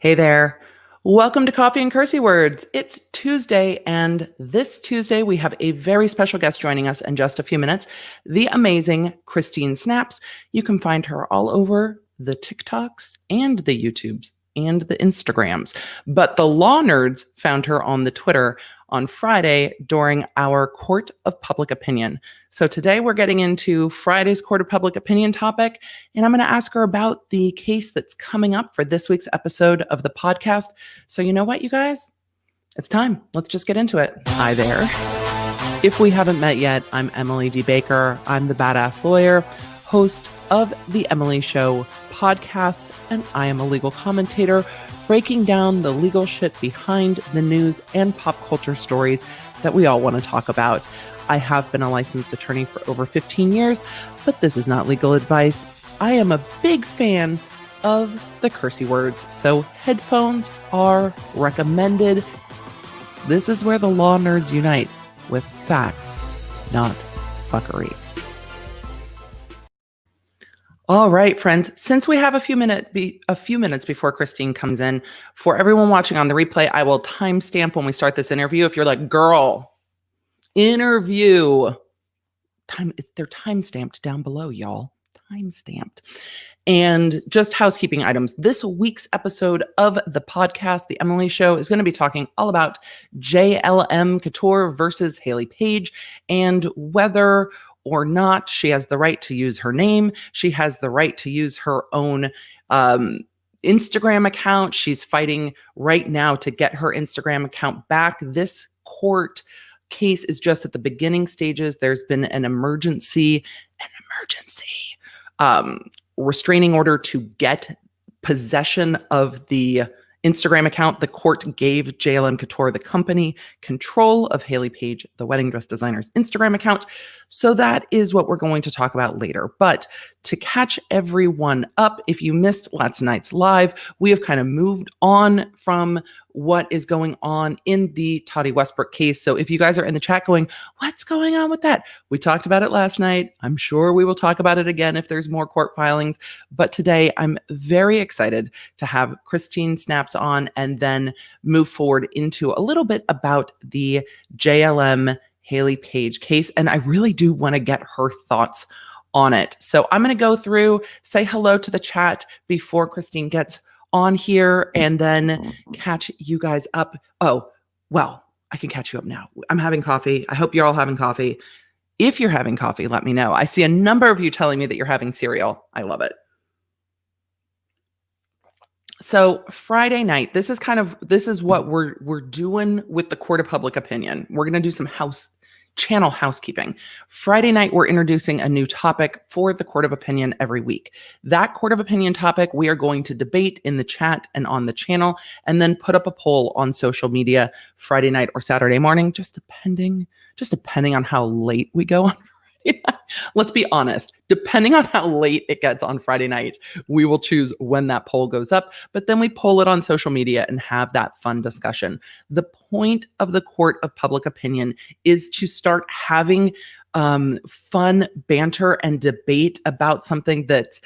Hey there. Welcome to Coffee and Cursey Words. It's Tuesday, and this Tuesday we have a very special guest joining us in just a few minutes, the amazing Christine Snaps. You can find her all over the TikToks and the YouTubes and the Instagrams. But the Law Nerds found her on the Twitter on Friday during our Court of Public Opinion. So today we're getting into Friday's Court of Public Opinion topic, and I'm going to ask her about the case that's coming up for this week's episode of the podcast. So you know what, you guys? It's time. Let's just get into it. Hi there. If we haven't met yet, I'm Emily D. Baker. I'm the badass lawyer, host of The Emily Show podcast, and I am a legal commentator breaking down the legal shit behind the news and pop culture stories that we all want to talk about. I have been a licensed attorney for over 15 years, but this is not legal advice. I am a big fan of the Cursey words, so headphones are recommended. This is where the law nerds unite with facts, not fuckery. All right, friends, since we have a few minutes before Christine comes in, for everyone watching on the replay, I will timestamp when we start this interview. If you're like, girl, interview, they're timestamped down below, y'all. Timestamped. And just housekeeping items. This week's episode of the podcast, The Emily Show, is going to be talking all about JLM Couture versus Hayley Paige and whether or not she has the right to use her name. She has the right to use her own Instagram account. She's fighting right now to get her Instagram account back. This court case is just at the beginning stages. There's been an emergency restraining order to get possession of the Instagram account. The court gave JLM Couture, the company, control of Hayley Paige, the wedding dress designer's Instagram account. So that is what we're going to talk about later. But to catch everyone up, if you missed last night's live, we have kind of moved on from what is going on in the Toddy Westbrook case. So if you guys are in the chat going, what's going on with that? We talked about it last night. I'm sure we will talk about it again if there's more court filings. But today I'm very excited to have Christine Snaps on and then move forward into a little bit about the JLM Hayley Paige case. And I really do want to get her thoughts on it. So I'm going to go through, say hello to the chat before Christine gets on here, and then catch you guys up. Oh, well, I can catch you up now. I'm having coffee. I hope you're all having coffee. If you're having coffee, let me know. I see a number of you telling me that you're having cereal. I love it. So Friday night, this is what we're doing with the Court of Public Opinion. We're going to do some channel housekeeping. Friday night, we're introducing a new topic for the Court of Opinion every week. That Court of Opinion topic, we are going to debate in the chat and on the channel, and then put up a poll on social media Friday night or Saturday morning, just depending on how late we go on Friday night. Let's be honest. Depending on how late it gets on Friday night, we will choose when that poll goes up, but then we poll it on social media and have that fun discussion. The point of the Court of Public Opinion is to start having fun banter and debate about something that's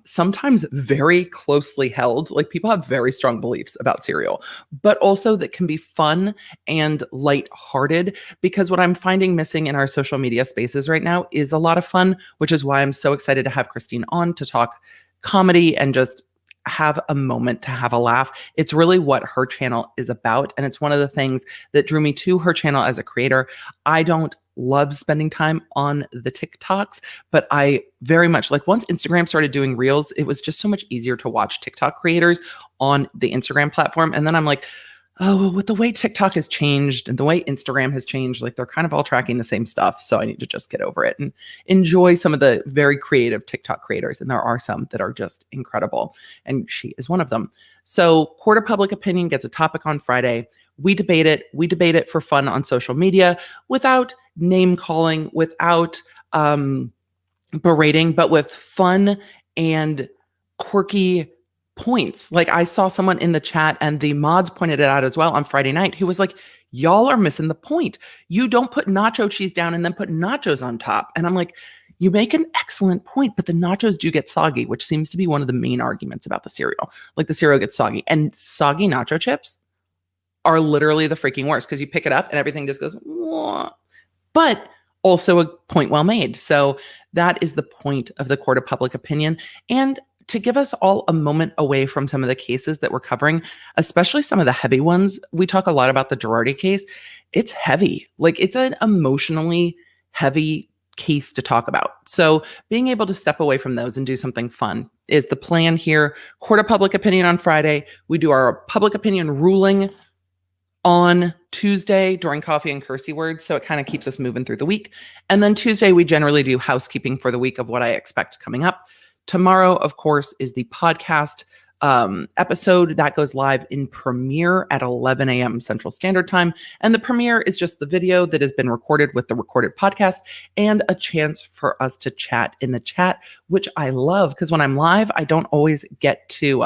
sometimes very closely held. Like, people have very strong beliefs about cereal, but also that can be fun and lighthearted, because what I'm finding missing in our social media spaces right now is a lot of fun, which is why I'm so excited to have Christine on to talk comedy and just have a moment to have a laugh. It's really what her channel is about. And it's one of the things that drew me to her channel as a creator. I don't love spending time on the TikToks, but I very much like, once Instagram started doing reels, it was just so much easier to watch TikTok creators on the Instagram platform. And then I'm like, oh, well, with the way TikTok has changed and the way Instagram has changed, like, they're kind of all tracking the same stuff. So I need to just get over it and enjoy some of the very creative TikTok creators. And there are some that are just incredible. And she is one of them. So Court of Public Opinion gets a topic on Friday. We debate it. We debate it for fun on social media without name calling, without berating, but with fun and quirky points. Like, I saw someone in the chat, and the mods pointed it out as well on Friday night, who was like, y'all are missing the point. You don't put nacho cheese down and then put nachos on top. And I'm like, you make an excellent point, but the nachos do get soggy, which seems to be one of the main arguments about the cereal. Like the cereal gets soggy, and soggy nacho chips are literally the freaking worst because you pick it up and everything just goes, wah. But also a point well made. So that is the point of the court of public opinion. And to give us all a moment away from some of the cases that we're covering, especially some of the heavy ones, we talk a lot about the Girardi case. It's heavy. Like it's an emotionally heavy case to talk about. So being able to step away from those and do something fun is the plan here. Court of public opinion on Friday. We do our public opinion ruling on Tuesday during Coffee and Cursey Words. So it kind of keeps us moving through the week. And then Tuesday, we generally do housekeeping for the week of what I expect coming up. Tomorrow, of course, is the podcast episode that goes live in premiere at 11 a.m. Central Standard Time. And the premiere is just the video that has been recorded with the recorded podcast and a chance for us to chat in the chat, which I love because when I'm live, I don't always get to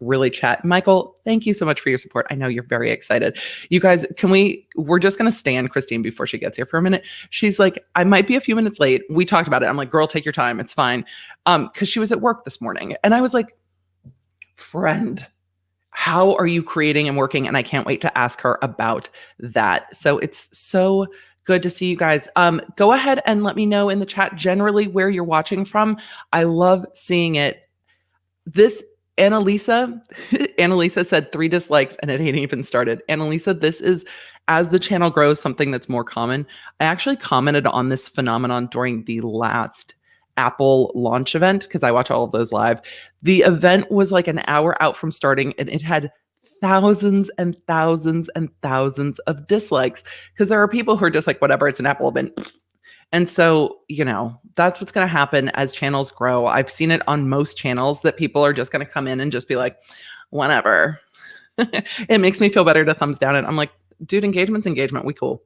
really chat. Michael, thank you so much for your support. I know you're very excited. You guys, we're just going to stand Christine before she gets here for a minute. She's like, I might be a few minutes late. We talked about it. I'm like, girl, take your time. It's fine. Cause she was at work this morning and I was like, friend, how are you creating and working? And I can't wait to ask her about that. So it's so good to see you guys. Go ahead and let me know in the chat generally where you're watching from. I love seeing it. This Annalisa said 3 dislikes and it ain't even started. Annalisa, this is, as the channel grows, something that's more common. I actually commented on this phenomenon during the last Apple launch event because I watch all of those live. The event was like an hour out from starting and it had thousands and thousands and thousands of dislikes because there are people who are just like, whatever, it's an Apple event. And so, that's what's going to happen as channels grow. I've seen it on most channels that people are just going to come in and just be like, whatever. It makes me feel better to thumbs down it. I'm like, dude, engagement's engagement. We cool.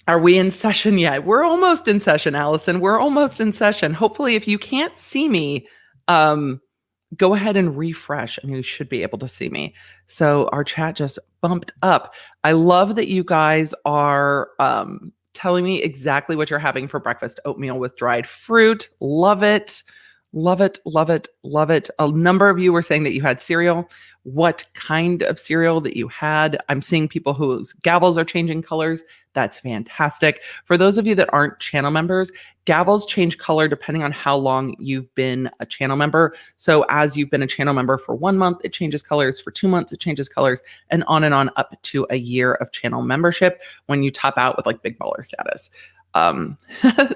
Are we in session yet? We're almost in session, Allison. We're almost in session. Hopefully, if you can't see me, go ahead and refresh and you should be able to see me. So our chat just bumped up. I love that you guys are telling me exactly what you're having for breakfast. Oatmeal with dried fruit. Love it. Love it. Love it. Love it. A number of you were saying that you had cereal. What kind of cereal that you had? I'm seeing people whose gavels are changing colors. That's fantastic. For those of you that aren't channel members, gavels change color depending on how long you've been a channel member. So as you've been a channel member for 1 month, it changes colors. For 2 months, it changes colors, and on up to a year of channel membership when you top out with like big baller status.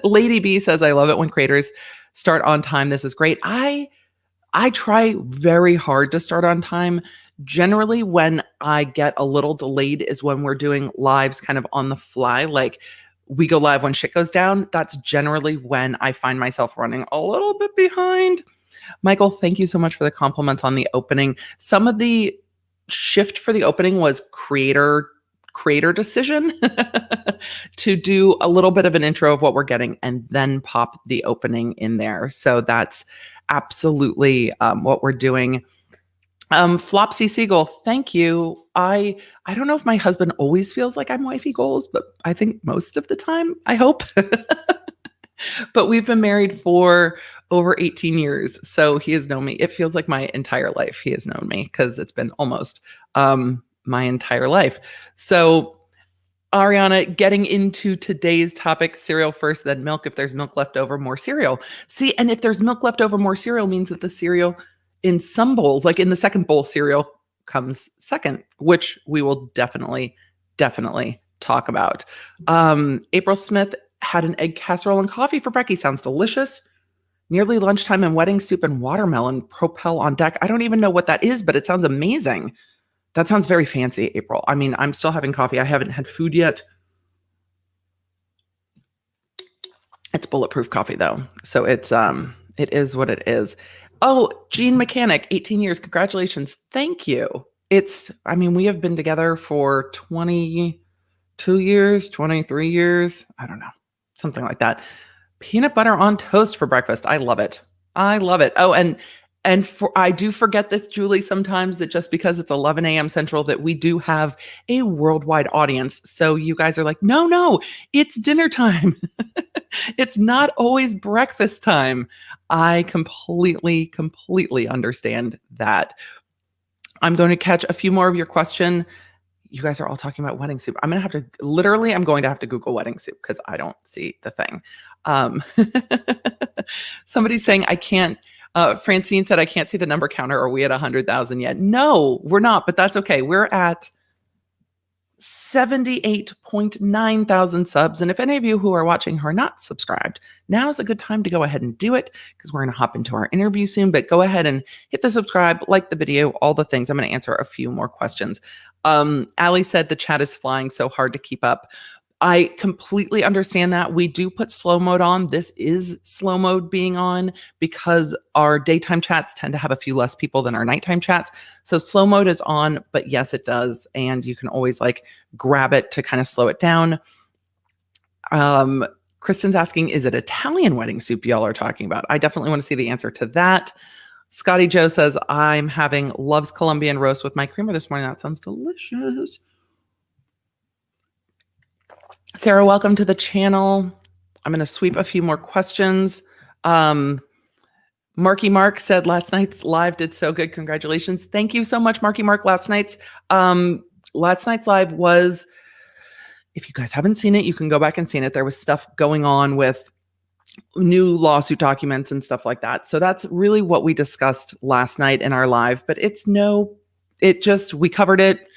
Lady B says, I love it when creators start on time. This is great. I try very hard to start on time. Generally, when I get a little delayed is when we're doing lives kind of on the fly. Like we go live when shit goes down. That's generally when I find myself running a little bit behind. Michael, thank you so much for the compliments on the opening. Some of the shift for the opening was creator decision to do a little bit of an intro of what we're getting and then pop the opening in there. So that's absolutely what we're doing. Flopsy Seagull, thank you. I don't know if my husband always feels like I'm wifey goals, but I think most of the time, I hope. But we've been married for over 18 years. So he has known me. It feels like my entire life he has known me because it's been almost my entire life. So Ariana, getting into today's topic, cereal first, then milk. If there's milk left over, more cereal. See, and if there's milk left over, more cereal means that the cereal in some bowls, like in the second bowl, cereal comes second, which we will definitely talk about. April Smith had an egg casserole and coffee for brekkie. Sounds delicious. Nearly lunchtime and wedding soup and watermelon propel on deck. I don't even know what that is, but it sounds amazing. That sounds very fancy, April. I mean, I'm still having coffee. I haven't had food yet. It's bulletproof coffee though. So it is what it is. Oh, Jean Mechanic, 18 years. Congratulations. Thank you. We have been together for 22 years, 23 years. I don't know. Something like that. Peanut butter on toast for breakfast. I love it. I love it. Oh, and And I do forget this, Julie, sometimes, that just because it's 11 a.m. Central, that we do have a worldwide audience. So you guys are like, no, it's dinner time. It's not always breakfast time. I completely understand that. I'm going to catch a few more of your question. You guys are all talking about wedding soup. I'm going to have to Google wedding soup because I don't see the thing. Somebody's saying I can't. Francine said, I can't see the number counter. Are we at 100,000 yet? No, we're not, but that's okay. We're at 78.9 thousand subs. And if any of you who are watching who are not subscribed, now's a good time to go ahead and do it because we're going to hop into our interview soon. But go ahead and hit the subscribe, like the video, all the things. I'm going to answer a few more questions. Allie said the chat is flying so hard to keep up. I completely understand that. We do put slow mode on. This is slow mode being on because our daytime chats tend to have a few less people than our nighttime chats. So slow mode is on, but yes, it does. And you can always grab it to kind of slow it down. Kristen's asking, is it Italian wedding soup y'all are talking about? I definitely want to see the answer to that. Scotty Joe says, I'm having Love's Colombian roast with my creamer this morning. That sounds delicious. Sarah, welcome to the channel. I'm going to sweep a few more questions. Marky Mark said last night's live did so good. Congratulations. Thank you so much, Marky Mark. Last night's live was, if you guys haven't seen it, you can go back and see it. There was stuff going on with new lawsuit documents and stuff like that. So that's really what we discussed last night in our live, but we covered it.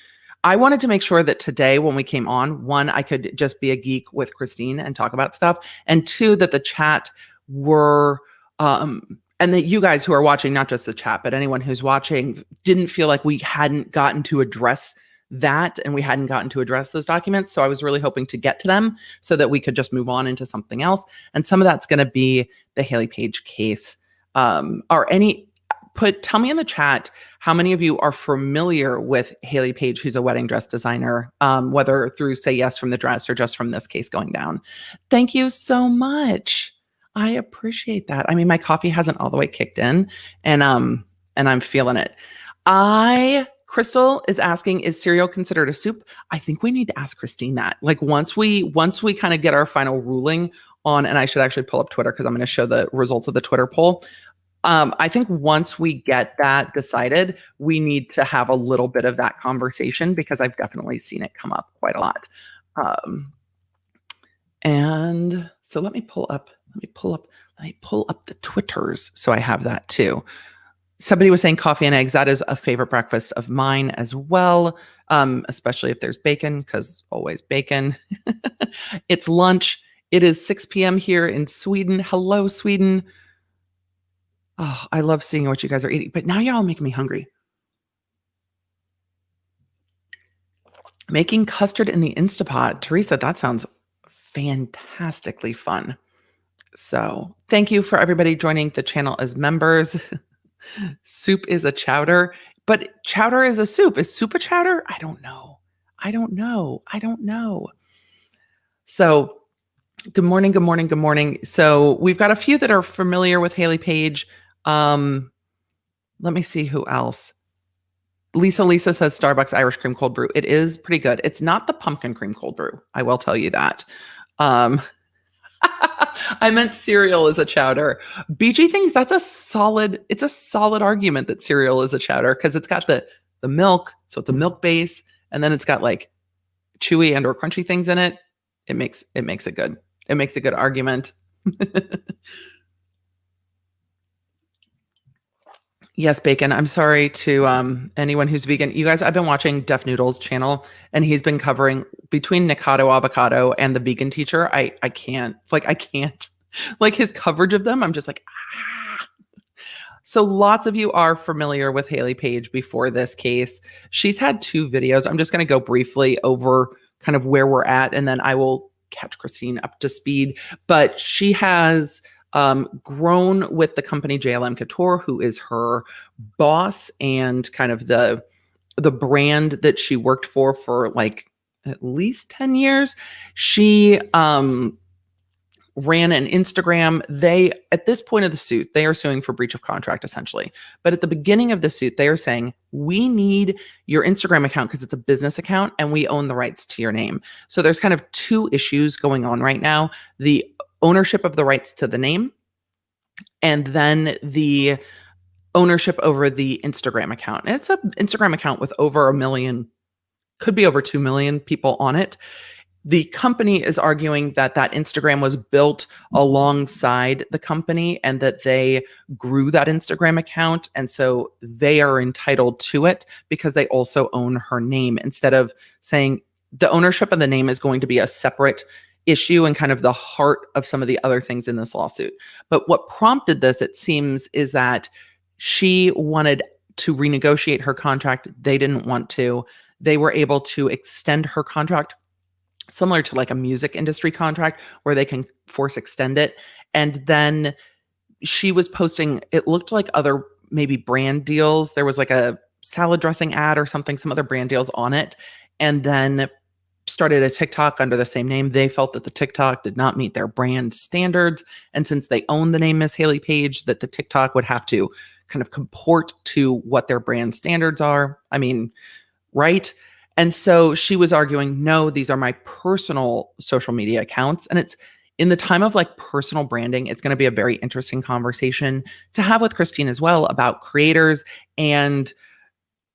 I wanted to make sure that today when we came on, one, I could just be a geek with Christine and talk about stuff. And two, that the chat were, and that you guys who are watching, not just the chat, but anyone who's watching, didn't feel like we hadn't gotten to address that and we hadn't gotten to address those documents. So I was really hoping to get to them so that we could just move on into something else. And some of that's going to be the Hayley Paige case. Tell me in the chat how many of you are familiar with Hayley Paige, who's a wedding dress designer, whether through Say Yes from the Dress or just from this case going down. Thank you so much. I appreciate that. I mean, my coffee hasn't all the way kicked in, and I'm feeling it. Crystal is asking, is cereal considered a soup? I think we need to ask Christine that. Once we kind of get our final ruling on, and I should actually pull up Twitter because I'm going to show the results of the Twitter poll. I think once we get that decided, we need to have a little bit of that conversation because I've definitely seen it come up quite a lot. And so let me pull up the Twitters so I have that too. Somebody was saying coffee and eggs. That is a favorite breakfast of mine as well, especially if there's bacon, because always bacon. It's lunch. It is 6 p.m. here in Sweden. Hello, Sweden. Oh, I love seeing what you guys are eating, but now y'all make me hungry. Making custard in the Instapot. Teresa, that sounds fantastically fun. So thank you for everybody joining the channel as members. Soup is a chowder, but chowder is a soup. Is soup a chowder? I don't know. So good morning. So we've got a few that are familiar with Hayley Paige. Let me see who else. Lisa says Starbucks Irish cream cold brew. It is pretty good. It's not the pumpkin cream cold brew. I will tell you that. I meant cereal is a chowder. BG thinks it's a solid argument that cereal is a chowder because it's got the milk. So it's a milk base. And then it's got chewy and or crunchy things in it. It makes a good argument. Yes, bacon. I'm sorry to anyone who's vegan. You guys, I've been watching Def Noodle's channel, and he's been covering between Nikado Avocado and the vegan teacher. I can't. His coverage of them, I'm just like, ah. So lots of you are familiar with Hayley Paige before this case. She's had 2 videos. I'm just going to go briefly over kind of where we're at, and then I will catch Christine up to speed. But she has grown with the company JLM Couture, who is her boss and kind of the brand that she worked for at least 10 years. She ran an Instagram. They, at this point of the suit, they are suing for breach of contract essentially. But at the beginning of the suit, they are saying, we need your Instagram account because it's a business account and we own the rights to your name. So there's kind of two issues going on right now: the ownership of the rights to the name, and then the ownership over the Instagram account. And it's an Instagram account with over 1 million, could be over 2 million people on it. The company is arguing that that Instagram was built alongside the company and that they grew that Instagram account. And so they are entitled to it because they also own her name, instead of saying the ownership of the name is going to be a separate issue and kind of the heart of some of the other things in this lawsuit. But what prompted this, it seems, is that she wanted to renegotiate her contract. They didn't want to. They were able to extend her contract, similar to like a music industry contract where they can force extend it. And then she was posting, it looked like other maybe brand deals. There was like a salad dressing ad or something, some other brand deals on it. And then started a TikTok under the same name. They felt that the TikTok did not meet their brand standards. And since they own the name Miss Hayley Paige, that the TikTok would have to kind of comport to what their brand standards are. I mean, right? And so she was arguing, no, these are my personal social media accounts. And it's in the time of like personal branding, it's going to be a very interesting conversation to have with Christine as well about creators and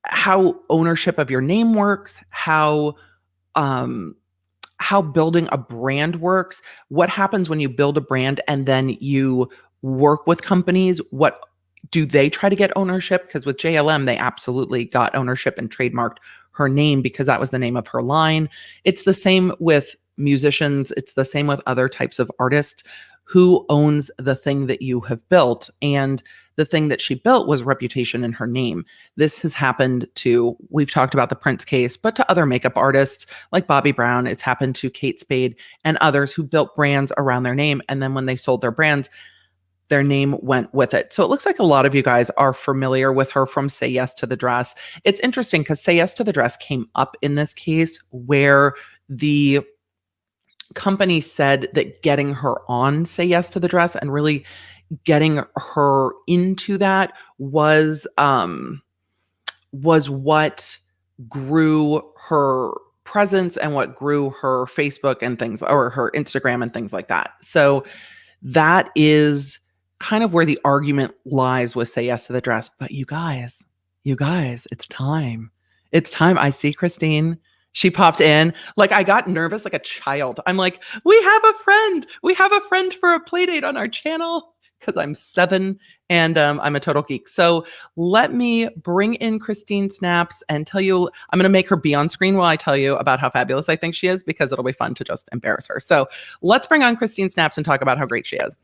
how ownership of your name works, how building a brand works, what happens when you build a brand and then you work with companies. What do they try to get ownership? Because with JLM, they absolutely got ownership and trademarked her name because that was the name of her line. It's the same with musicians. It's the same with other types of artists. Who owns the thing that you have built? And the thing that she built was reputation in her name. This has happened to, we've talked about the Prince case, but to other makeup artists like Bobbi Brown. It's happened to Kate Spade and others who built brands around their name. And then when they sold their brands, their name went with it. So it looks like a lot of you guys are familiar with her from Say Yes to the Dress. It's interesting because Say Yes to the Dress came up in this case where the company said that getting her on Say Yes to the Dress and really getting her into that was what grew her presence and what grew her Facebook and things, or her Instagram and things like that. So that is kind of where the argument lies with Say Yes to the Dress. But you guys, it's time. It's time. I see Christine. She popped in. Like, I got nervous like a child. I'm like, we have a friend. We have a friend for a play date on our channel. Because I'm 7 and I'm a total geek. So let me bring in Christine Snaps and tell you, I'm going to make her be on screen while I tell you about how fabulous I think she is, because it'll be fun to just embarrass her. So let's bring on Christine Snaps and talk about how great she is.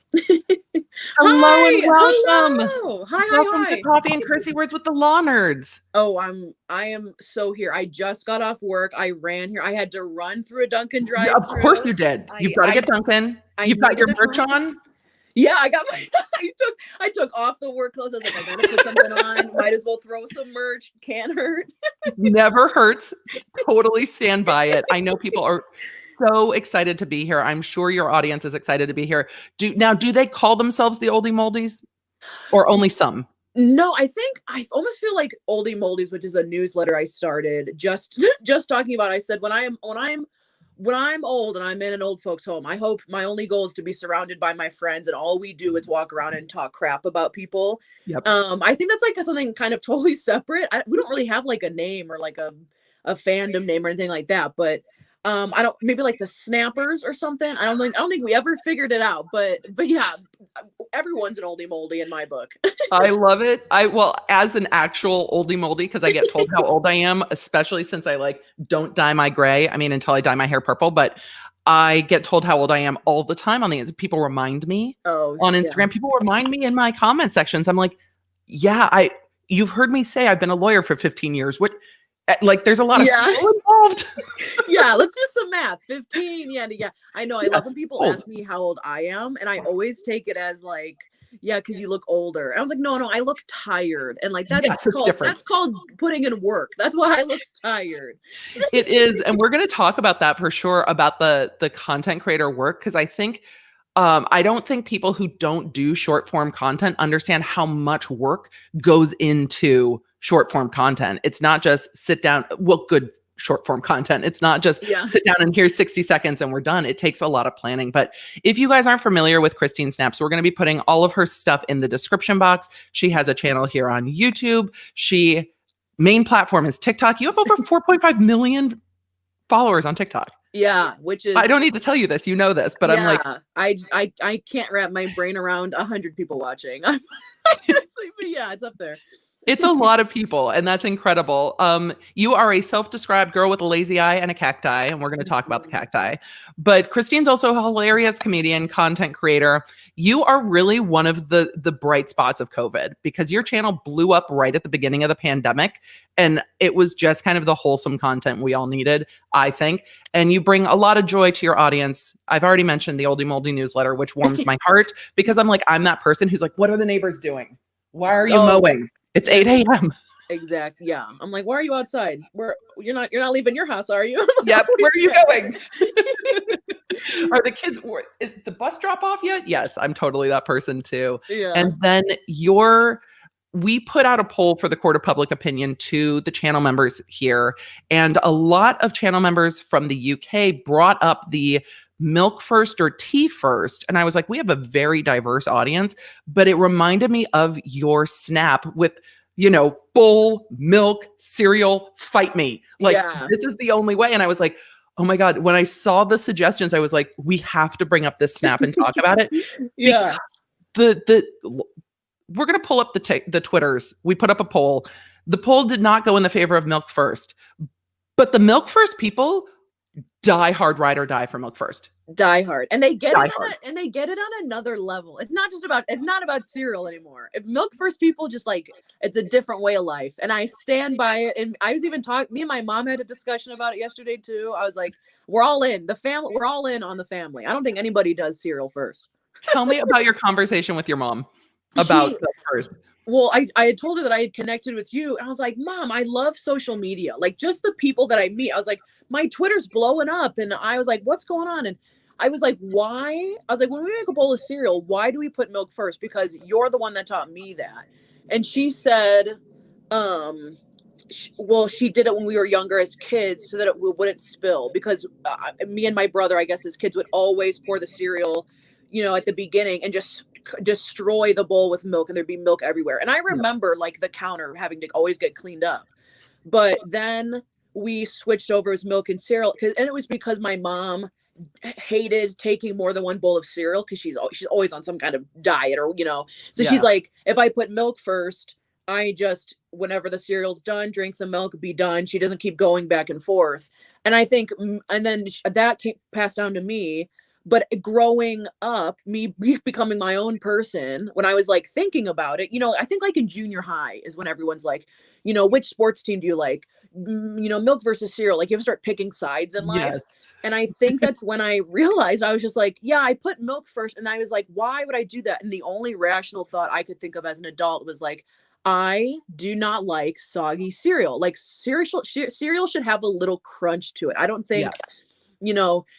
Hello and welcome. Hello. Hi. Welcome to Coffee and Cursey Words with the Law Nerds. Oh, I am so here. I just got off work. I ran here. I had to run through a Dunkin' drive-thru. Of course you did. You've got to get Dunkin'. You've got your merch on. Yeah, I got my. I took off the work clothes. I was like, I gotta put something on. Might as well throw some merch. Can't hurt. Never hurts. Totally stand by it. I know people are so excited to be here. I'm sure your audience is excited to be here. Do they call themselves the Oldie Moldies, or only some? No, I almost feel like Oldie Moldies, which is a newsletter I started just talking about. I said when I'm old and I'm in an old folks home, I hope my only goal is to be surrounded by my friends and all we do is walk around and talk crap about people. Yep. I think that's like something kind of totally separate. We don't really have like a name or like a fandom name or anything like that, but I don't, maybe like the Snappers or something. I don't think we ever figured it out, but yeah, everyone's an oldie moldy in my book. I love it. As an actual oldie moldy, because I get told how old I am, especially since I don't dye my gray. I mean, until I dye my hair purple, but I get told how old I am all the time on the people remind me on Instagram. Yeah. People remind me in my comment sections. I'm like, yeah, you've heard me say I've been a lawyer for 15 years. What? Like, there's a lot of school involved. Yeah, let's do some math. 15. Yeah. I know. I love when people ask me how old I am, and I always take it as like, yeah, because you look older. And I was like, no, I look tired. And like that's called putting in work. That's why I look tired. It is. And we're going to talk about that for sure, about the content creator work, because I think I don't think people who don't do short form content understand how much work goes into short form content. It's not just sit down, well, good short form content. It's not just sit down and here's 60 seconds and we're done. It takes a lot of planning. But if you guys aren't familiar with Christine Snaps, we're going to be putting all of her stuff in the description box. She has a channel here on YouTube. Main platform is TikTok. You have over 4.5 million followers on TikTok. Yeah, which is, I don't need to tell you this, you know this, but I'm like, I can't wrap my brain around 100 people watching. But yeah, it's up there. It's a lot of people, and that's incredible. You are a self-described girl with a lazy eye and a cacti, and we're going to talk about the cacti. But Christine's also a hilarious comedian, content creator. You are really one of the bright spots of COVID because your channel blew up right at the beginning of the pandemic, and it was just kind of the wholesome content we all needed, I think. And you bring a lot of joy to your audience. I've already mentioned the Oldie Moldy newsletter, which warms my heart because I'm that person who's like, what are the neighbors doing? Why are you mowing? It's 8 a.m. Exact. Yeah. I'm like, why are you outside? You're not leaving your house, are you? Yep. Where are you going? Are the kids, is the bus drop off yet? Yes, I'm totally that person too. Yeah. And then we put out a poll for the Court of Public Opinion to the channel members here. And a lot of channel members from the UK brought up the milk first or tea first. And I was like, we have a very diverse audience, but it reminded me of your snap with, bowl, milk, cereal, fight me. This is the only way. And I was like, oh my God, when I saw the suggestions, I was like, we have to bring up this snap and talk about it. Yeah. We're going to pull up the Twitters. We put up a poll. The poll did not go in the favor of milk first, but the milk first people die hard, ride or die for milk first. Die hard. And they get it on another level. It's not about cereal anymore. If milk first people just it's a different way of life. And I stand by it. And I was even me and my mom had a discussion about it yesterday too. I was like, we're all in. We're all in on the family. I don't think anybody does cereal first. Tell me about your conversation with your mom about milk first. Well, I had told her that I had connected with you. And I was like, Mom, I love social media. Just the people that I meet. I was like, my Twitter's blowing up. And I was like, what's going on? And I was like, why? I was like, when we make a bowl of cereal, why do we put milk first? Because you're the one that taught me that. And she said, she did it when we were younger as kids so that it wouldn't spill. Because me and my brother, I guess as kids, would always pour the cereal, at the beginning and just destroy the bowl with milk, and there'd be milk everywhere. And I remember the counter having to always get cleaned up. But then we switched over as milk and cereal, and it was because my mom hated taking more than one bowl of cereal because she's always on some kind of diet or so she's like, if I put milk first, I just, whenever the cereal's done, drink the milk, be done. She doesn't keep going back and forth. And I think, and then that passed down to me. But growing up, me becoming my own person, when I was thinking about it, I think in junior high is when everyone's like, which sports team do you like? Milk versus cereal. You have to start picking sides in life. Yes. And I think that's when I realized, I was just like, yeah, I put milk first. And I was like, why would I do that? And the only rational thought I could think of as an adult was I do not like soggy cereal. Cereal should have a little crunch to it. I don't think... Yeah.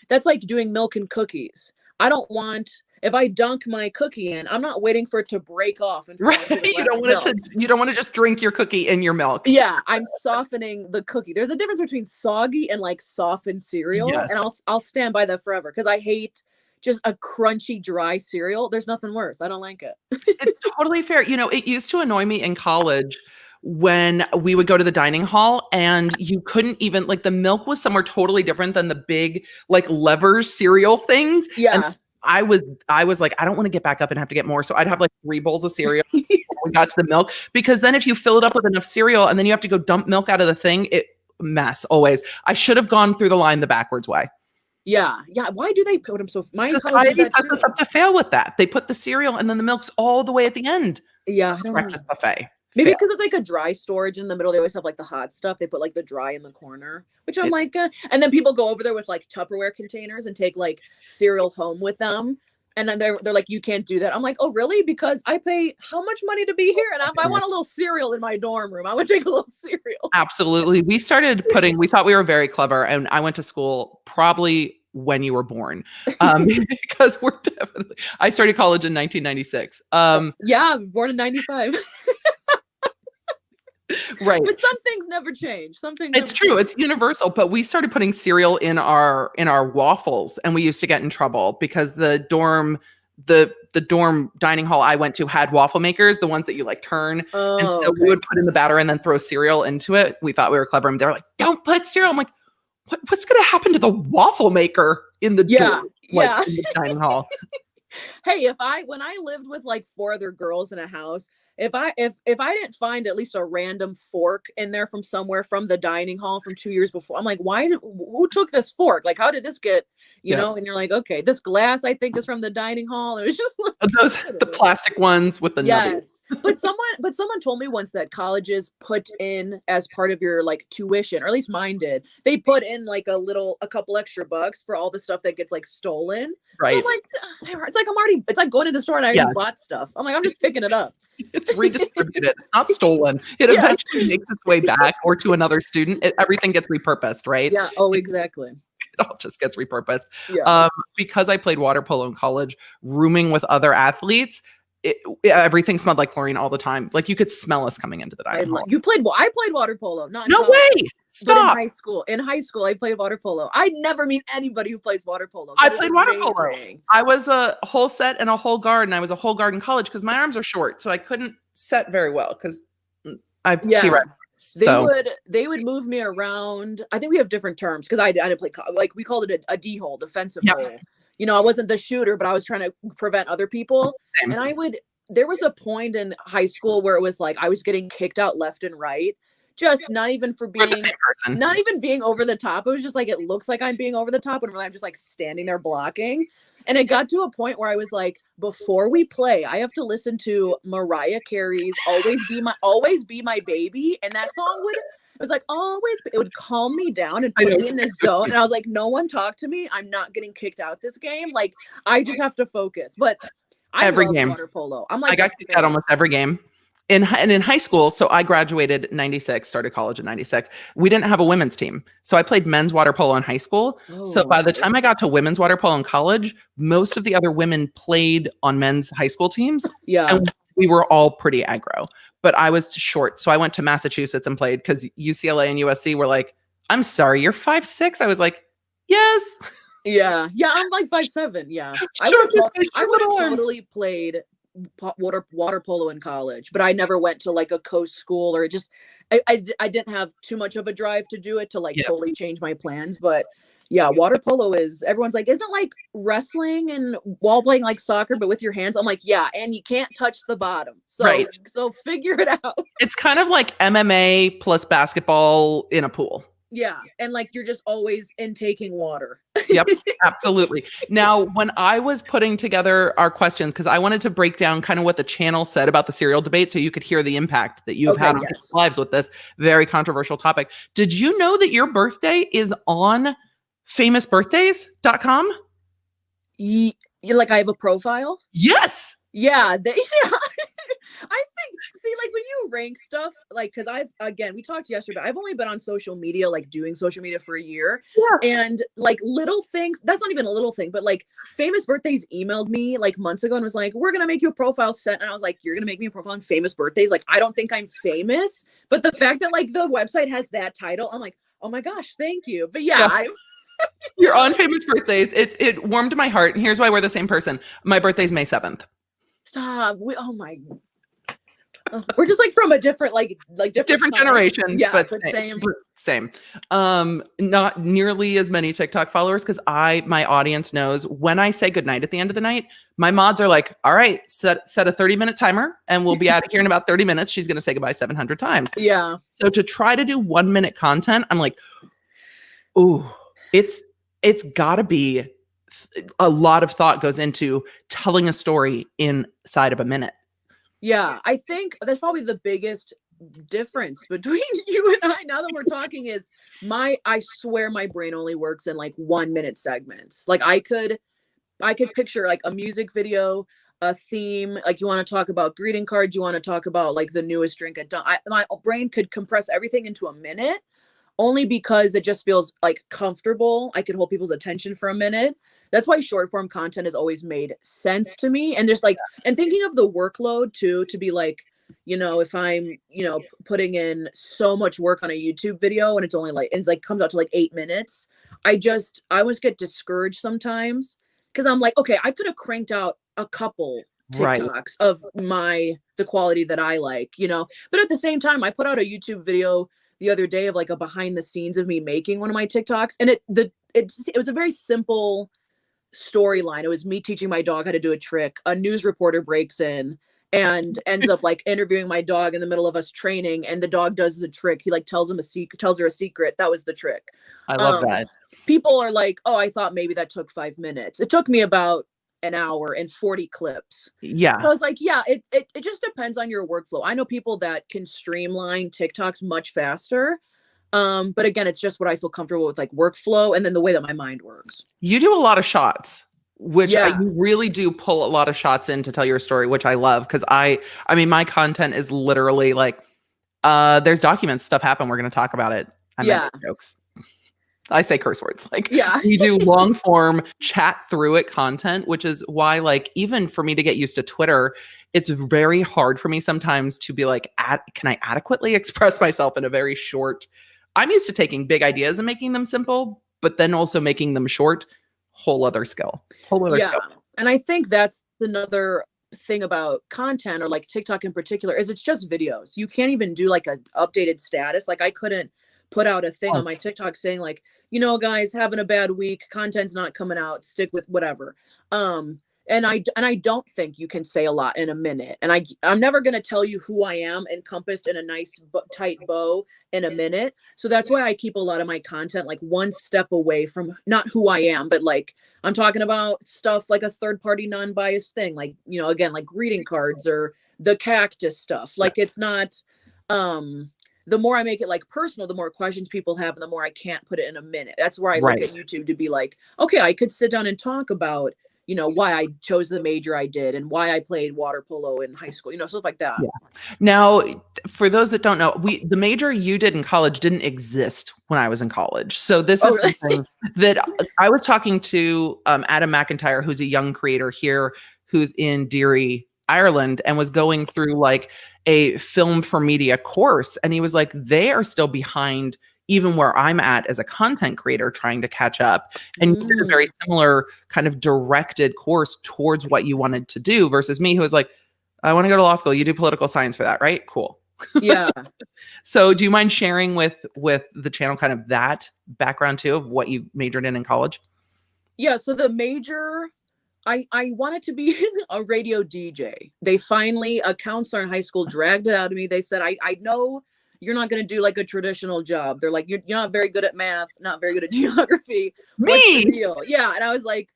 That's like doing milk and cookies. I don't want, if I dunk my cookie in, I'm not waiting for it to break off. And right. You don't want to just drink your cookie in your milk. Yeah. I'm softening the cookie. There's a difference between soggy and softened cereal. Yes. And I'll stand by that forever. Cause I hate just a crunchy, dry cereal. There's nothing worse. I don't like it. It's totally fair. It used to annoy me in college when we would go to the dining hall and you couldn't even the milk was somewhere totally different than the big levers cereal things. Yeah. And I was like, I don't want to get back up and have to get more. So I'd have 3 bowls of cereal before we got to the milk, because then if you fill it up with enough cereal and then you have to go dump milk out of the thing, mess always. I should have gone through the line the backwards way. Yeah. Yeah. Why do they put them so? Society set us up to fail with that. They put the cereal and then the milk's all the way at the end. Yeah. I don't breakfast know. Buffet. Maybe because it's a dry storage in the middle. They always have the hot stuff. They put the dry in the corner, which I'm and then people go over there with Tupperware containers and take cereal home with them. And then they're like, you can't do that. I'm like, oh, really? Because I pay how much money to be here? And if I want a little cereal in my dorm room, I would take a little cereal. Absolutely. We thought we were very clever. And I went to school probably when you were born. Because we're definitely, I started college in 1996. Yeah, I was born in 95. Right. But some things never change. Some things It's never true. change. It's universal. But we started putting cereal in our waffles, and we used to get in trouble because the dorm dining hall I went to had waffle makers, the ones that you like turn. And Oh, so we okay. would put in the batter and then throw cereal into it. We thought we were clever. And they're like, don't put cereal. I'm like, what's going to happen to the waffle maker in the Yeah, dorm, yeah. in the dining hall? Hey, when I lived with like 4 other girls in a house, if I didn't find at least a random fork in there from somewhere from the dining hall from 2 years before, I'm like, who took this fork? Like, how did this get, Yeah. And you're like, okay, this glass I think is from the dining hall. It was just like, The plastic ones with the nubby. yes. But someone told me once that colleges put in as part of your like tuition, or at least mine did. They put in like a couple extra bucks for all the stuff that gets like stolen. So I'm Right. like, it's like going to the store and I already bought stuff. I'm like, I'm just picking it up. It's redistributed, not stolen. It eventually makes its way back or to another student. Everything gets repurposed, right? Yeah. Oh, exactly. It all just gets repurposed. Yeah. Because I played water polo in college, rooming with other athletes, everything smelled like chlorine all the time. Like you could smell us coming into the dining hall. I played water polo, not in No college, way! but Stop! in high school. In high school, I played water polo. I never meet anybody who plays water polo. I That is played water polo. amazing. I was a whole set and a whole guard, and I was a whole guard in college because my arms are short, so I couldn't set very well because I Yeah. T-Rex. So They would move me around. I think we have different terms because I didn't play like we called it a D hole, defensive Yep. hole. I wasn't the shooter, but I was trying to prevent other people. Same. And there was a point in high school where it was like I was getting kicked out left and right. Just not even for We're the being same person. not even being over the top. It was just like it looks like I'm being over the top when really I'm just like standing there blocking. And it got to a point where I was like, before we play, I have to listen to Mariah Carey's Always Be My Baby. And that song it was like it would calm me down and put me in this zone. And I was like, no one talk to me. I'm not getting kicked out this game. Like I just have to focus. But I love water polo. I'm like, I got kicked out almost every game. In high school, so I graduated in 96, started college in 96. We didn't have a women's team. So I played men's water polo in high school. So by the time I got to women's water polo in college, most of the other women played on men's high school teams. Yeah. And we were all pretty aggro. But I was short. So I went to Massachusetts and played because UCLA and USC were like, I'm sorry, you're 5'6". I was like, yes. Yeah. Yeah, I'm like 5'7". Yeah. I would have totally played water polo in college, but I never went to like a coast school or I didn't have too much of a drive to do it to like totally change my plans. But yeah, water polo everyone's like, isn't it like wrestling and while playing like soccer but with your hands? I'm like, yeah, and you can't touch the bottom, so figure it out. It's kind of like MMA plus basketball in a pool. Yeah, and like you're just always intaking water. Yep, absolutely. Now, when I was putting together our questions, because I wanted to break down kind of what the channel said about the cereal debate so you could hear the impact that you've had on people's lives with this very controversial topic. Did you know that your birthday is on famousbirthdays.com? Like I have a profile? Yes. Yeah, I think, see, like when you rank stuff, like, because we talked yesterday, I've only been on social media, like doing social media for a year. Yeah. And like little things, that's not even a little thing, but like Famous Birthdays emailed me like months ago and was like, we're going to make you a profile set. And I was like, you're going to make me a profile on Famous Birthdays? Like, I don't think I'm famous. But the fact that like the website has that title, I'm like, oh my gosh, thank you. But yeah. You're on Famous Birthdays. It warmed my heart. And here's why we're the same person. My birthday's May 7th. Stop. Oh my. We're just like from a different different generation. Yeah, but same. Not nearly as many TikTok followers because my audience knows when I say goodnight at the end of the night, my mods are like, all right, set a 30-minute timer and we'll be out of here in about 30 minutes. She's going to say goodbye 700 times. Yeah. So to try to do 1-minute content, I'm like, ooh, it's gotta be a lot of thought goes into telling a story inside of a minute. Yeah, I think that's probably the biggest difference between you and I now that we're talking is I swear my brain only works in like 1-minute segments. Like I could picture like a music video, a theme, like you want to talk about greeting cards, you want to talk about like the newest drink at my brain could compress everything into a minute. only because it just feels like comfortable. I can hold people's attention for a minute. That's why short form content has always made sense to me. And there's like, and thinking of the workload too, to be like, if I'm, putting in so much work on a YouTube video and it's like comes out to like 8 minutes. I always get discouraged sometimes because I'm like, okay, I could have cranked out a couple Right. TikToks of the quality that I like, but at the same time, I put out a YouTube video the other day of like a behind the scenes of me making one of my TikToks. And it was a very simple storyline. It was me teaching my dog how to do a trick. A news reporter breaks in and ends up like interviewing my dog in the middle of us training, and the dog does the trick. He like tells her a secret. That was the trick. I love that. People are like, oh, I thought maybe that took 5 minutes. It took me about an hour and 40 clips. Yeah. So I was like, yeah, it just depends on your workflow. I know people that can streamline TikToks much faster. But again, it's just what I feel comfortable with, like workflow, and then the way that my mind works. You do a lot of shots, which Yeah. you really do pull a lot of shots in to tell your story, which I love. Cause I mean, my content is literally like, there's documents, stuff happened. We're going to talk about it. I make jokes. I say curse words. Like, we do long form chat through it content, which is why, like, even for me to get used to Twitter, it's very hard for me sometimes to be like, can I adequately express myself in a very short? I'm used to taking big ideas and making them simple, but then also making them short. Whole other skill. Skill. And I think that's another thing about content, or like TikTok in particular, is it's just videos. You can't even do like an updated status. Like I couldn't put out a thing on my TikTok saying like, guys, having a bad week, content's not coming out, stick with whatever. And I don't think you can say a lot in a minute. And I'm never going to tell you who I am encompassed in a nice tight bow in a minute. So that's why I keep a lot of my content like one step away from not who I am, but like I'm talking about stuff like a third party non-biased thing, like, again, like greeting cards or the cactus stuff. Like it's not, the more I make it like personal, the more questions people have, and the more I can't put it in a minute. That's where I look at YouTube to be like, okay, I could sit down and talk about, why I chose the major I did and why I played water polo in high school, stuff like that. Yeah. Now, for those that don't know, the major you did in college didn't exist when I was in college. So this is really? Something that I was talking to Adam McIntyre, who's a young creator here, who's in Derry, Ireland, and was going through like a film for media course. And he was like, they are still behind even where I'm at as a content creator trying to catch up. And you did a very similar kind of directed course towards what you wanted to do versus me, who was like, I want to go to law school. You do political science for that, right? Cool. Yeah. So do you mind sharing with the channel kind of that background too of what you majored in college? Yeah. So the major, I wanted to be a radio DJ. They finally, a counselor in high school dragged it out of me. They said, I know you're not going to do like a traditional job. They're like, you're not very good at math, not very good at geography. What's the deal? Yeah. And I was like,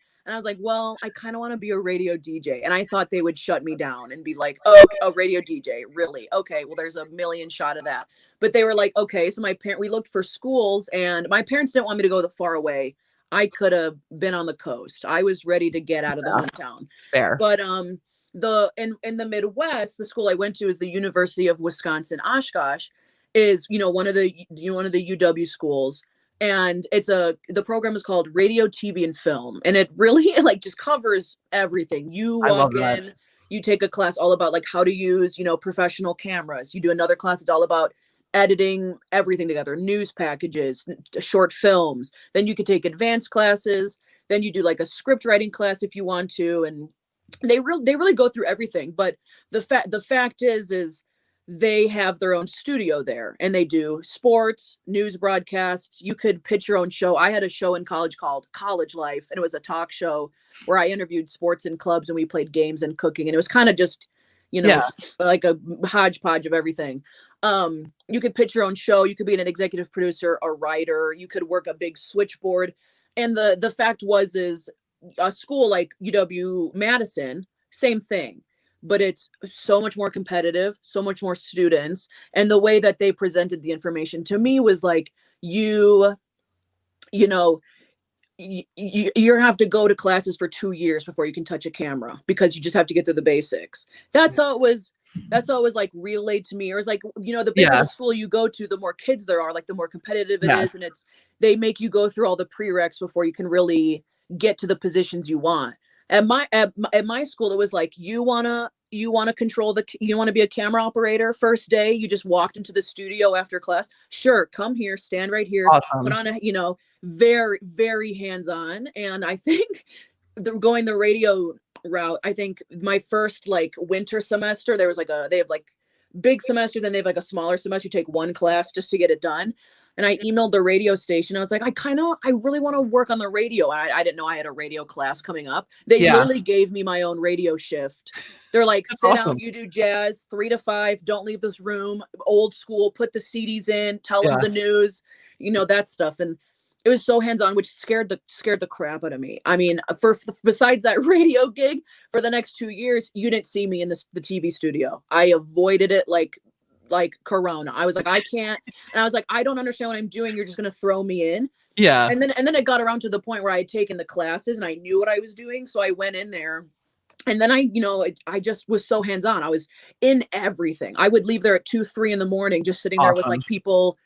well, I kind of want to be a radio DJ. And I thought they would shut me down and be like, oh, okay, a radio DJ, really? Okay, well, there's a million shot of that. But they were like, okay. So we looked for schools, and my parents didn't want me to go far away. I could have been on the coast. I was ready to get out of the hometown. Fair. But in the Midwest, the school I went to is the University of Wisconsin Oshkosh, is one of the UW schools, and the program is called Radio, TV, and Film, and it really like just covers everything. You walk in, you take a class all about like how to use professional cameras. You do another class that's all about editing everything together, news packages, short films. Then you could take advanced classes. Then you do like a script writing class if you want to, and they really go through everything. But the fact is they have their own studio there, and they do sports, news broadcasts. You could pitch your own show. I had a show in college called College Life, and it was a talk show where I interviewed sports and clubs, and we played games and cooking, and it was kind of just like a hodgepodge of everything. You could pitch your own show. You could be an executive producer, a writer. You could work a big switchboard. And the fact is a school like UW-Madison, same thing, but it's so much more competitive, so much more students. And the way that they presented the information to me was like, you have to go to classes for 2 years before you can touch a camera, because you just have to get through the basics. That's how it was That's always like relayed to me. Or it's like, you know, the bigger Yeah. the school you go to, the more kids there are, like the more competitive it Yeah. is. And they make you go through all the prereqs before you can really get to the positions you want. At my school, it was like, you want to you want to be a camera operator first day, you just walked into the studio after class, sure, come here, stand right here, put Awesome. on a, you know, very, very hands-on. And I think going the radio route, I think my first like winter semester, there was like they have like big semester, then they have like a smaller semester, you take one class just to get it done. And I emailed the radio station. I was like, I really want to work on the radio. I didn't know I had a radio class coming up. They Yeah. literally gave me my own radio shift. They're like, That's sit awesome. down, you do jazz 3 to 5, don't leave this room, old school, put the CDs in, tell them Yeah. the news, you know, that stuff. And it was so hands-on, which scared the crap out of me. I mean, besides that radio gig, for the next 2 years, you didn't see me in the TV studio. I avoided it like Corona. I was like, I can't. And I was like, I don't understand what I'm doing. You're just going to throw me in. Yeah. And then it got around to the point where I had taken the classes and I knew what I was doing. So I went in there, and then I just was so hands-on. I was in everything. I would leave there at 2, 3 in the morning, just sitting there with like people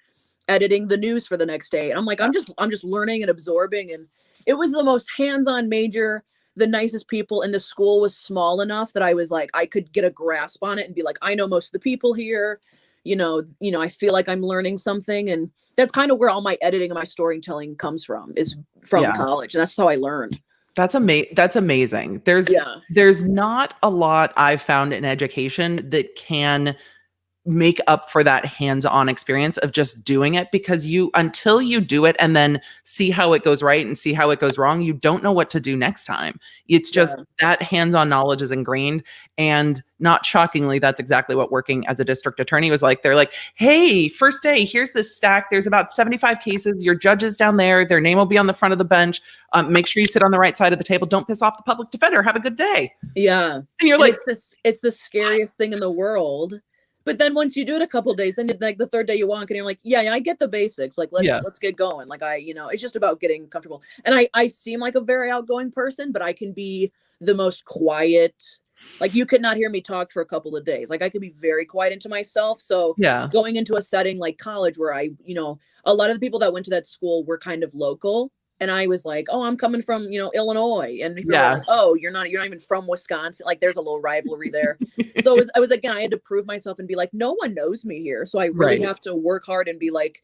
editing the news for the next day. And I'm like, I'm just learning and absorbing. And it was the most hands-on major. The nicest people, in the school was small enough that I was like, I could get a grasp on it and be like, I know most of the people here, you know, I feel like I'm learning something. And that's kind of where all my editing and my storytelling comes from, is from college. And that's how I learned. That's amazing. There's not a lot I've found in education that can make up for that hands-on experience of just doing it, because until you do it and then see how it goes right and see how it goes wrong, you don't know what to do next time. It's just that hands-on knowledge is ingrained. And not shockingly, that's exactly what working as a district attorney was like. They're like, hey, first day, here's this stack. There's about 75 cases. Your judge is down there. Their name will be on the front of the bench. Make sure you sit on the right side of the table. Don't piss off the public defender. Have a good day. Yeah. And you're like, it's the scariest thing in the world. But then once you do it a couple of days, then like the third day you walk and you're like, yeah, I get the basics. Like, let's get going. Like it's just about getting comfortable. And I seem like a very outgoing person, but I can be the most quiet. Like, you could not hear me talk for a couple of days. Like, I could be very quiet into myself. So going into a setting like college where a lot of the people that went to that school were kind of local. And I was like, oh, I'm coming from, Illinois. And people were like, oh, you're not even from Wisconsin. Like, there's a little rivalry there. So I was again, I had to prove myself and be like, no one knows me here. So I really have to work hard and be like,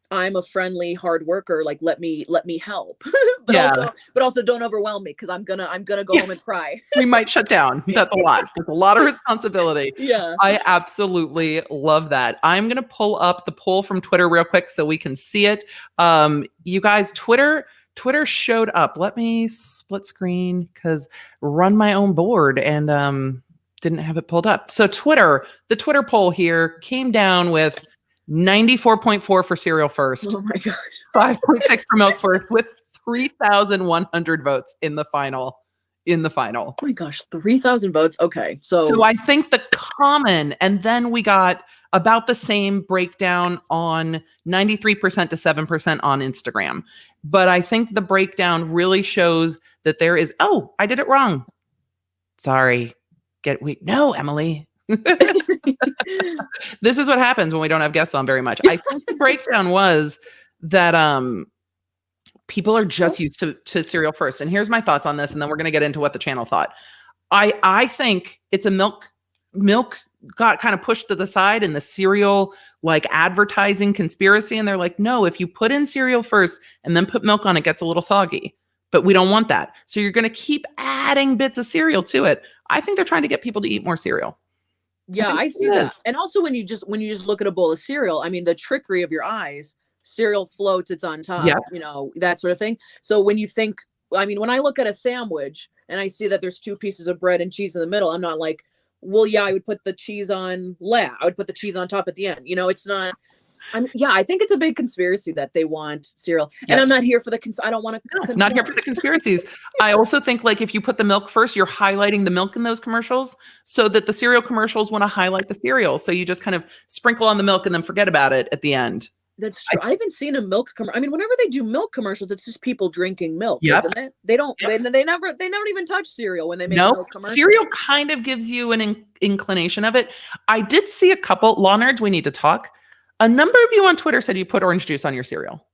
I'm a friendly, hard worker. Like, let me help. but also don't overwhelm me, because I'm gonna go home and cry. We might shut down. That's a lot. That's a lot of responsibility. Yeah. I absolutely love that. I'm gonna pull up the poll from Twitter real quick so we can see it. You guys, Twitter showed up. Let me split screen, because run my own board and didn't have it pulled up. So the Twitter poll here came down with 94.4 for cereal first. Oh my gosh. 5.6 for milk first, with 3,100 votes in the final. Oh my gosh, 3,000 votes. Okay. So I think the common, and then we got about the same breakdown on 93% to 7% on Instagram. But I think the breakdown really shows that there is, oh, I did it wrong. Sorry. No, Emily. This is what happens when we don't have guests on very much. I think the breakdown was that people are just used to cereal first. And here's my thoughts on this, and then we're going to get into what the channel thought. I think it's a milk got kind of pushed to the side in the cereal like advertising conspiracy. And they're like, no, if you put in cereal first and then put milk on, it gets a little soggy. But we don't want that. So you're going to keep adding bits of cereal to it. I think they're trying to get people to eat more cereal. Yeah, I see that. And also when you just look at a bowl of cereal, I mean, the trickery of your eyes, cereal floats, it's on top, that sort of thing. So when you think, I mean, when I look at a sandwich and I see that there's 2 pieces of bread and cheese in the middle, I'm not like, well, yeah, I would put the cheese on I would put the cheese on top at the end. It's not, I think it's a big conspiracy that they want cereal. And I'm not here for I don't want to. Not here for the conspiracies. I also think, like, if you put the milk first, you're highlighting the milk in those commercials, so that the cereal commercials want to highlight the cereal. So you just kind of sprinkle on the milk and then forget about it at the end. That's true. I haven't seen a milk commercial. I mean, whenever they do milk commercials, it's just people drinking milk, Yep. isn't it? They don't. Yep. They never. They don't even touch cereal when they make a Nope. milk commercial. Cereal kind of gives you an inclination of it. I did see a couple law nerds. We need to talk. A number of you on Twitter said you put orange juice on your cereal.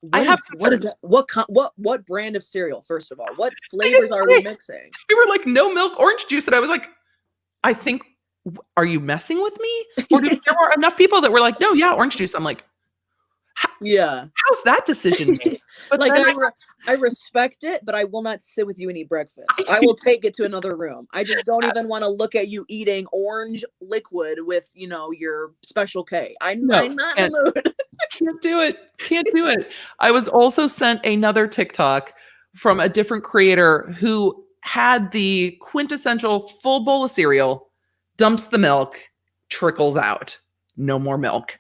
What is that? What brand of cereal? First of all, what flavors are we mixing? They were like, no milk, orange juice, and I was like, I think, are you messing with me? Or there were enough people that were like, no, yeah, orange juice. I'm like, yeah. How's that decision made? But like I respect it, but I will not sit with you and eat breakfast. I will take it to another room. I just don't even want to look at you eating orange liquid with, your Special K. I'm not in the mood. Can't do it. Can't do it. I was also sent another TikTok from a different creator who had the quintessential full bowl of cereal, dumps the milk, trickles out. No more milk.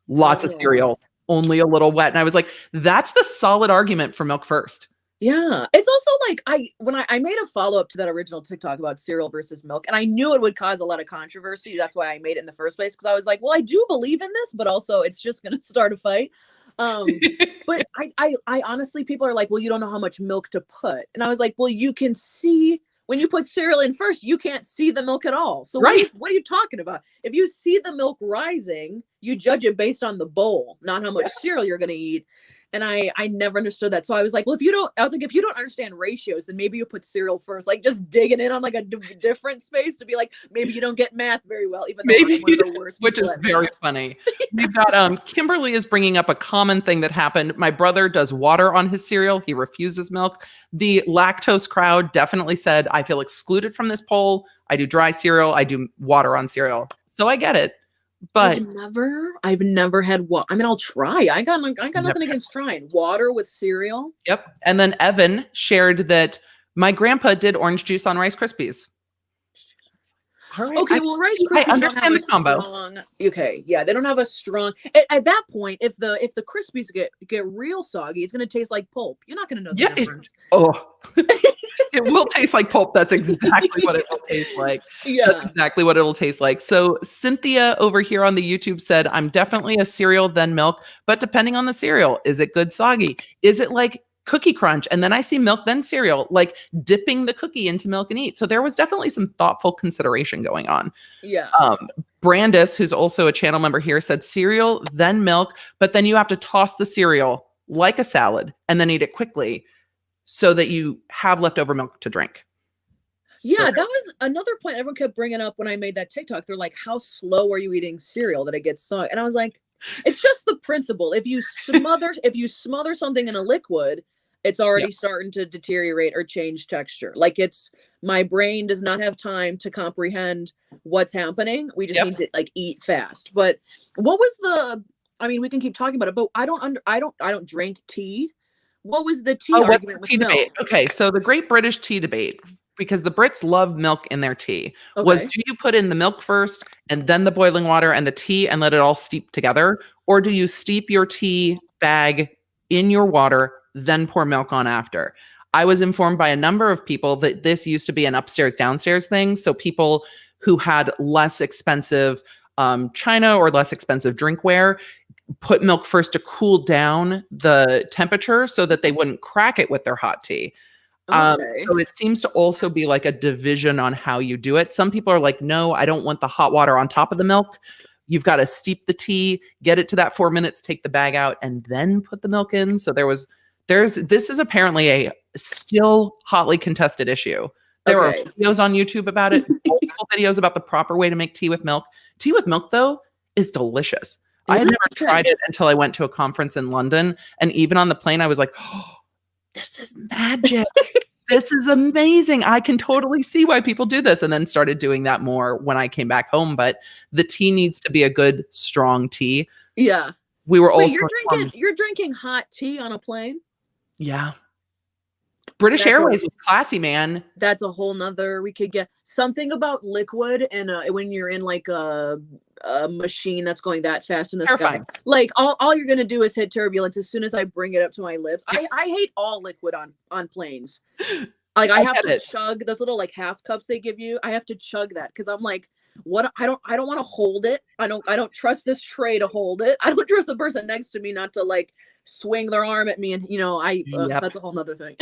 Lots of cereal. Only a little wet. And I was like, that's the solid argument for milk first. Yeah. It's also like I made a follow-up to that original TikTok about cereal versus milk, and I knew it would cause a lot of controversy. That's why I made it in the first place. Cause I was like, well, I do believe in this, but also it's just going to start a fight. But I honestly, people are like, well, you don't know how much milk to put. And I was like, well, you can see when you put cereal in first, you can't see the milk at all. So right. What are you talking about? If you see the milk rising, you judge it based on the bowl, not how much cereal you're going to eat. And I never understood that. So I was like, well, if you don't understand ratios, then maybe you put cereal first, like just digging in on like a different space to be like, maybe you don't get math very well, even though I'm one of the worst. Which is very funny. We've got, Kimberly is bringing up a common thing that happened. My brother does water on his cereal. He refuses milk. The lactose crowd definitely said, I feel excluded from this poll. I do dry cereal. I do water on cereal. So I get it. But I've never had what. I mean, I'll try. I got nothing against trying water with cereal. Yep. And then Evan shared that my grandpa did orange juice on Rice Krispies. Right. Okay, well, Rice Krispies I understand the combo. Okay, yeah, they don't have a strong. At that point, if the Krispies get real soggy, it's going to taste like pulp. You're not going to know the difference. It will taste like pulp. That's exactly what it will taste like. Yeah, that's exactly what it'll taste like. So Cynthia over here on the YouTube said, I'm definitely a cereal then milk, but depending on the cereal, is it good soggy? Is it like Cookie Crunch? And then I see milk, then cereal, like dipping the cookie into milk and eat. So there was definitely some thoughtful consideration going on. Yeah. Brandis, who's also a channel member here, said cereal, then milk, but then you have to toss the cereal like a salad and then eat it quickly so that you have leftover milk to drink. Yeah, that was another point everyone kept bringing up when I made that TikTok. They're like, how slow are you eating cereal that it gets soggy? And I was like, it's just the principle. If you smother something in a liquid, it's already starting to deteriorate or change texture. Like my brain does not have time to comprehend what's happening. We just need to like eat fast. But what was we can keep talking about it, but I don't drink tea. What was the tea argument with milk? Debate? Okay, so the Great British Tea Debate, because the Brits love milk in their tea, was do you put in the milk first and then the boiling water and the tea and let it all steep together? Or do you steep your tea bag in your water, then pour milk on after? I was informed by a number of people that this used to be an upstairs, downstairs thing. So people who had less expensive china or less expensive drinkware put milk first to cool down the temperature so that they wouldn't crack it with their hot tea. So it seems to also be like a division on how you do it. Some people are like, no, I don't want the hot water on top of the milk. You've got to steep the tea, get it to that 4 minutes, take the bag out, and then put the milk in. So this is apparently a still hotly contested issue. There are videos on YouTube about it, multiple videos about the proper way to make tea with milk. Tea with milk, though, is delicious. I had never tried it until I went to a conference in London. And even on the plane, I was like, oh, this is magic. This is amazing. I can totally see why people do this. And then started doing that more when I came back home. But the tea needs to be a good, strong tea. Yeah. We were also you're drinking hot tea on a plane? Yeah. British Airways was classy, man. That's a whole nother. We could get something about liquid and when you're in like a machine that's going that fast in the sky. Like all you're gonna do is hit turbulence as soon as I bring it up to my lips. I hate all liquid on planes. Like I have to chug those little like half cups they give you. I have to chug that because I'm like, I don't want to hold it. I don't trust this tray to hold it. I don't trust the person next to me not to like swing their arm at me, and Yep. that's a whole nother thing.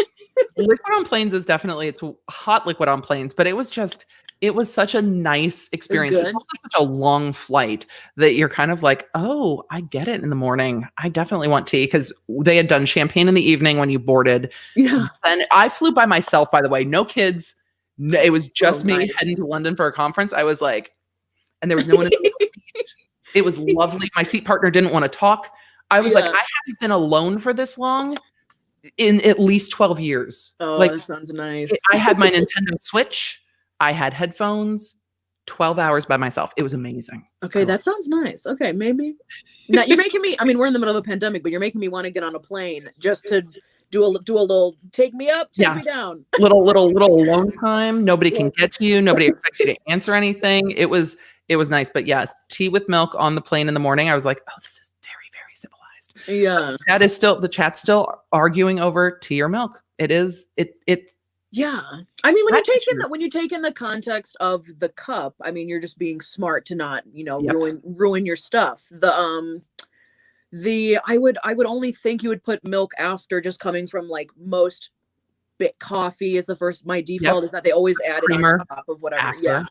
Liquid on planes is definitely, it's hot liquid on planes, but it was such a nice experience. It's good. also such a long flight that you're kind of like, oh, I get it in the morning. I definitely want tea, because they had done champagne in the evening when you boarded. Yeah. And I flew by myself, by the way, no kids. It was just me nice. heading to London for a conference. I was like, and there was no one in the seat. It was lovely. My seat partner didn't want to talk. I was like, I haven't been alone for this long in at least 12 years. Oh, like, that sounds nice. I had my Nintendo Switch. I had headphones. 12 hours by myself. It was amazing. Okay, that sounds nice. Okay, maybe. Now you're making me. I mean, we're in the middle of a pandemic, but you're making me want to get on a plane just to do a little take me up, take me down. little alone time. Nobody can get to you. Nobody expects you to answer anything. It was nice. But yes, tea with milk on the plane in the morning. I was like, oh, this is very, very civilized. Yeah. The chat's still arguing over tea or milk. Yeah. I mean, when you take in the context of the cup, I mean, you're just being smart to not, ruin your stuff. I would only think you would put milk after, just coming from like most coffee is the first. My default is that they always add it on top of whatever. After. Yeah.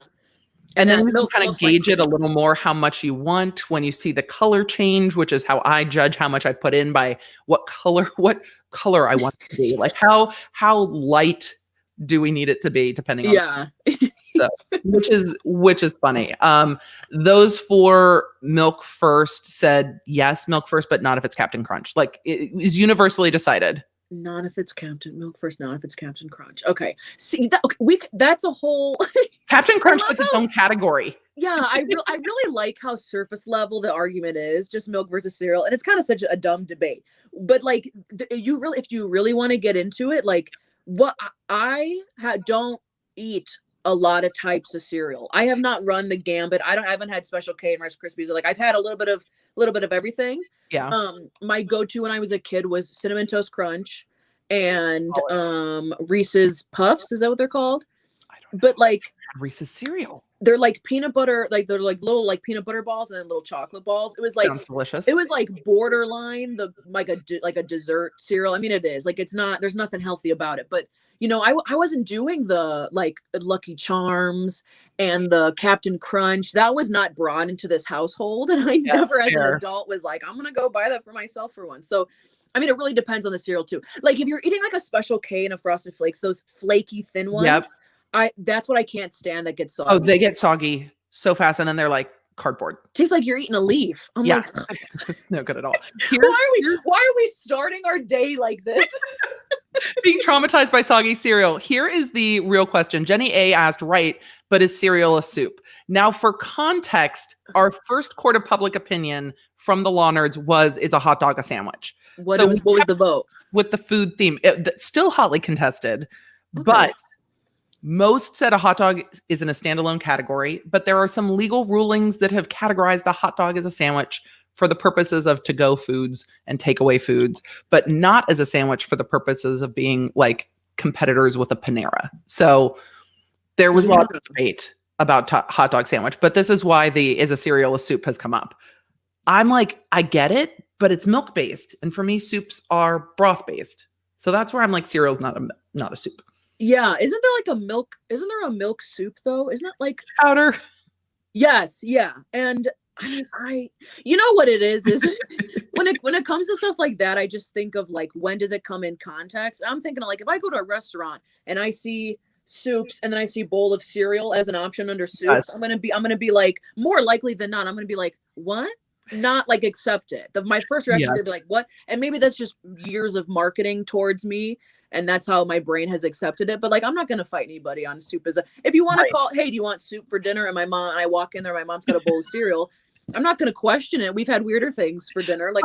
And then you can kind of gauge it a little more how much you want when you see the color change, which is how I judge how much I put in by what color I want it to be. Like how light do we need it to be, depending on so, which is funny. Those for milk first said yes, milk first, but not if it's Captain Crunch. Like, it is universally decided. Not if it's Captain Milk first. Not if it's Captain Crunch. Okay. See that? Okay, that's a whole. Captain Crunch puts its own category. Yeah, I really like how surface level the argument is, just milk versus cereal, and it's kind of such a dumb debate. But like, if you really want to get into it, like, what don't eat a lot of types of cereal. I have not run the gambit. I haven't had Special K and Rice Krispies. Like, I've had a little bit of everything. Yeah. My go-to when I was a kid was Cinnamon Toast Crunch and Reese's Puffs. Is that what they're called? I don't know. But like Reese's cereal. They're like peanut butter, like they're like little like peanut butter balls and then little chocolate balls. It was like sounds delicious. It was like borderline like a dessert cereal. I mean, it is like, it's not, there's nothing healthy about it, but I wasn't doing the like Lucky Charms and the Captain Crunch. That was not brought into this household. And I never as an adult was like, I'm going to go buy that for myself for once. So, I mean, it really depends on the cereal too. Like if you're eating like a Special K and a Frosted Flakes, those flaky thin ones, that's what I can't stand, that gets soggy. Oh, they get soggy so fast. And then they're like cardboard. Tastes like you're eating a leaf. I'm like, no good at all. Why are we starting our day like this? Being traumatized by soggy cereal. Here is the real question. Jenny A asked, right, but is cereal a soup? Now, for context, our first court of public opinion from the Law Nerds is a hot dog a sandwich? What was the vote? With the food theme. Still hotly contested, but most said a hot dog is in a standalone category, but there are some legal rulings that have categorized a hot dog as a sandwich for the purposes of to-go foods and takeaway foods, but not as a sandwich for the purposes of being like competitors with a Panera. So there was lots of debate about hot dog sandwich, but this is why the is a cereal a soup has come up. I'm like, I get it, but it's milk-based. And for me, soups are broth-based. So that's where I'm like, cereal's not a soup. Yeah. Isn't there a milk soup though? Isn't it like powder? Yes. Yeah. And you know what it is when it comes to stuff like that, I just think of like, when does it come in context? I'm thinking of like, if I go to a restaurant and I see soups and then I see bowl of cereal as an option under soups, I'm going to be like, more likely than not, I'm going to be like, what? Not like accept it. My first reaction would be like, what? And maybe that's just years of marketing towards me. And that's how my brain has accepted it. But like, I'm not going to fight anybody on soup if you want to call, hey, do you want soup for dinner? And I walk in there, my mom's got a bowl of cereal. I'm not going to question it. We've had weirder things for dinner. Like,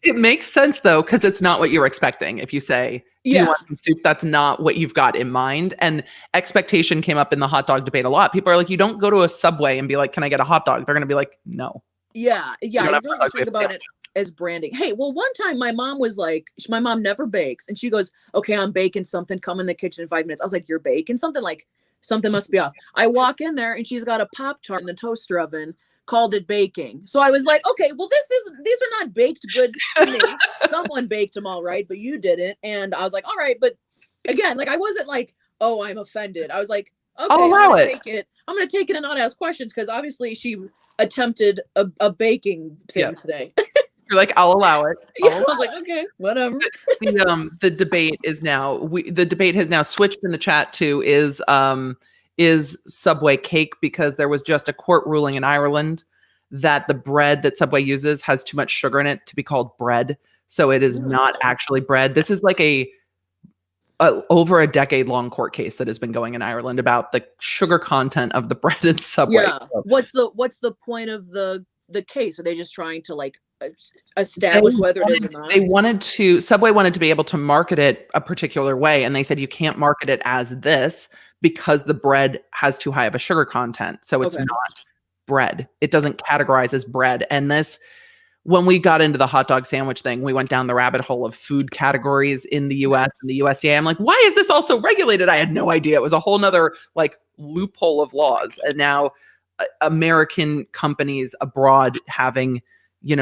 it makes sense though, because it's not what you're expecting. If you say, do you want some soup? That's not what you've got in mind. And expectation came up in the hot dog debate a lot. People are like, you don't go to a Subway and be like, can I get a hot dog? They're going to be like, no. Yeah. I really just think about it as branding. Hey, well, one time my mom was like, my mom never bakes. And she goes, okay, I'm baking something. Come in the kitchen in 5 minutes. I was like, you're baking something? Like, Something must be off. I walk in there and she's got a Pop-Tart in the toaster oven, called it baking. So I was like, okay, well, these are not baked goods to me. Someone baked them all right, but you didn't. And I was like, all right, but again, like I wasn't like, oh, I'm offended. I was like, okay, I'll allow it. take it. I'm gonna take it and not ask questions because obviously she attempted a baking thing today. You're like, I'll allow it. I was like, okay, whatever. The debate is now the debate has now switched in the chat to is Subway cake, because there was just a court ruling in Ireland that the bread that Subway uses has too much sugar in it to be called bread. So it is not actually bread. This is like a over a decade-long court case that has been going in Ireland about the sugar content of the bread in Subway. Yeah. What's the point of the case? Are they just trying to like establish whether it is or not? Subway wanted to be able to market it a particular way, and they said you can't market it as this because the bread has too high of a sugar content. So it's not bread. It doesn't categorize as bread. And this, when we got into the hot dog sandwich thing, we went down the rabbit hole of food categories in the US and the USDA. I'm like, why is this also regulated? I had no idea. It was a whole nother like loophole of laws. And now American companies abroad having,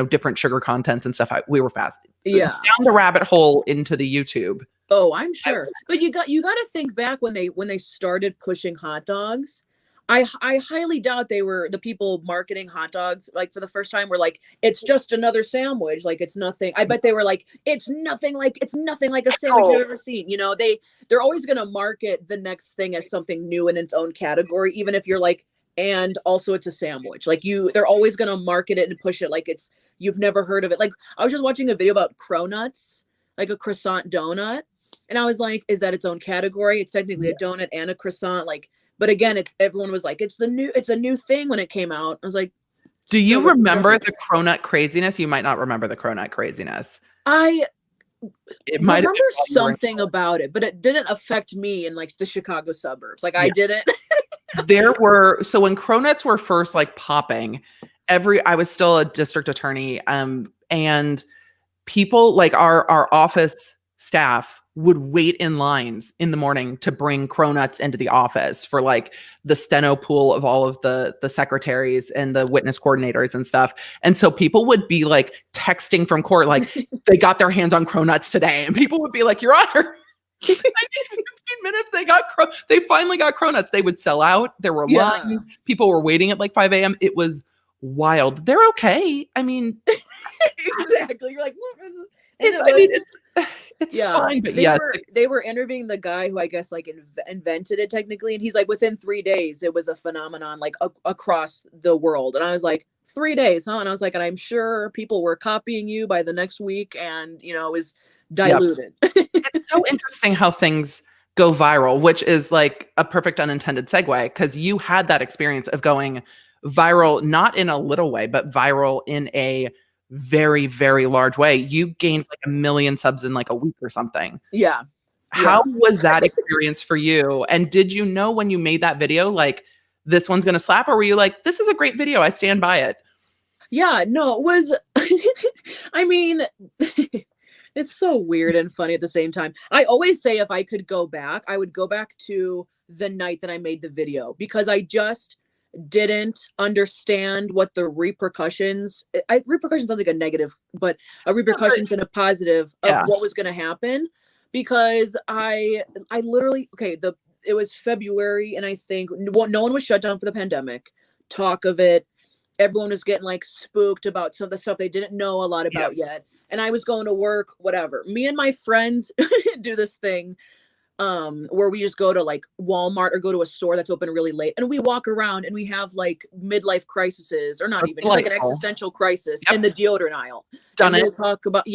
different sugar contents and stuff. We were fast. Yeah. Down the rabbit hole into the YouTube. Oh, I'm sure. But you got to think back when they started pushing hot dogs. I highly doubt they were the people marketing hot dogs like for the first time were like, it's just another sandwich, like it's nothing. I bet they were like, it's nothing like a sandwich you've ever seen. They're always gonna market the next thing as something new in its own category, even if you're like, and also it's a sandwich. Like they're always gonna market it and push it like you've never heard of it. Like I was just watching a video about cronuts, like a croissant donut. And I was like, is that its own category? It's technically a donut and a croissant. Like, but again, everyone was like, it's a new thing when it came out. I was like, do you remember the cronut craziness? You might not remember the cronut craziness. I remember something about it, but it didn't affect me in like the Chicago suburbs. Like I didn't. So when cronuts were first like popping, I was still a district attorney, and people like our office staff would wait in lines in the morning to bring cronuts into the office for like the steno pool of all of the secretaries and the witness coordinators and stuff. And so people would be like texting from court, like they got their hands on cronuts today. And people would be like, Your Honor, I need 15 minutes. They finally got cronuts. They would sell out. There were lines. People were waiting at like 5 a.m. It was wild. They're okay. I mean, exactly. You're like, it's fine, but they were interviewing the guy who I guess like invented it technically, and he's like, within 3 days it was a phenomenon like across the world. And I was like, 3 days, huh? And I was like, and I'm sure people were copying you by the next week, and it was diluted. It's so interesting how things go viral, which is like a perfect unintended segue, because you had that experience of going viral, not in a little way, but viral in a very, very large way. You gained like 1 million subs in like a week or something. Yeah. How was that experience for you? And did you know when you made that video, like this one's going to slap, or were you like, this is a great video, I stand by it? Yeah, no, it was, I mean, it's so weird and funny at the same time. I always say if I could go back, I would go back to the night that I made the video, because I just didn't understand what the repercussions sounds like a negative, but a repercussions and a positive of what was going to happen, because I literally, it was February, and I think no one was shut down for the pandemic. Talk of it, everyone was getting like spooked about some of the stuff they didn't know a lot about yet. And I was going to work, whatever. Me and my friends do this thing where we just go to like Walmart or go to a store that's open really late, and we walk around and we have like midlife crises, or not even, just like an existential crisis in the deodorant aisle. We'll talk about,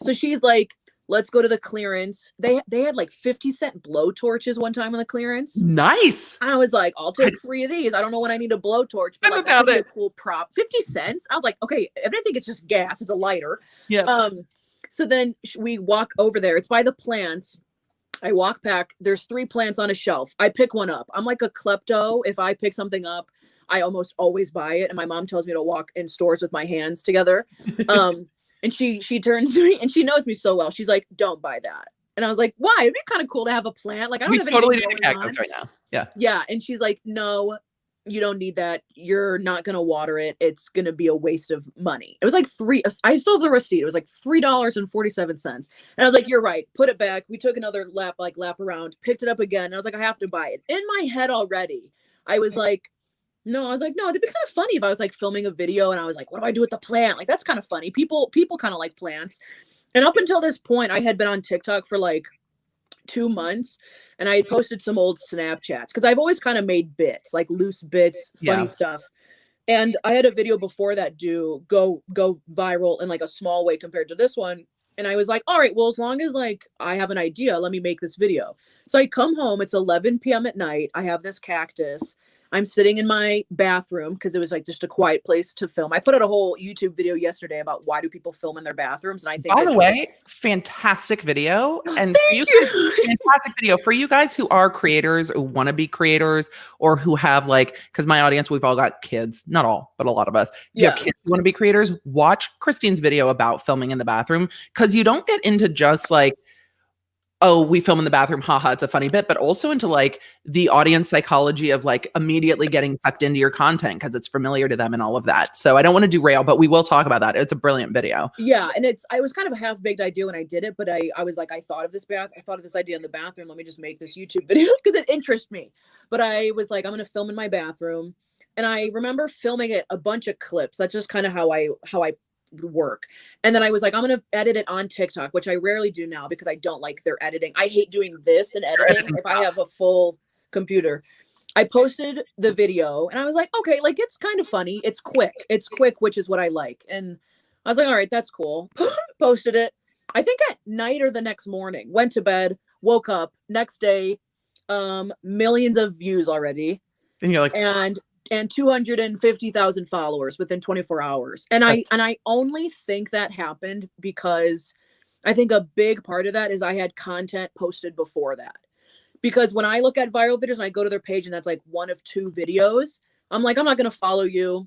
so she's like, let's go to the clearance. They had like 50-cent blow torches one time on the clearance. Nice. I was like, I'll take 3 of these. I don't know when I need a blowtorch, but like, that's a cool prop. 50 cents. I was like, okay, if I think it's just gas, it's a lighter. Yeah. So then we walk over there. It's by the plants. I walk back. There's 3 plants on a shelf. I pick one up. I'm like a klepto. If I pick something up, I almost always buy it. And my mom tells me to walk in stores with my hands together. And she turns to me, and she knows me so well. She's like, don't buy that. And I was like, why? It'd be kind of cool to have a plant. Like, I don't We have totally anything need a going cactus on. right now. Yeah. Yeah. And she's like, no, you don't need that. You're not going to water it. It's going to be a waste of money. It was like I still have the receipt. It was like $3.47. And I was like, you're right. Put it back. We took another lap around, picked it up again. And I was like, I have to buy it. In my head already, I was like, no, it'd be kind of funny if I was like filming a video and I was like, what do I do with the plant? Like, that's kind of funny. People kind of like plants. And up until this point, I had been on TikTok for like 2 months, and I had posted some old Snapchats because I've always kind of made bits, like loose bits, funny stuff. And I had a video before that go viral in like a small way compared to this one. And I was like, all right, well, as long as like I have an idea, let me make this video. So I come home, it's 11 p.m. at night. I have this cactus. I'm sitting in my bathroom because it was like just a quiet place to film. I put out a whole YouTube video yesterday about why do people film in their bathrooms. And I think, by the way, fantastic video. And thank you. Fantastic video for you guys who are creators, who want to be creators, or who have like, because my audience, we've all got kids, not all, but a lot of us. If you have kids who want to be creators, watch Christine's video about filming in the bathroom, because you don't get into just like, oh, we film in the bathroom, haha, it's a funny bit, but also into like the audience psychology of like immediately getting sucked into your content because it's familiar to them and all of that. So I don't want to derail, but we will talk about that. It's a brilliant video. Yeah. And I was kind of a half-baked idea when I did it, but I was like, I thought of this idea in the bathroom. Let me just make this YouTube video because it interests me. But I was like, I'm going to film in my bathroom. And I remember filming it a bunch of clips. That's just kind of how I work. And then I was like, I'm gonna edit it on TikTok, which I rarely do now because I don't like their editing. I hate doing this and editing if I have a full computer. I posted the video and I was like, okay, like it's kind of funny. It's quick, which is what I like. And I was like, all right, that's cool. Posted it, I think at night or the next morning, went to bed, woke up next day, millions of views already. And you're like, and 250,000 followers within 24 hours. And I only think that happened because I think a big part of that is I had content posted before that. Because when I look at viral videos and I go to their page and that's like one of 2 videos, I'm like, I'm not going to follow you.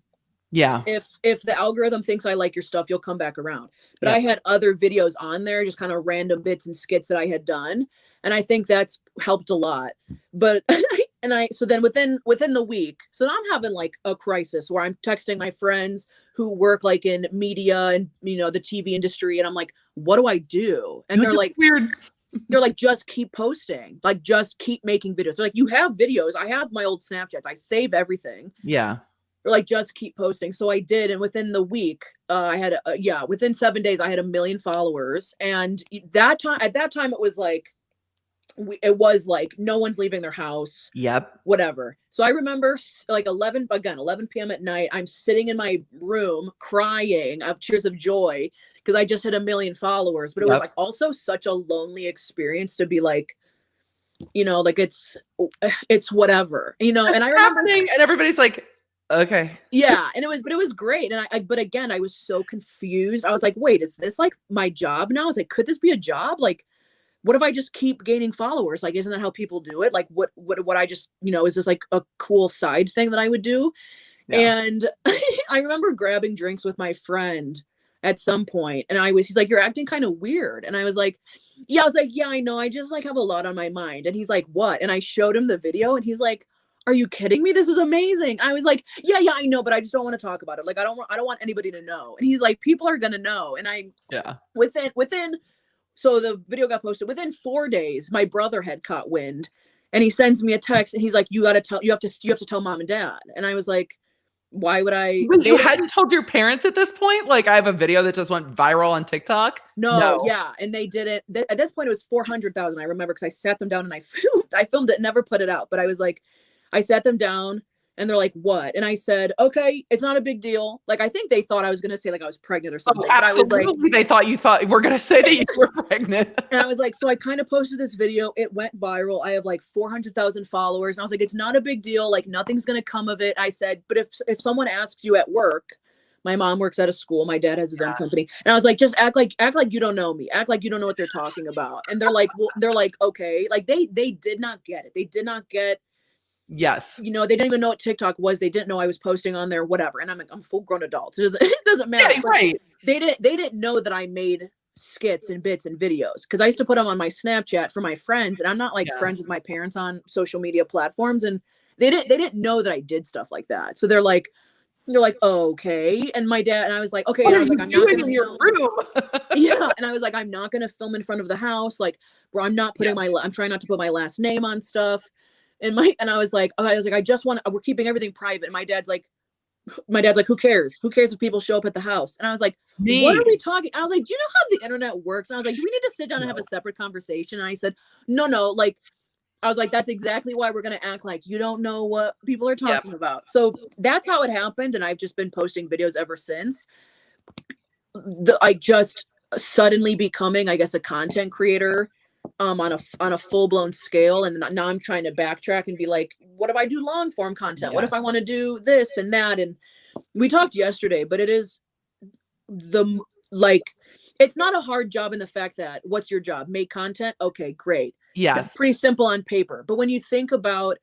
Yeah. If the algorithm thinks I like your stuff, you'll come back around. But I had other videos on there, just kind of random bits and skits that I had done. And I think that's helped a lot. But so then within the week, so now I'm having like a crisis where I'm texting my friends who work like in media and, you know, the TV industry. And I'm like, what do I do? And they're like, weird. They're like, just keep posting, like, just keep making videos. They're like, you have videos. I have my old Snapchats. I save everything. Yeah. Or like, just keep posting. So I did. And within the week, within 7 days, I had 1 million followers. And at that time, it was like no one's leaving their house. Yep. Whatever. So I remember like 11 p.m. at night, I'm sitting in my room crying of tears of joy because I just hit 1 million followers. But it was like also such a lonely experience to be like, you know, like it's whatever, you know. And I remember and everybody's like, okay. Yeah. And it was great. And but again, I was so confused. I was like, wait, is this like my job now? I was like, could this be a job? Like, what if I just keep gaining followers? Like, isn't that how people do it? Like, what I just, you know, is this like a cool side thing that I would do? Yeah. And I remember grabbing drinks with my friend at some point, and he's like, you're acting kind of weird. And I was like, yeah, I know. I just like have a lot on my mind. And he's like, what? And I showed him the video and he's like, are you kidding me? This is amazing. I was like, yeah, I know, but I just don't want to talk about it. Like, I don't want anybody to know. And he's like, people are going to know. And within so the video got posted within 4 days. My brother had caught wind, and he sends me a text, and he's like, "You have to tell mom and dad." And I was like, "Why would I?" Wait, you hadn't told your parents at this point? Like, I have a video that just went viral on TikTok. No. Yeah, and they did it. At this point, it was 400,000. I remember because I sat them down and I filmed it, never put it out. But I was like, I sat them down. And they're like, what? And I said, okay, it's not a big deal. Like, I think they thought I was going to say like I was pregnant or something. Oh, absolutely. But I was like, they thought you were going to say that you were pregnant. And I was like, so I kind of posted this video. It went viral. I have like 400,000 followers. And I was like, it's not a big deal. Like, nothing's going to come of it. I said, but if someone asks you at work, my mom works at a school. My dad has his own company. And I was like, just act like you don't know me. Act like you don't know what they're talking about. And they're like, okay. Like they did not get it. They did not get. Yes. You know, they didn't even know what TikTok was. They didn't know I was posting on there, whatever. And I'm a full grown adult. So it doesn't matter. Yeah, right. They didn't know that I made skits and bits and videos, because I used to put them on my Snapchat for my friends, and I'm not like Yeah. friends with my parents on social media platforms, and they didn't know that I did stuff like that. So they're like, oh, okay. And my dad, and I was like, okay. And I was like, I'm not doing gonna in your film. room? Yeah. And I was like, I'm not gonna film in front of the house. Like, bro, I'm not putting I'm trying not to put my last name on stuff. And I was like, I just want, we're keeping everything private. And my dad's like, who cares? Who cares if people show up at the house? And I was like, what are we talking? I was like, do you know how the internet works? And I was like, do we need to sit down and have a separate conversation? And I said, no, like, I was like, that's exactly why we're going to act like you don't know what people are talking about. So that's how it happened. And I've just been posting videos ever since. I just suddenly becoming, I guess, a content creator on a full-blown scale. And now I'm trying to backtrack and be like, what if I do long form content? What if I want to do this and that? And we talked yesterday, but it is it's not a hard job in the fact that, what's your job? Make content? Okay, great. Yes. Pretty simple on paper. But when you think about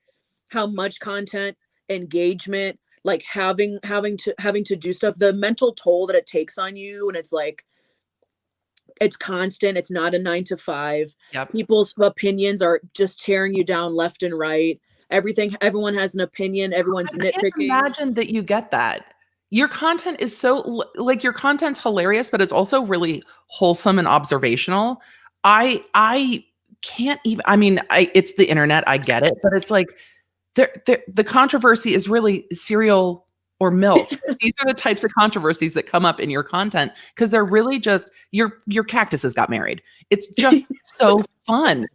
how much content, engagement, like having to do stuff, the mental toll that it takes on you, and it's like, it's constant. It's not a 9 to 5. Yep. People's opinions are just tearing you down left and right. Everyone has an opinion. Everyone's nitpicking. I can't imagine that you get that. Your content is so, like, your content's hilarious, but it's also really wholesome and observational. I can't even, I mean, it's the internet, I get it, but it's like the controversy is really cereal or milk. These are the types of controversies that come up in your content, because they're really just your cactuses got married. It's just so fun.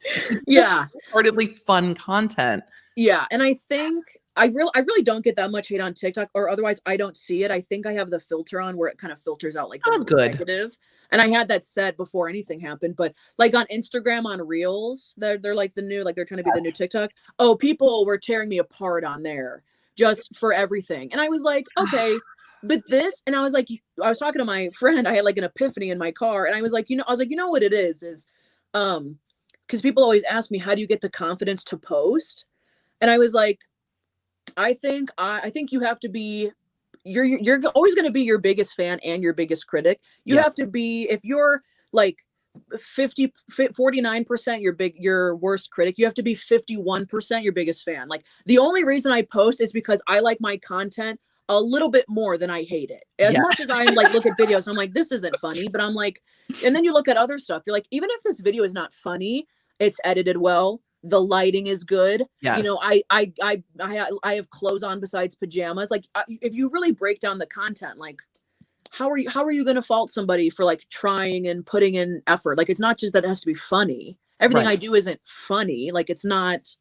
Yeah. Heartedly fun content. Yeah. And I think I really don't get that much hate on TikTok, or otherwise I don't see it. I think I have the filter on where it kind of filters out like the negative. And I had that set before anything happened, but like on Instagram, on Reels, they're like the new, like they're trying to be the new TikTok. Oh, people were tearing me apart on there just for everything. And I was like, okay, but this, and I was like, I was talking to my friend, I had like an epiphany in my car, and I was like, you know what it is, because people always ask me, how do you get the confidence to post? And I was like, I think you have to be, you're always going to be your biggest fan and your biggest critic. You have to be, if you're like 49% your worst critic, you have to be 51% your biggest fan. Like, the only reason I post is because I like my content a little bit more than I hate it. As much as I'm like, look at videos and I'm like, this isn't funny, but I'm like, and then you look at other stuff, you're like, even if this video is not funny, it's edited well, the lighting is good. Yes. You know, I have clothes on besides pajamas. Like, if you really break down the content, like, how are you going to fault somebody for like trying and putting in effort? Like, it's not just that it has to be funny. Everything I do isn't funny. Like, it's not,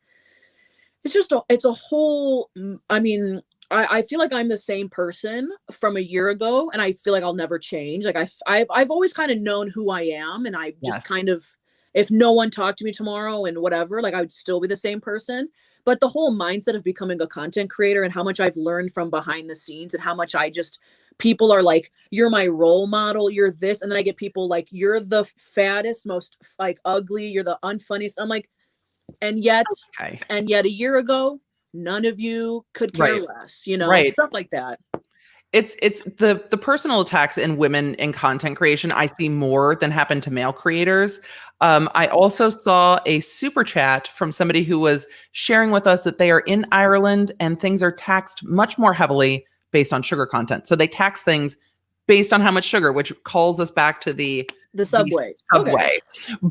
it's a whole, I mean, I feel like I'm the same person from a year ago, and I feel like I'll never change. Like, I've always kind of known who I am, and I just kind of, if no one talked to me tomorrow and whatever, like, I would still be the same person. But the whole mindset of becoming a content creator, and how much I've learned from behind the scenes, and how much people are like, you're my role model, you're this. And then I get people like, you're the fattest, most like ugly, you're the unfunniest. I'm like, and yet a year ago, none of you could care less, you know, stuff like that. It's the personal attacks in women in content creation I see more than happen to male creators. I also saw a super chat from somebody who was sharing with us that they are in Ireland and things are taxed much more heavily based on sugar content. So they tax things based on how much sugar, which calls us back to the subway. Okay.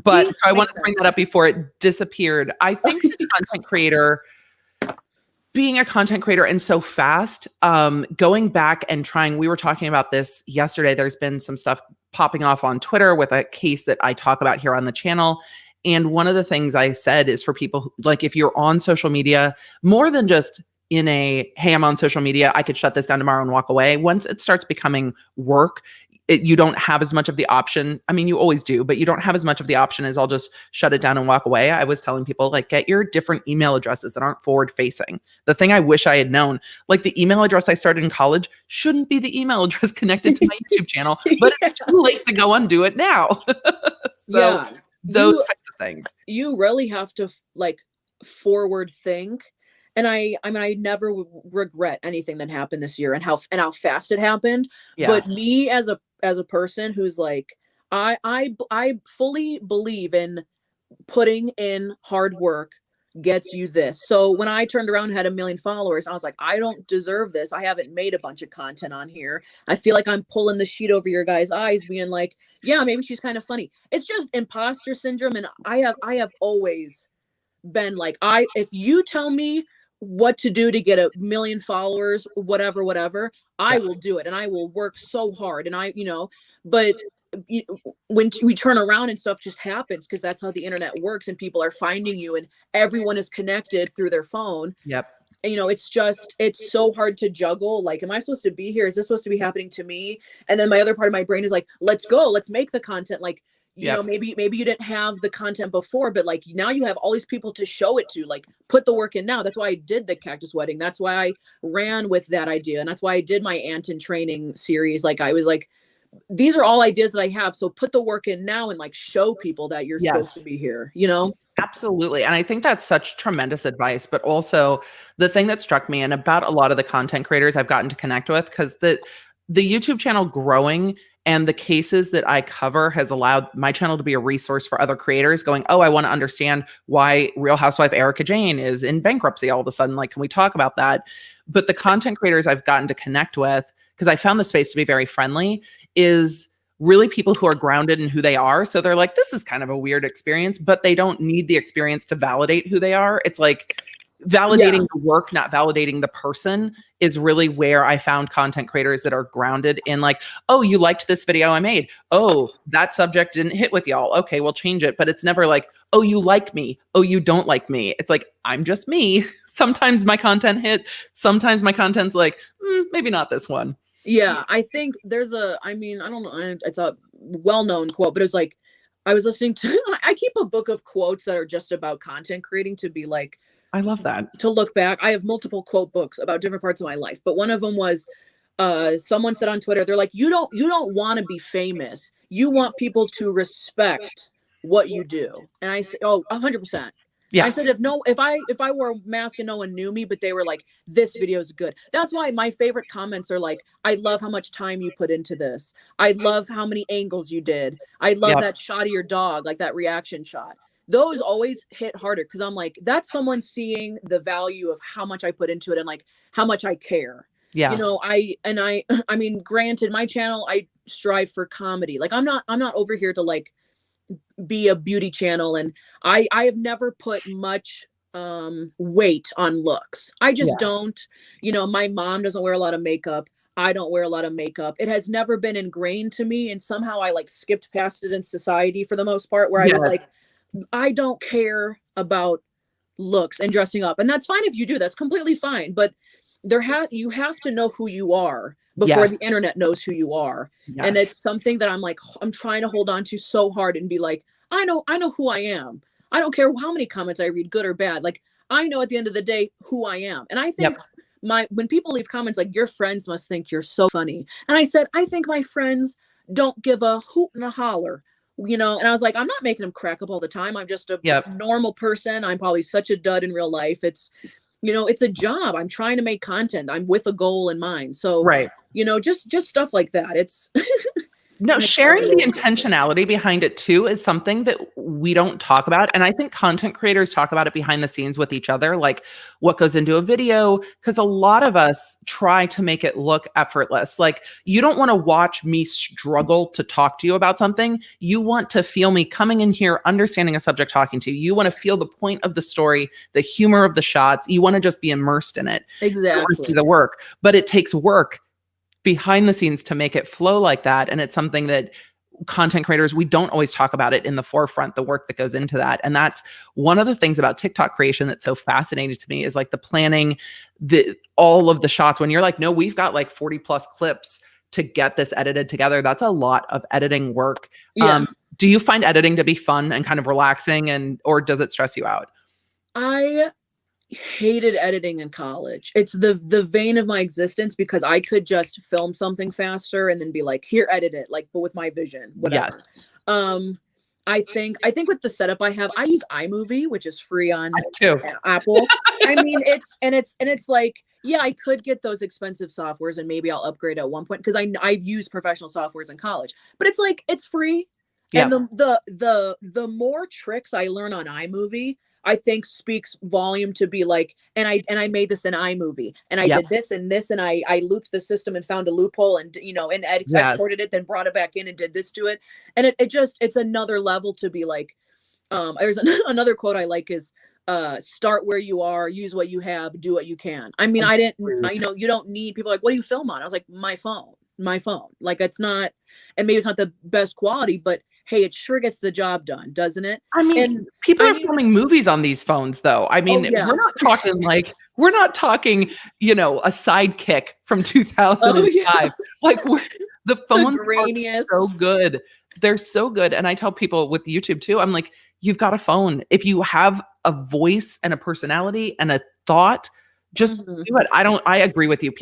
But so I want to bring that up before it disappeared. I think being a content creator and so fast, going back and trying, we were talking about this yesterday. There's been some stuff popping off on Twitter with a case that I talk about here on the channel. And one of the things I said is for people, like, if you're on social media, more than just in a, hey, I'm on social media, I could shut this down tomorrow and walk away. Once it starts becoming work, you don't have as much of the option. I mean, you always do, but you don't have as much of the option as I'll just shut it down and walk away. I was telling people, like, get your different email addresses that aren't forward facing. The thing I wish I had known, like, the email address I started in college shouldn't be the email address connected to my YouTube channel, but it's too late to go undo it now. So those types of things. You really have to like forward think. And I mean, I never regret anything that happened this year and how fast it happened. Yeah. But me as a person who's like, I fully believe in putting in hard work gets you this. So when I turned around and had 1 million followers, I was like, I don't deserve this. I haven't made a bunch of content on here. I feel like I'm pulling the sheet over your guys' eyes, being like, yeah, maybe she's kind of funny. It's just imposter syndrome. And I have always been like, if you tell me what to do to get 1 million followers, whatever, I Yeah. will do it, and I will work so hard. And but when we turn around and stuff just happens, because that's how the internet works, and people are finding you, and everyone is connected through their phone. Yep. And, it's so hard to juggle. Like, am I supposed to be here? Is this supposed to be happening to me? And then my other part of my brain is like, let's go, let's make the content. Like, Yep. maybe you didn't have the content before, but like now you have all these people to show it to. Like, put the work in now. That's why I did the cactus wedding. That's why I ran with that idea. And that's why I did my aunt in training series. Like, I was like, these are all ideas that I have. So put the work in now and like show people that you're supposed to Yes. be here. Absolutely. And I think that's such tremendous advice. But also, the thing that struck me and about a lot of the content creators I've gotten to connect with, because the YouTube channel growing and the cases that I cover has allowed my channel to be a resource for other creators going, oh, I want to understand why Real Housewife Erica Jane is in bankruptcy all of a sudden. Like, can we talk about that? But the content creators I've gotten to connect with, because I found the space to be very friendly, is really people who are grounded in who they are. So they're like, this is kind of a weird experience, but they don't need the experience to validate who they are. It's like validating the work, not validating the person, is really where I found content creators that are grounded in like, oh, you liked this video I made. Oh, that subject didn't hit with y'all. Okay, we'll change it. But it's never like, oh, you like me. Oh, you don't like me. It's like, I'm just me. Sometimes my content hit. Sometimes my content's like, maybe not this one. Yeah, I think there's I don't know, it's a well-known quote, but it's like, I was listening to, I keep a book of quotes that are just about content creating, to be like, I love that. to look back. I have multiple quote books about different parts of my life, but one of them was, someone said on Twitter, they're like, you don't want to be famous. You want people to respect what you do. And I say, oh, 100%. Yeah. I said, if I wore a mask and no one knew me, but they were like, this video is good. That's why my favorite comments are like, I love how much time you put into this. I love how many angles you did. I love that shot of your dog, like that reaction shot. Those always hit harder, because I'm like, that's someone seeing the value of how much I put into it and like how much I care. Yeah. I mean, granted, my channel, I strive for comedy. Like, I'm not over here to like be a beauty channel, and I have never put much weight on looks. I just don't. My mom doesn't wear a lot of makeup. I don't wear a lot of makeup. It has never been ingrained to me, and somehow I like skipped past it in society for the most part, where I was like, I don't care about looks and dressing up. And that's fine if you do. That's completely fine. But you have to know who you are before the internet knows who you are. Yes. And it's something that I'm trying to hold on to so hard and be like, I know who I am. I don't care how many comments I read, good or bad. Like, I know at the end of the day who I am. And I think when people leave comments like, your friends must think you're so funny. And I said, I think my friends don't give a hoot and a holler. And I was like, I'm not making them crack up all the time. I'm just a normal person. I'm probably such a dud in real life. It's a job. I'm trying to make content. I'm with a goal in mind. So, just stuff like that. It's no, sharing the intentionality behind it too is something that we don't talk about. And I think content creators talk about it behind the scenes with each other, like what goes into a video, because a lot of us try to make it look effortless. Like, you don't want to watch me struggle to talk to you about something. You want to feel me coming in here, understanding a subject, talking to you. You want to feel the point of the story, the humor of the shots. You want to just be immersed in it. Exactly. The work, but it takes work behind the scenes to make it flow like that. And it's something that content creators, we don't always talk about it in the forefront, the work that goes into that. And that's one of the things about TikTok creation that's so fascinating to me, is like the planning, all of the shots, when you're like, no, we've got like 40 plus clips to get this edited together. That's a lot of editing work. Do you find editing to be fun and kind of relaxing, or does it stress you out? I hated editing in college. It's the vein of my existence, because I could just film something faster and then be like, here, edit it, like, but with my vision, whatever. I think with the setup I have, I use iMovie, which is free on Apple. I mean, it's like, yeah, I could get those expensive softwares and maybe I'll upgrade at one point, because I've used professional softwares in college, but it's like, it's free. And the more tricks I learn on iMovie, I think speaks volume to be like, and I made this in iMovie, and I did this and this, and I looped the system and found a loophole, and and exported it, then brought it back in and did this to it, and it's another level to be like, there's another quote I like is, start where you are, use what you have, do what you can. I mean, I didn't, you don't need people like, what do you film on? I was like, my phone. Like, it's not, and maybe it's not the best quality, but hey, it sure gets the job done, doesn't it? I mean, people are filming movies on these phones, though. I mean, we're not talking a Sidekick from 2005. Like, the phones are so good. They're so good. And I tell people with YouTube too, I'm like, you've got a phone. If you have a voice and a personality and a thought, just do it. I agree with you.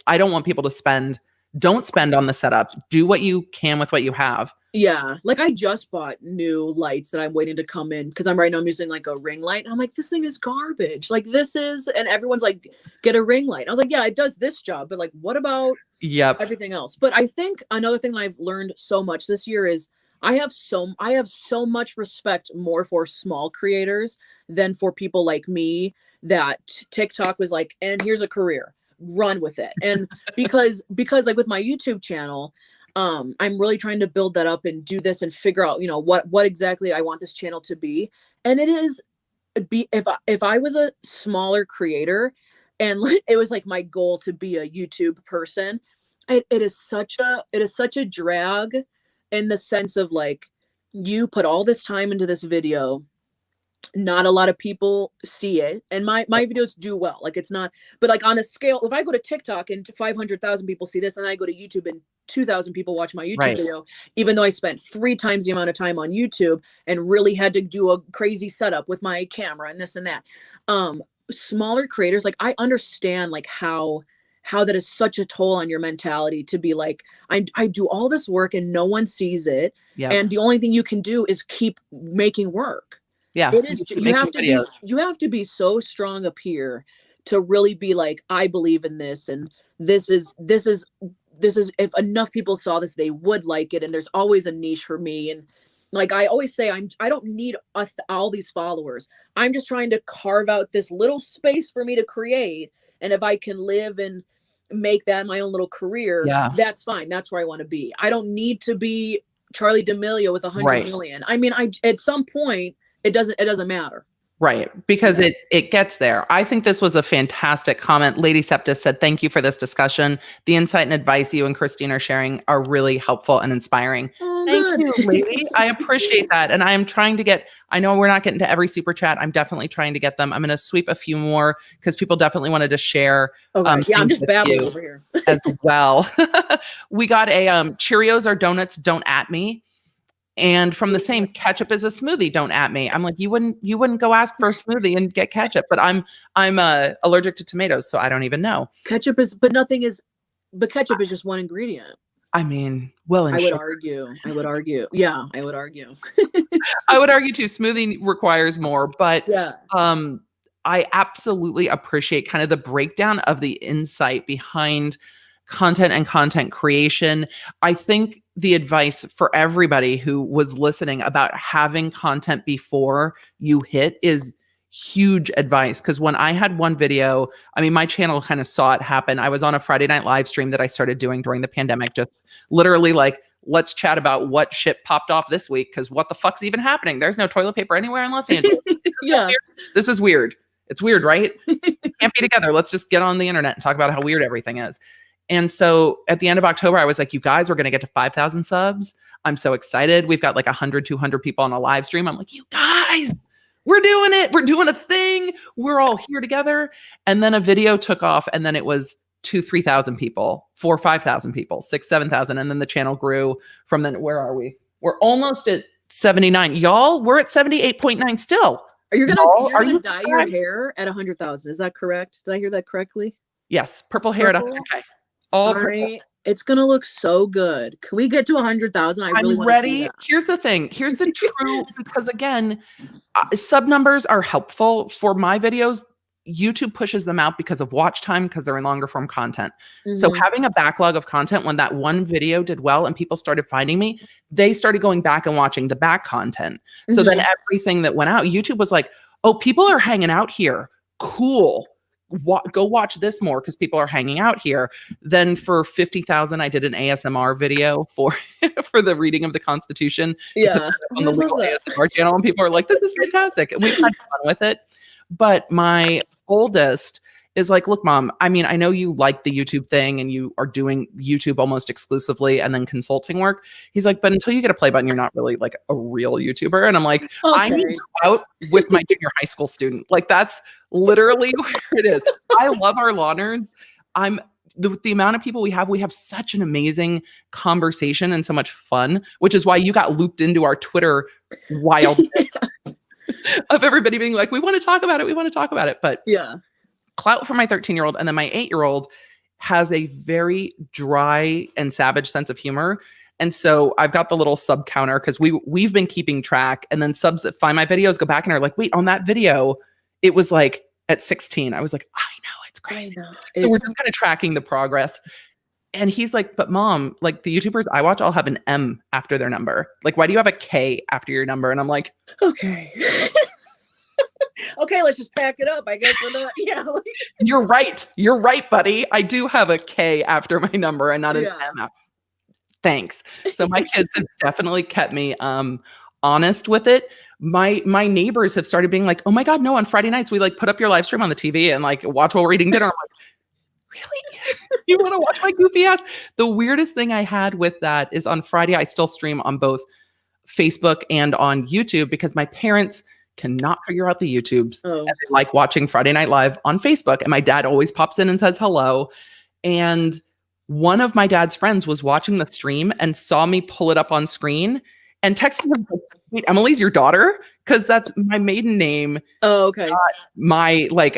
I don't want people to don't spend on the setup. Do what you can with what you have. Yeah. Like, I just bought new lights that I'm waiting to come in because I'm using like a ring light. And I'm like, this thing is garbage. Like, and everyone's like, get a ring light. I was like, yeah, it does this job. But like, what about everything else? But I think another thing that I've learned so much this year is I have so much respect more for small creators than for people like me that TikTok was like, and here's a career, run with it. And because like with my YouTube channel, I'm really trying to build that up and do this and figure out, what exactly I want this channel to be. And if I was a smaller creator and it was like my goal to be a YouTube person, it is such a drag in the sense of like, you put all this time into this video, not a lot of people see it, and my videos do well. Like, it's not, but like on a scale, if I go to TikTok and 500,000 people see this, and I go to YouTube and 2,000 people watch my YouTube video, even though I spent 3 times the amount of time on YouTube and really had to do a crazy setup with my camera and this and that. Smaller creators, like, I understand like how that is such a toll on your mentality to be like, I do all this work and no one sees it. And the only thing you can do is keep making work. Yeah. It is, you have to be so strong up here to really be like, I believe in this. And this is, if enough people saw this, they would like it. And there's always a niche for me. And like I always say, I don't need all these followers. I'm just trying to carve out this little space for me to create. And if I can live and make that my own little career, that's fine. That's where I want to be. I don't need to be Charlie D'Amelio with 100 million. I mean, at some point, it doesn't matter. Right. Because it gets there. I think this was a fantastic comment. Lady Septis said, thank you for this discussion. The insight and advice you and Christine are sharing are really helpful and inspiring. Thank you, lady. I appreciate that. And I am trying to I know we're not getting to every super chat. I'm definitely trying to get them. I'm going to sweep a few more because people definitely wanted to share. Okay. I'm just babbling over here. As well. We got a Cheerios or donuts, don't at me. And from the same, ketchup is a smoothie, don't at me. I'm like, you wouldn't go ask for a smoothie and get ketchup, but I'm allergic to tomatoes, so I don't even know. Ketchup is just one ingredient. I mean, well, I would argue. Yeah, I would argue. I would argue too. Smoothie requires more, but I absolutely appreciate kind of the breakdown of the insight behind content and content creation. I think the advice for everybody who was listening about having content before you hit is huge advice. Because when I had one video, I mean, my channel kind of saw it happen. I was on a Friday night live stream that I started doing during the pandemic, just literally like, let's chat about what shit popped off this week. Because what the fuck's even happening? There's no toilet paper anywhere in Los Angeles. This is weird. It's weird, right? Can't be together. Let's just get on the internet and talk about how weird everything is. And so at the end of October, I was like, you guys, we're going to get to 5,000 subs. I'm so excited. We've got like 100, 200 people on a live stream. I'm like, you guys, we're doing it. We're doing a thing. We're all here together. And then a video took off, and then it was 2,000, 3,000 people, 4,000, 5,000 people, 6,000, 7,000. And then the channel grew from then. Where are we? We're almost at 79. Y'all, we're at 78.9 still. Are you gonna dye your hair at 100,000? Is that correct? Did I hear that correctly? Yes. Purple hair at 100K. All right. It's gonna look so good. Can we get to 100,000? I really want to see that. Here's the thing. Here's the true, because again, sub numbers are helpful for my videos. YouTube pushes them out because of watch time, because they're in longer form content. So Mhm. having a backlog of content, when that one video did well and people started finding me, they started going back and watching the back content. So then Mhm. everything that went out, YouTube was like, oh, people are hanging out here. Cool. Go watch this more because people are hanging out here. Then for 50,000, I did an ASMR video for for the reading of the Constitution to put Yeah. that Oh, on I the love legal that. ASMR channel, and people are like, "This is fantastic," and we've had fun with it. But my oldest is like, "Look, mom, I mean, I know you like the YouTube thing and you are doing YouTube almost exclusively and then consulting work." He's like, "But until you get a play button, you're not really like a real YouTuber." And I'm like, I need Okay. to go out with my junior high school student. Like that's literally where it is. I love our law nerds. I'm the amount of people we have such an amazing conversation and so much fun, which is why you got looped into our Twitter wild of everybody being like, we want to talk about it. We want to talk about it. But Yeah. clout for my 13-year-old, and then my 8-year-old has a very dry and savage sense of humor. And so I've got the little sub counter because we've been keeping track, and then subs that find my videos go back and are like, wait, on that video, it was like at 16. I was like, I know, it's crazy. I know. So we're just kind of tracking the progress. And he's like, but mom, like the YouTubers I watch all have an M after their number. Like, why do you have a K after your number? And I'm like, Okay. Okay, let's just pack it up. I guess we're not. Yeah. you're right. You're right, buddy. I do have a K after my number and not an Yeah. M. Thanks. So my kids have definitely kept me honest with it. My neighbors have started being like, "Oh my God, no, on Friday nights we like put up your live stream on the TV and like watch while we're eating dinner." I'm like, "Really? You want to watch my goofy ass?" The weirdest thing I had with that is on Friday I still stream on both Facebook and on YouTube because my parents cannot figure out the YouTubes. Oh. And they like watching Friday Night Live on Facebook. And my dad always pops in and says hello. And one of my dad's friends was watching the stream and saw me pull it up on screen and texted him, wait, Emily's your daughter? Because that's my maiden name. Oh, okay.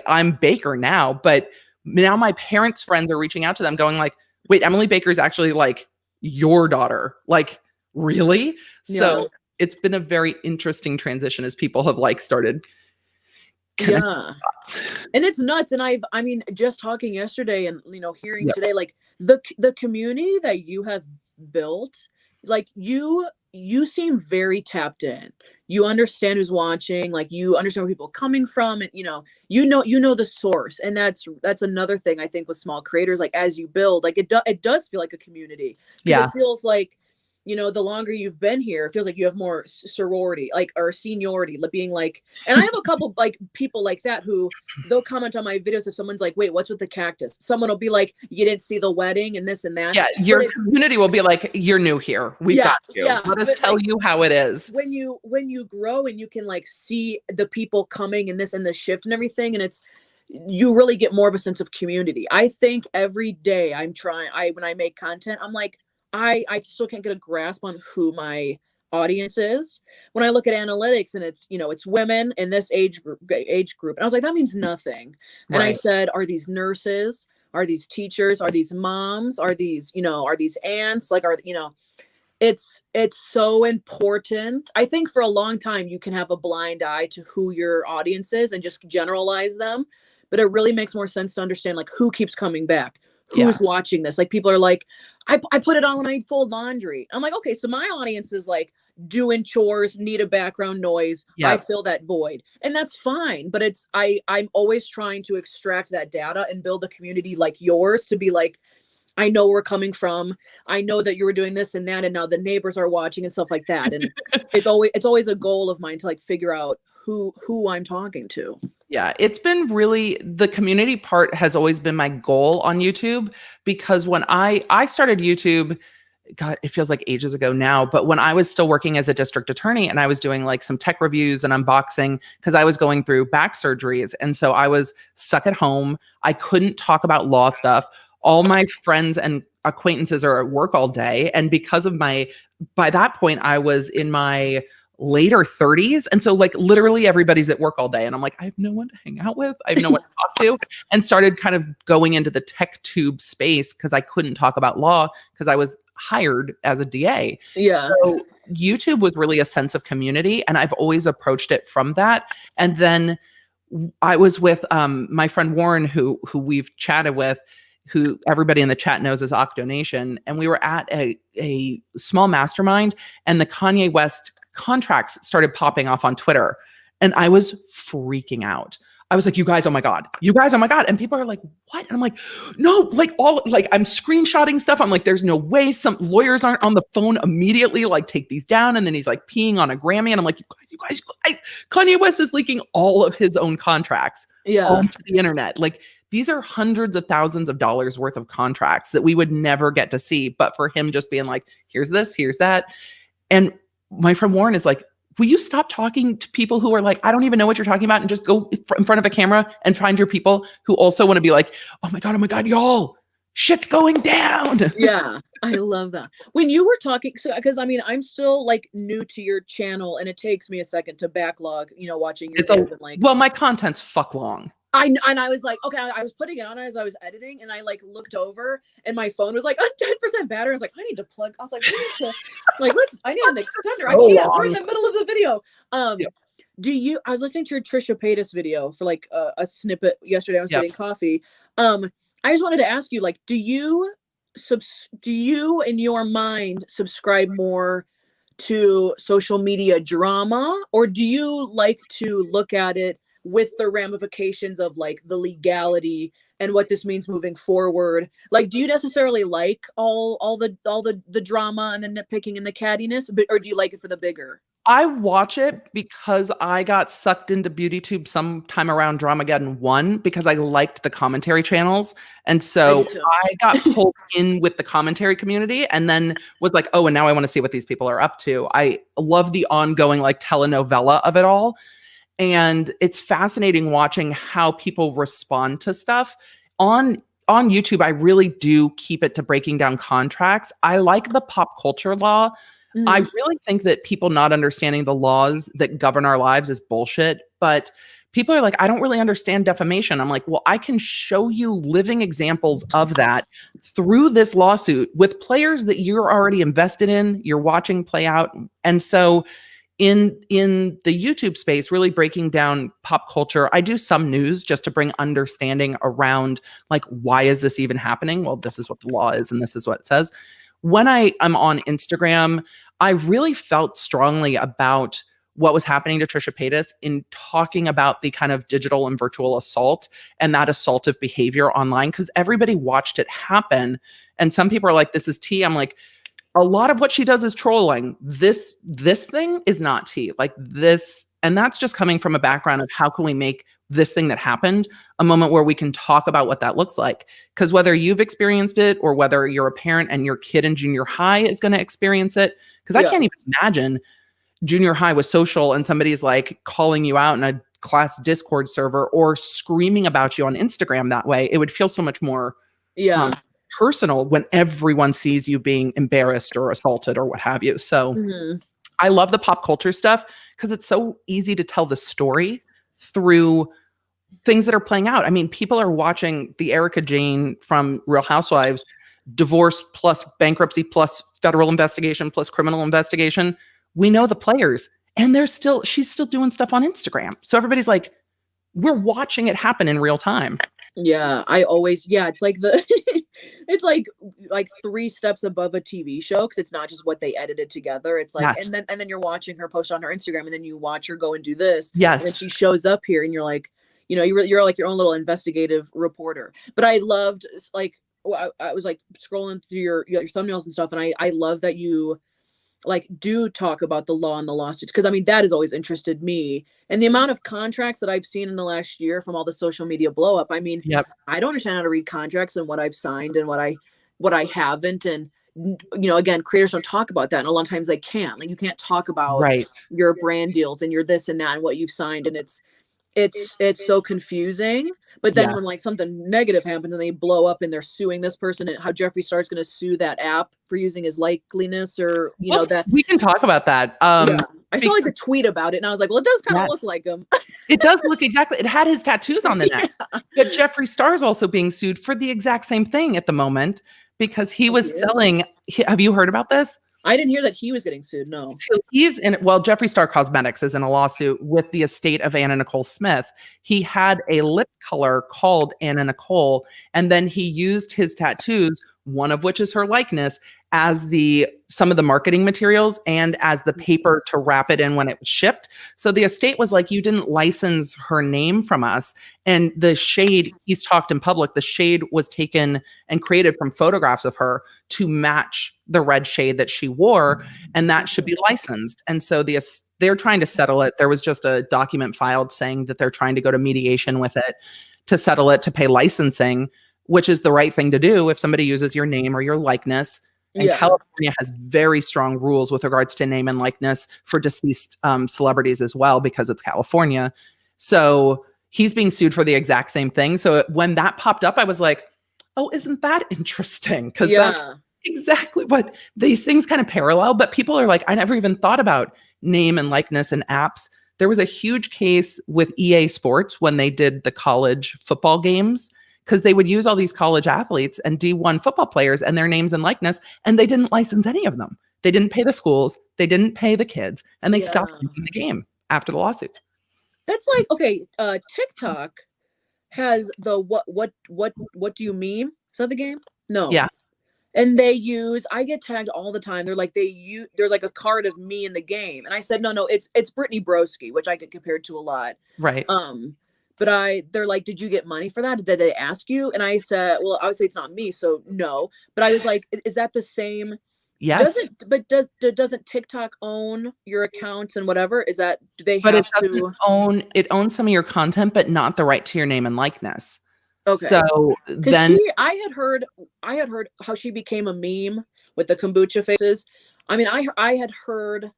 I'm Baker now, but now my parents' friends are reaching out to them going like, wait, Emily Baker is actually like your daughter. Like, really? So Yeah. it's been a very interesting transition as people have like started. Yeah. And it's nuts. And I mean, just talking yesterday and, hearing Yep. today, like the community that you have built, like you seem very tapped in. You understand who's watching, like you understand where people are coming from, and you know the source. And that's another thing I think with small creators, like as you build, like it does feel like a community. Yeah. It feels like, the longer you've been here, it feels like you have more sorority, like, or seniority, like being like, and I have a couple like people like that who they'll comment on my videos if someone's like, wait, what's with the cactus? Someone will be like, you didn't see the wedding and this and that. Yeah, your community will be like, you're new here. We've got you. Yeah, Let us tell you how it is. When you grow and you can like see the people coming and this and the shift and everything, and you really get more of a sense of community. I think every day when I make content, I'm like, I still can't get a grasp on who my audience is. When I look at analytics and it's women in this age group, and I was like, that means nothing. And Right. I said, are these nurses? Are these teachers? Are these moms? Are these aunts? Like, it's so important. I think for a long time you can have a blind eye to who your audience is and just generalize them, but it really makes more sense to understand like who keeps coming back. Who's watching this? Like people are like, I put it on when I fold laundry. I'm like, okay, so my audience is like doing chores, need a background noise. Yeah. I fill that void. And that's fine. But I'm always trying to extract that data and build a community like yours to be like, I know where we're coming from. I know that you were doing this and that, and now the neighbors are watching and stuff like that. And it's always a goal of mine to like figure out who I'm talking to. Yeah, it's been really, the community part has always been my goal on YouTube, because when I started YouTube, God, it feels like ages ago now, but when I was still working as a district attorney and I was doing like some tech reviews and unboxing because I was going through back surgeries. And so I was stuck at home. I couldn't talk about law stuff. All my friends and acquaintances are at work all day. And because of by that point, I was in my later 30s. And so like literally everybody's at work all day. And I'm like, I have no one to hang out with. I have no one to talk to. And started kind of going into the tech tube space because I couldn't talk about law because I was hired as a DA. Yeah. So YouTube was really a sense of community. And I've always approached it from that. And then I was with my friend Warren, who we've chatted with, who everybody in the chat knows as Octonation, and we were at a small mastermind, and the Kanye West contracts started popping off on Twitter, and I was freaking out. I was like, you guys, oh my God. You guys, oh my God. And people are like, what? And I'm like, no, I'm screenshotting stuff. I'm like, there's no way some lawyers aren't on the phone immediately, like take these down. And then he's like peeing on a Grammy. And I'm like, you guys, Kanye West is leaking all of his own contracts onto the internet. Like, these are hundreds of thousands of dollars worth of contracts that we would never get to see. But for him just being like, here's this, here's that. And my friend Warren is like, will you stop talking to people who are like, I don't even know what you're talking about, and just go in front of a camera and find your people who also want to be like, oh my God, y'all, shit's going down. Yeah, I love that. When you were talking, so because I mean, I'm still like new to your channel, and it takes me a second to backlog, watching your well, my content's fuck long. And I was like, okay, I was putting it on as I was editing, and I like looked over, and my phone was like 10% battery. I was like, I need to plug. I was like, I need an extender. I can't. We're in the middle of the video. I was listening to your Trisha Paytas video for like a snippet yesterday. I was getting coffee. I just wanted to ask you, like, do you in your mind subscribe more to social media drama, or do you like to look at it with the ramifications of like the legality and what this means moving forward? Like, do you necessarily like all the drama and the nitpicking and the cattiness, or do you like it for the bigger? I watch it because I got sucked into BeautyTube sometime around Dramageddon 1 because I liked the commentary channels. And so I got pulled in with the commentary community, and then was like, oh, and now I want to see what these people are up to. I love the ongoing like telenovela of it all. And it's fascinating watching how people respond to stuff. On YouTube, I really do keep it to breaking down contracts. I like the pop culture law. I really think that people not understanding the laws that govern our lives is bullshit. But people are like, I don't really understand defamation. I'm like, well, I can show you living examples of that through this lawsuit with players that you're already invested in, you're watching play out. And so in the YouTube space, really breaking down pop culture, I do some news just to bring understanding around like, why is this even happening? Well, this is what the law is, and this is what it says. When I'm on Instagram, I really felt strongly about what was happening to Trisha Paytas in talking about the kind of digital and virtual assault and that assaultive behavior online, because everybody watched it happen. And some people are like, this is tea. I'm like, a lot of what she does is trolling. This thing is not tea. Like this, and that's just coming from a background of how can we make this thing that happened a moment where we can talk about what that looks like. Because whether you've experienced it or whether you're a parent and your kid in junior high is going to experience it, because I can't even imagine junior high with social and somebody's like calling you out in a class Discord server or screaming about you on Instagram that way. It would feel so much more personal when everyone sees you being embarrassed or assaulted or what have you. So I love the pop culture stuff because it's so easy to tell the story through things that are playing out. I mean, people are watching the Erica Jane from Real Housewives, divorce plus bankruptcy plus federal investigation plus criminal investigation. We know the players, and she's still doing stuff on Instagram. So everybody's like, we're watching it happen in real time. Yeah, it's like it's like 3 steps above a TV show, because it's not just what they edited together. It's like, and then you're watching her post on her Instagram, and then you watch her go and do this. Yes. And then she shows up here, and you're like, you're like your own little investigative reporter. But I loved, like, I was like scrolling through your thumbnails and stuff, and I love that you like do talk about the law and the lawsuits, because I mean that has always interested me, and the amount of contracts that I've seen in the last year from all the social media blow up. I mean, I don't understand how to read contracts and what I've signed and what I haven't, and again, creators don't talk about that, and a lot of times they can't. Like, you can't talk about your brand deals and your this and that and what you've signed, and it's so confusing. But then when like something negative happens and they blow up and they're suing this person, and how Jeffree Star's going to sue that app for using his likeliness, or that we can talk about that. I saw like a tweet about it, and I was like, well, it does kind of look like him. It does look exactly. It had his tattoos on the neck. But Jeffree Star is also being sued for the exact same thing at the moment, because he was selling. Have you heard about this? I didn't hear that he was getting sued. No. So he's in, well, Jeffree Star Cosmetics is in a lawsuit with the estate of Anna Nicole Smith. He had a lip color called Anna Nicole, and then he used his tattoos, one of which is her likeness, as some of the marketing materials and as the paper to wrap it in when it was shipped. So the estate was like, you didn't license her name from us. And the shade, he's talked in public, the shade was taken and created from photographs of her to match the red shade that she wore, and that should be licensed. And so they're trying to settle it. There was just a document filed saying that they're trying to go to mediation with it to settle it, to pay licensing, which is the right thing to do if somebody uses your name or your likeness. And California has very strong rules with regards to name and likeness for deceased celebrities as well, because it's California. So he's being sued for the exact same thing. So when that popped up, I was like, oh, isn't that interesting? Because that's exactly what these things kind of parallel. But people are like, I never even thought about name and likeness and apps. There was a huge case with EA Sports when they did the college football games, because they would use all these college athletes and D1 football players and their names and likeness, and they didn't license any of them. They didn't pay the schools, they didn't pay the kids, and they stopped making the game after the lawsuit. That's like, okay, TikTok has the what do you mean? Is that the game? No. Yeah. And I get tagged all the time. They're like, there's like a card of me in the game. And I said, no, it's Brittany Broski, which I get compared to a lot. Right. But they're like, did you get money for that? Did they ask you? And I said, well, obviously it's not me, so no. But I was like, is that the same? Yes. Doesn't TikTok own your accounts and whatever? Do they but have it to it owns some of your content, but not the right to your name and likeness. Okay. So then I had heard how she became a meme with the kombucha faces. I mean, I had heard,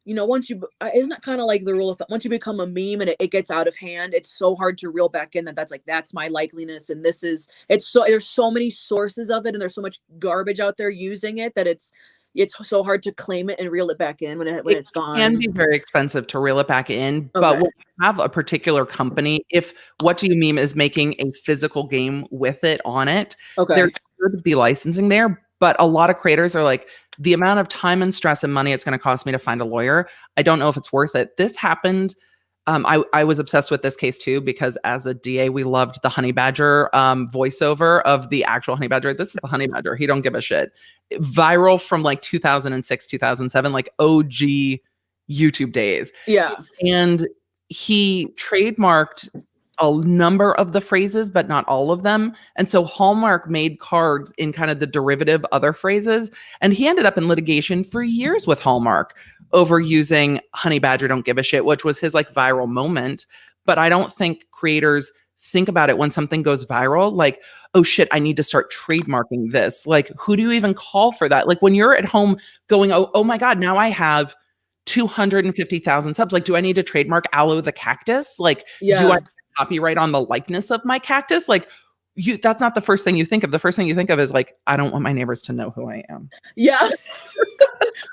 once isn't it kind of like the rule of thumb? Once you become a meme and it gets out of hand, it's so hard to reel back in that's my likeliness. And there's so many sources of it, and there's so much garbage out there using it that it's so hard to claim it and reel it back in when it's gone. It can be very expensive to reel it back in. But when you have a particular company, if What Do You Meme is making a physical game with it on it, there should be licensing there. But a lot of creators are like, the amount of time and stress and money it's going to cost me to find a lawyer, I don't know if it's worth it. This happened. I was obsessed with this case too, because as a DA, we loved the Honey Badger voiceover of the actual Honey Badger. This is the Honey Badger. He don't give a shit. Viral from like 2006, 2007, like OG YouTube days. Yeah. And he trademarked a number of the phrases, but not all of them. And so Hallmark made cards in kind of the derivative other phrases. And he ended up in litigation for years with Hallmark over using Honey Badger Don't Give a Shit, which was his like viral moment. But I don't think creators think about it when something goes viral, like, oh shit, I need to start trademarking this. Like, who do you even call for that? Like when you're at home going, oh my God, now I have 250,000 subs. Like, do I need to trademark Aloe the cactus? Like, do I copyright on the likeness of my cactus? Like, that's not the first thing you think of. The first thing you think of is like, I don't want my neighbors to know who I am. Yeah.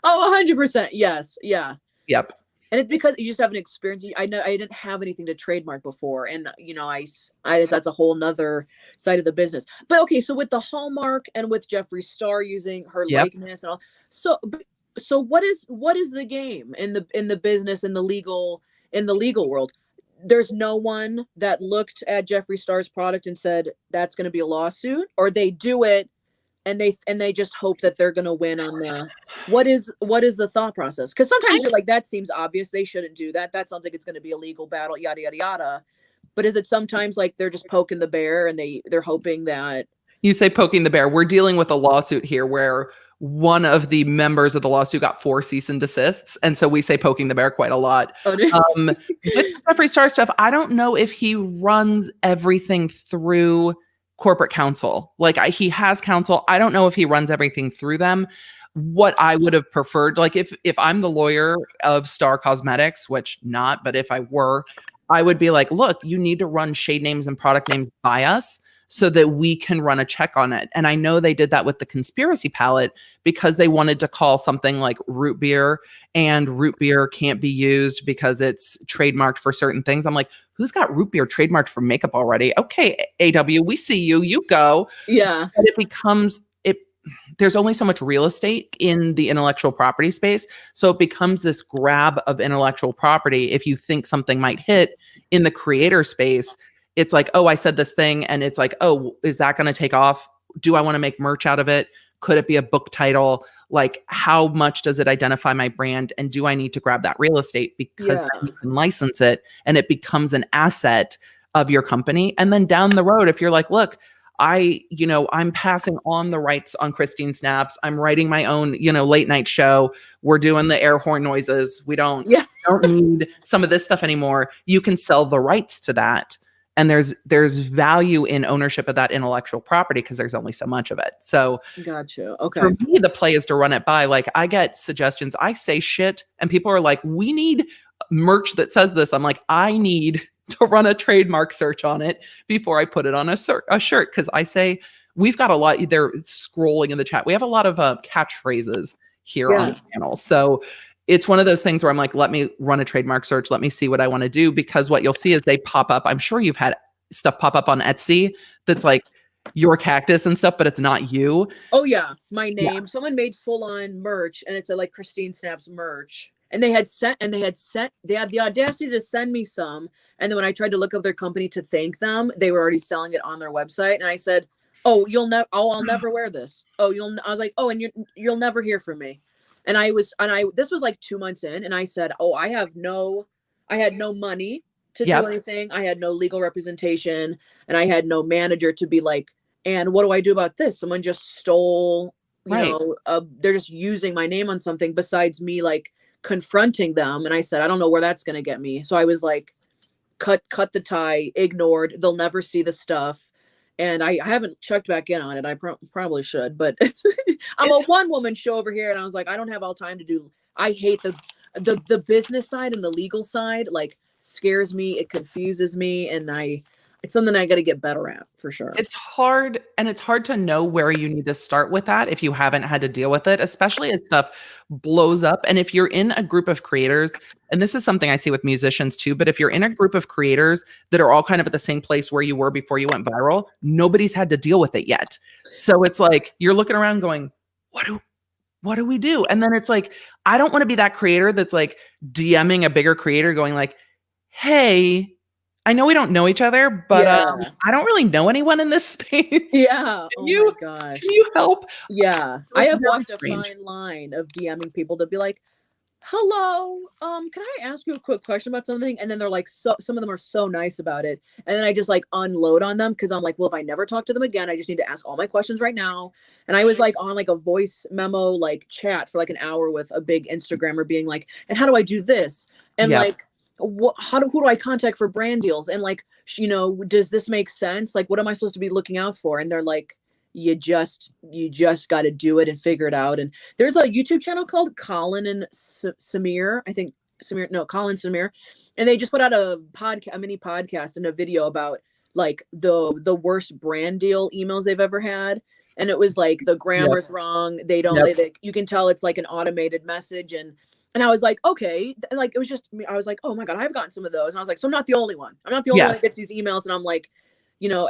Oh, 100%. Yes. Yeah. Yep. And it's because you just have an experience. I know I didn't have anything to trademark before. And, I that's a whole nother side of the business. But okay. So with the Hallmark and with Jeffree Star using her likeness and all. So what is the game in the business, in the legal world? There's no one that looked at Jeffree Star's product and said that's going to be a lawsuit, or they do it and they just hope that they're going to win on the what is the thought process? Because sometimes you're like, that seems obvious, they shouldn't do that, that sounds like it's going to be a legal battle, yada yada yada. But is it sometimes like they're just poking the bear and they're hoping that you say poking the bear? We're dealing with a lawsuit here where one of the members of the lawsuit got 4 cease and desists. And so we say poking the bear quite a lot. With Jeffree Star stuff, I don't know if he runs everything through corporate counsel. Like he has counsel. I don't know if he runs everything through them. What I would have preferred, like if I'm the lawyer of Star Cosmetics, which not, but if I were, I would be like, look, you need to run shade names and product names by us so that we can run a check on it. And I know they did that with the conspiracy palette because they wanted to call something like root beer, and root beer can't be used because it's trademarked for certain things. I'm like, who's got root beer trademarked for makeup already? Okay, AW, we see you, you go. Yeah. But it becomes, there's only so much real estate in the intellectual property space. So it becomes this grab of intellectual property. If you think something might hit in the creator space, it's like, oh, I said this thing. And it's like, oh, is that going to take off? Do I want to make merch out of it? Could it be a book title? Like, how much does it identify my brand? And do I need to grab that real estate because then you can license it and it becomes an asset of your company? And then down the road, if you're like, look, I'm passing on the rights on Christine Snaps. I'm writing my own, late night show. We're doing the air horn noises. We don't need some of this stuff anymore. You can sell the rights to that. And there's value in ownership of that intellectual property because there's only so much of it. So gotcha. Okay. For me, the play is to run it by. Like, I get suggestions. I say shit and people are like, we need merch that says this. I'm like, I need to run a trademark search on it before I put it on a shirt. Because I say, we've got a lot, they're scrolling in the chat. We have a lot of catchphrases here on the channel. So it's one of those things where I'm like, let me run a trademark search. Let me see what I want to do. Because what you'll see is they pop up. I'm sure you've had stuff pop up on Etsy that's like your cactus and stuff, but it's not you. Oh yeah. My name. Yeah. Someone made full on merch and it's like Christine Snaps merch. And they had the audacity to send me some. And then when I tried to look up their company to thank them, they were already selling it on their website. And I said, oh, I'll never wear this. I was like, oh, and you'll never hear from me. And this was like 2 months in. And I said, oh, I had no money to do anything. I had no legal representation and I had no manager to be like, and what do I do about this? Someone just stole, they're just using my name on something besides me, like, confronting them. And I said, I don't know where that's going to get me. So I was like, cut the tie, ignored. They'll never see the stuff. And I haven't checked back in on it. I probably should, but I'm a one woman show over here. And I was like, I don't have all time to do. I hate the business side and the legal side, like, scares me. It confuses me. And it's something I got to get better at for sure. It's hard. And it's hard to know where you need to start with that if you haven't had to deal with it, especially as stuff blows up. And if you're in a group of creators, and this is something I see with musicians too, but if you're in a group of creators that are all kind of at the same place where you were before you went viral, nobody's had to deal with it yet. So it's like, you're looking around going, what do we do? And then it's like, I don't want to be that creator that's like DMing a bigger creator going like, hey, I know we don't know each other, but I don't really know anyone in this space. Yeah. My gosh. Can you help? Yeah. So I have walked a fine line of DMing people to be like, hello, can I ask you a quick question about something? And then they're like, some of them are so nice about it. And then I just like unload on them because I'm like, well, if I never talk to them again, I just need to ask all my questions right now. And I was like on like a voice memo, like chat for like an hour with a big Instagrammer being like, and how do I do this? And like, who do I contact for brand deals? And like, does this make sense? Like, what am I supposed to be looking out for? And they're like, you just got to do it and figure it out. And there's a YouTube channel called Colin and Samir. I think Colin Samir. And they just put out a mini podcast and a video about like the worst brand deal emails they've ever had. And it was like the grammar's wrong. They don't, you can tell it's like an automated message. And I was like, okay, and like, it was just me. I was like, oh my God, I've gotten some of those. And I was like, so I'm not the only one. I'm not the only one that gets these emails. And I'm like,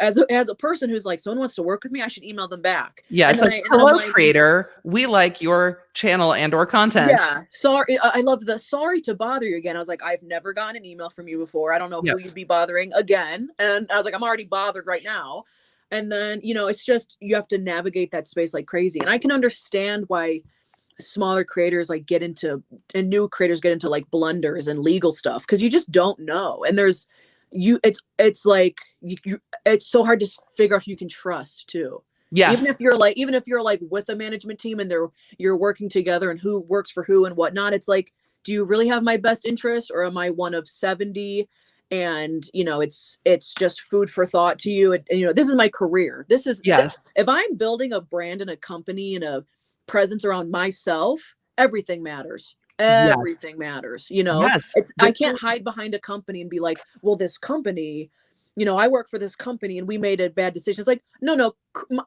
as a person who's like, someone wants to work with me, I should email them back. Yeah. It's like, hello, creator. We like your channel and or content. Yeah. Sorry. I love sorry to bother you again. I was like, I've never gotten an email from you before. I don't know who you'd be bothering again. And I was like, I'm already bothered right now. And then, it's just, you have to navigate that space like crazy. And I can understand why smaller creators like new creators get into like blunders and legal stuff because you just don't know. And it's like it's so hard to figure out who you can trust too. Yeah. Even if you're like with a management team and you're working together and who works for who and whatnot, it's like, do you really have my best interest or am I one of 70? And it's just food for thought to you. And this is my career. If I'm building a brand and a company and a presence around myself, everything matters. Matters. I can't hide behind a company and be like, well, this company, I work for this company and we made a bad decision. It's like, no,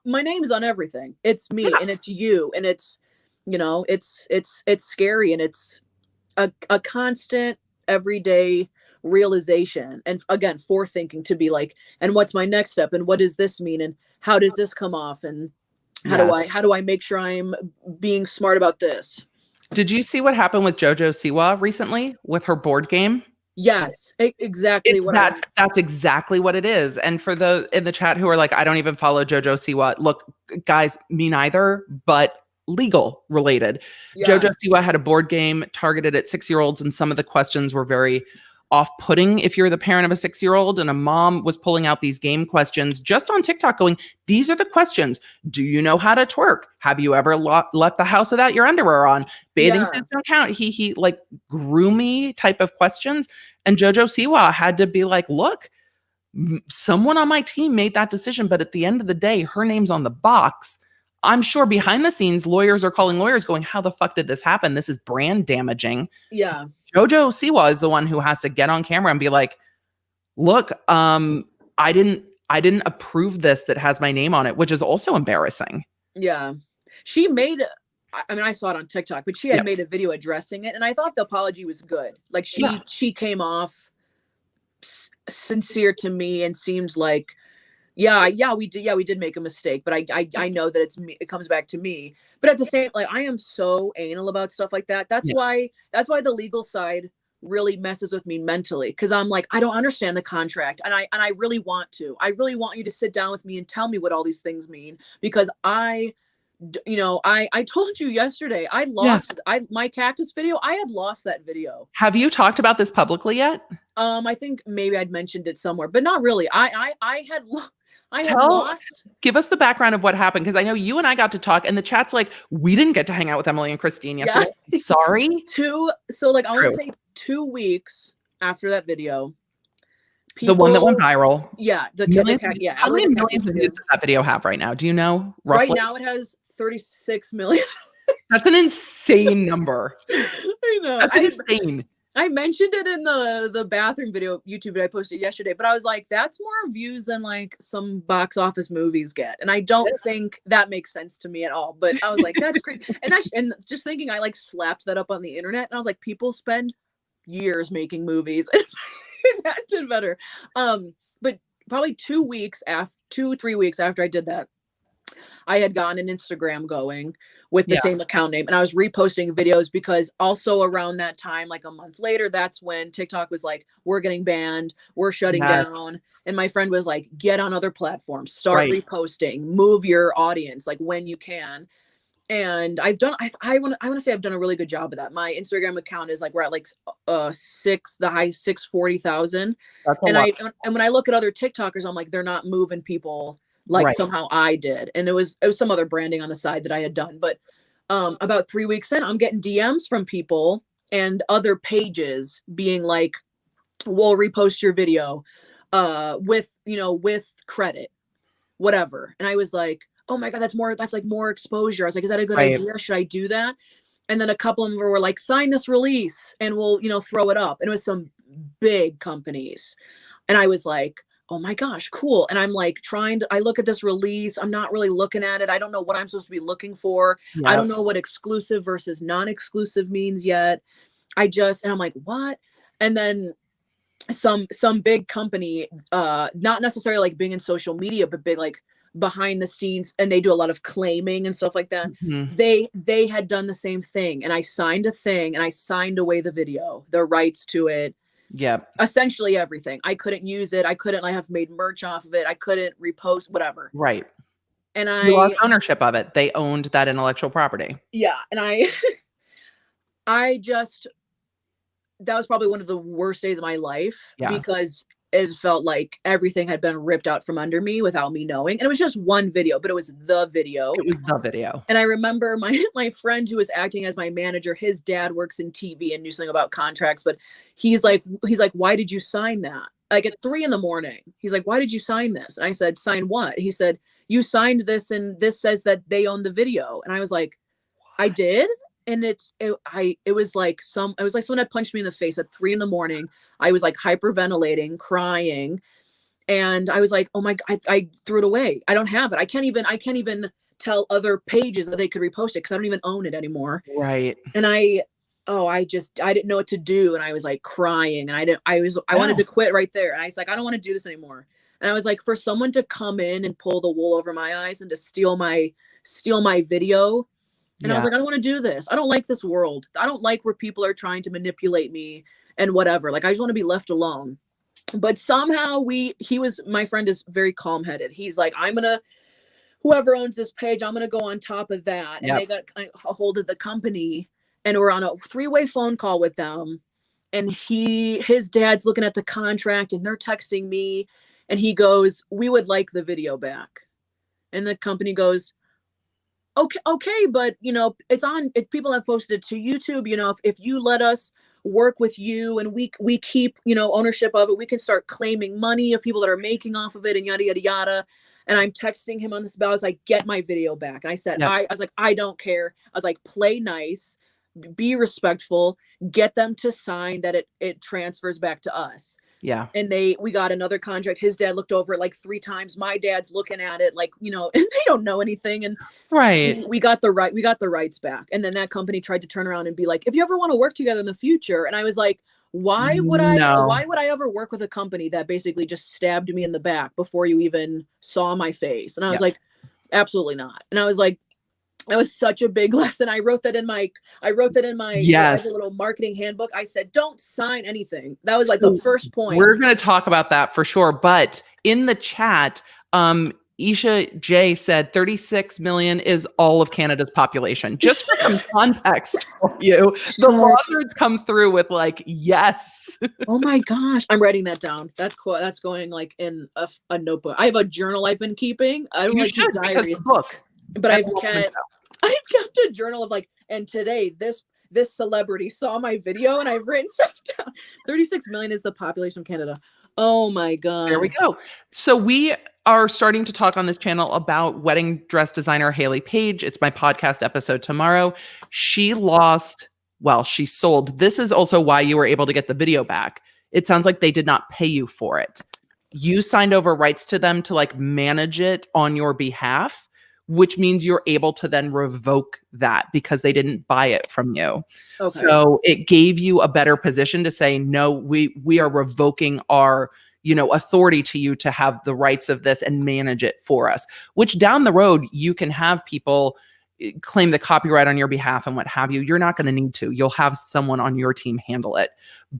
my name's on everything. It's me and it's you. And it's, it's scary. And it's a constant everyday realization. And again, forethinking to be like, and what's my next step? And what does this mean? And how does this come off? And Yes. How do I make sure I'm being smart about this? Did you see what happened with JoJo Siwa recently with her board game? Yes, exactly It's what I that's exactly what it is. And for those in the chat who are like, I don't even follow JoJo Siwa. Look, guys, me neither, but legal related. yeah. JoJo Siwa had a board game targeted at 6-year-olds, and some of the questions were very off-putting if you're the parent of a 6-year-old. And a mom was pulling out these game questions just on TikTok going, these are the questions. Do you know how to twerk? Have you ever left the house without your underwear on? Bathing suits don't count. He like groomy type of questions. And JoJo Siwa had to be like, look, someone on my team made that decision, but at the end of the day, her name's on the box. I'm sure behind the scenes, lawyers are calling lawyers going, how the fuck did this happen? This is brand damaging. Yeah. JoJo Siwa is the one who has to get on camera and be like, look, I didn't approve this that has my name on it, which is also embarrassing. Yeah. She made, I mean, I saw it on TikTok, but she had made a video addressing it. And I thought the apology was good. Like she came off sincere to me and seemed like, we did make a mistake, but I know that it's me, it comes back to me. But at the same, like, I am so anal about stuff like that. That's why the legal side really messes with me mentally, because I'm like, I don't understand the contract, and I really want to. I really want you to sit down with me and tell me what all these things mean, because I told you yesterday, I lost my cactus video. I had lost that video. Have you talked about this publicly yet? I think maybe I'd mentioned it somewhere, but not really. I had lost. Give us the background of what happened, because I know you and I got to talk, and the chat's like, we didn't get to hang out with Emily and Christine yesterday. Yeah. Sorry. I want to say 2 weeks after that video. The one that went viral. Yeah. How many millions of views does that video have right now? Do you know? Roughly? Right now it has 36 million. That's an insane number. I know. That's insane. I mentioned it in the bathroom video YouTube that I posted yesterday, but I was like, that's more views than like some box office movies get. And I don't think that makes sense to me at all. But I was like, that's great. And just thinking, I like slapped that up on the internet, and I was like, people spend years making movies. And that did better. But probably 2 weeks after 2-3 weeks after I did that, I had gotten an Instagram going with the same account name, and I was reposting videos, because also around that time, like a month later, that's when TikTok was like, we're getting banned, we're shutting down. And my friend was like, get on other platforms, start reposting, move your audience, like when you can. And I've done, I want to say I've done a really good job of that. My Instagram account is like, we're at like the high 640,000. And when I look at other TikTokers, I'm like, they're not moving people like somehow I did. And it was some other branding on the side that I had done. But about 3 weeks in, I'm getting DMs from people and other pages being like, we'll repost your video with credit, whatever. And I was like, oh my God, that's like more exposure. I was like, is that a good idea? Should I do that? And then a couple of them were like, sign this release and we'll, throw it up. And it was some big companies. And I was like, oh my gosh, cool. And I'm like I look at this release. I'm not really looking at it. I don't know what I'm supposed to be looking for. Yep. I don't know what exclusive versus non-exclusive means yet. And I'm like, what? And then some big company, not necessarily like being in social media, but big, like behind the scenes, and they do a lot of claiming and stuff like that. Mm-hmm. They had done the same thing, and I signed a thing, and I signed away the video, the rights to it. Yeah. Essentially everything. I couldn't use it. I have made merch off of it. I couldn't repost, whatever. Right. And you lost ownership of it. They owned that intellectual property. Yeah. And that was probably one of the worst days of my life, because it felt like everything had been ripped out from under me without me knowing. And it was just one video, but it was the video. And I remember my friend who was acting as my manager, his dad works in TV and knew something about contracts, but he's like, why did you sign that? Like at 3 a.m. He's like, why did you sign this? And I said, sign what? He said, you signed this, and this says that they own the video. And I was like, I did? And it was like someone had punched me in the face at 3 a.m. I was like hyperventilating, crying. And I was like, oh my God, I threw it away. I don't have it. I can't even tell other pages that they could repost it, because I don't even own it anymore. Right. And I didn't know what to do. And I was like crying, and I wanted to quit right there. And I was like, I don't want to do this anymore. And I was like, for someone to come in and pull the wool over my eyes and to steal my steal my video. And I was Yeah. like, I don't want to do this. I don't like this world. I don't like where people are trying to manipulate me and whatever. Like, I just want to be left alone. But somehow my friend is very calm headed. He's like, whoever owns this page, I'm going to go on top of that. And they got a hold of the company, and we're on a 3-way phone call with them. And his dad's looking at the contract, and they're texting me, and he goes, we would like the video back. And the company goes, okay, but people have posted it to YouTube. If you let us work with you and we keep, ownership of it, we can start claiming money of people that are making off of it, and yada, yada, yada. And I'm texting him on this about, I was like, get my video back. And I said, I was like, I don't care. I was like, play nice, be respectful, get them to sign that it transfers back to us. Yeah. And we got another contract. His dad looked over it like 3 times. My dad's looking at it like, and they don't know anything. And we got the rights back. And then that company tried to turn around and be like, if you ever want to work together in the future. And I was like, why would I ever work with a company that basically just stabbed me in the back before you even saw my face? And I was like, absolutely not. And I was like, that was such a big lesson. I wrote that in my little marketing handbook. I said, don't sign anything. That was like the first point. We're going to talk about that for sure. But in the chat, Isha J said 36 million is all of Canada's population. Just for some context for you, the lawsuits come through with like, yes. Oh my gosh. I'm writing that down. That's cool. That's going like in a notebook. I have a journal I've been keeping. I don't like keep diaries. Book. But I've kept a journal of like, and today this celebrity saw my video, and I've written stuff down. 36 million is the population of Canada. Oh my God. There we go. So we are starting to talk on this channel about wedding dress designer Hayley Paige. It's my podcast episode tomorrow. She sold. This is also why you were able to get the video back. It sounds like they did not pay you for it. You signed over rights to them to like manage it on your behalf, which means you're able to then revoke that because they didn't buy it from you. Okay. So it gave you a better position to say, no, we are revoking our, authority to you to have the rights of this and manage it for us, which down the road, you can have people claim the copyright on your behalf and what have you. You're not going to need to. You'll have someone on your team handle it.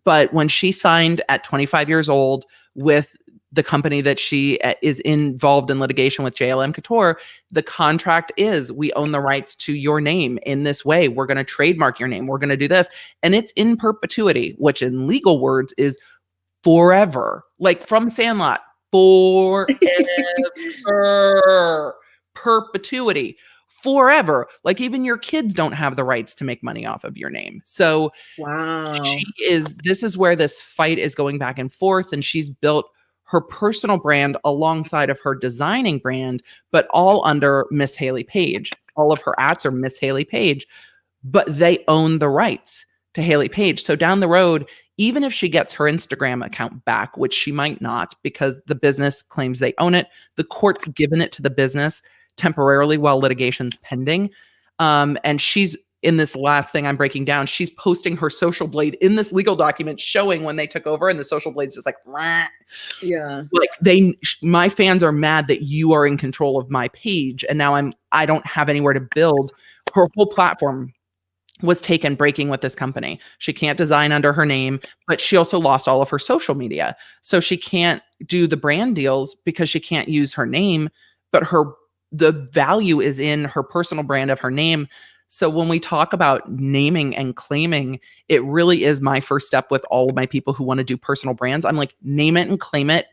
But when she signed at 25 years old with the company that she is involved in litigation with JLM Couture, the contract is, we own the rights to your name in this way. We're going to trademark your name. We're going to do this. And it's in perpetuity, which in legal words is forever. Like from Sandlot, forever. Perpetuity. Forever. Like even your kids don't have the rights to make money off of your name. So wow. This is where this fight is going back and forth. And she's built her personal brand alongside of her designing brand, but all under Miss Hayley Paige. All of her ads are Miss Hayley Paige, but they own the rights to Hayley Paige. So down the road, even if she gets her Instagram account back, which she might not because the business claims they own it, the court's given it to the business temporarily while litigation's pending. And she's in this last thing I'm breaking down, she's posting her social blade in this legal document showing when they took over, and the social blade's just like, rah. Yeah, like my fans are mad that you are in control of my page, and now I don't have anywhere to build. Her whole platform was taken breaking with this company. She can't design under her name, but she also lost all of her social media, so she can't do the brand deals because she can't use her name. But the value is in her personal brand of her name. So when we talk about naming and claiming, it really is my first step with all of my people who want to do personal brands. I'm like, name it and claim it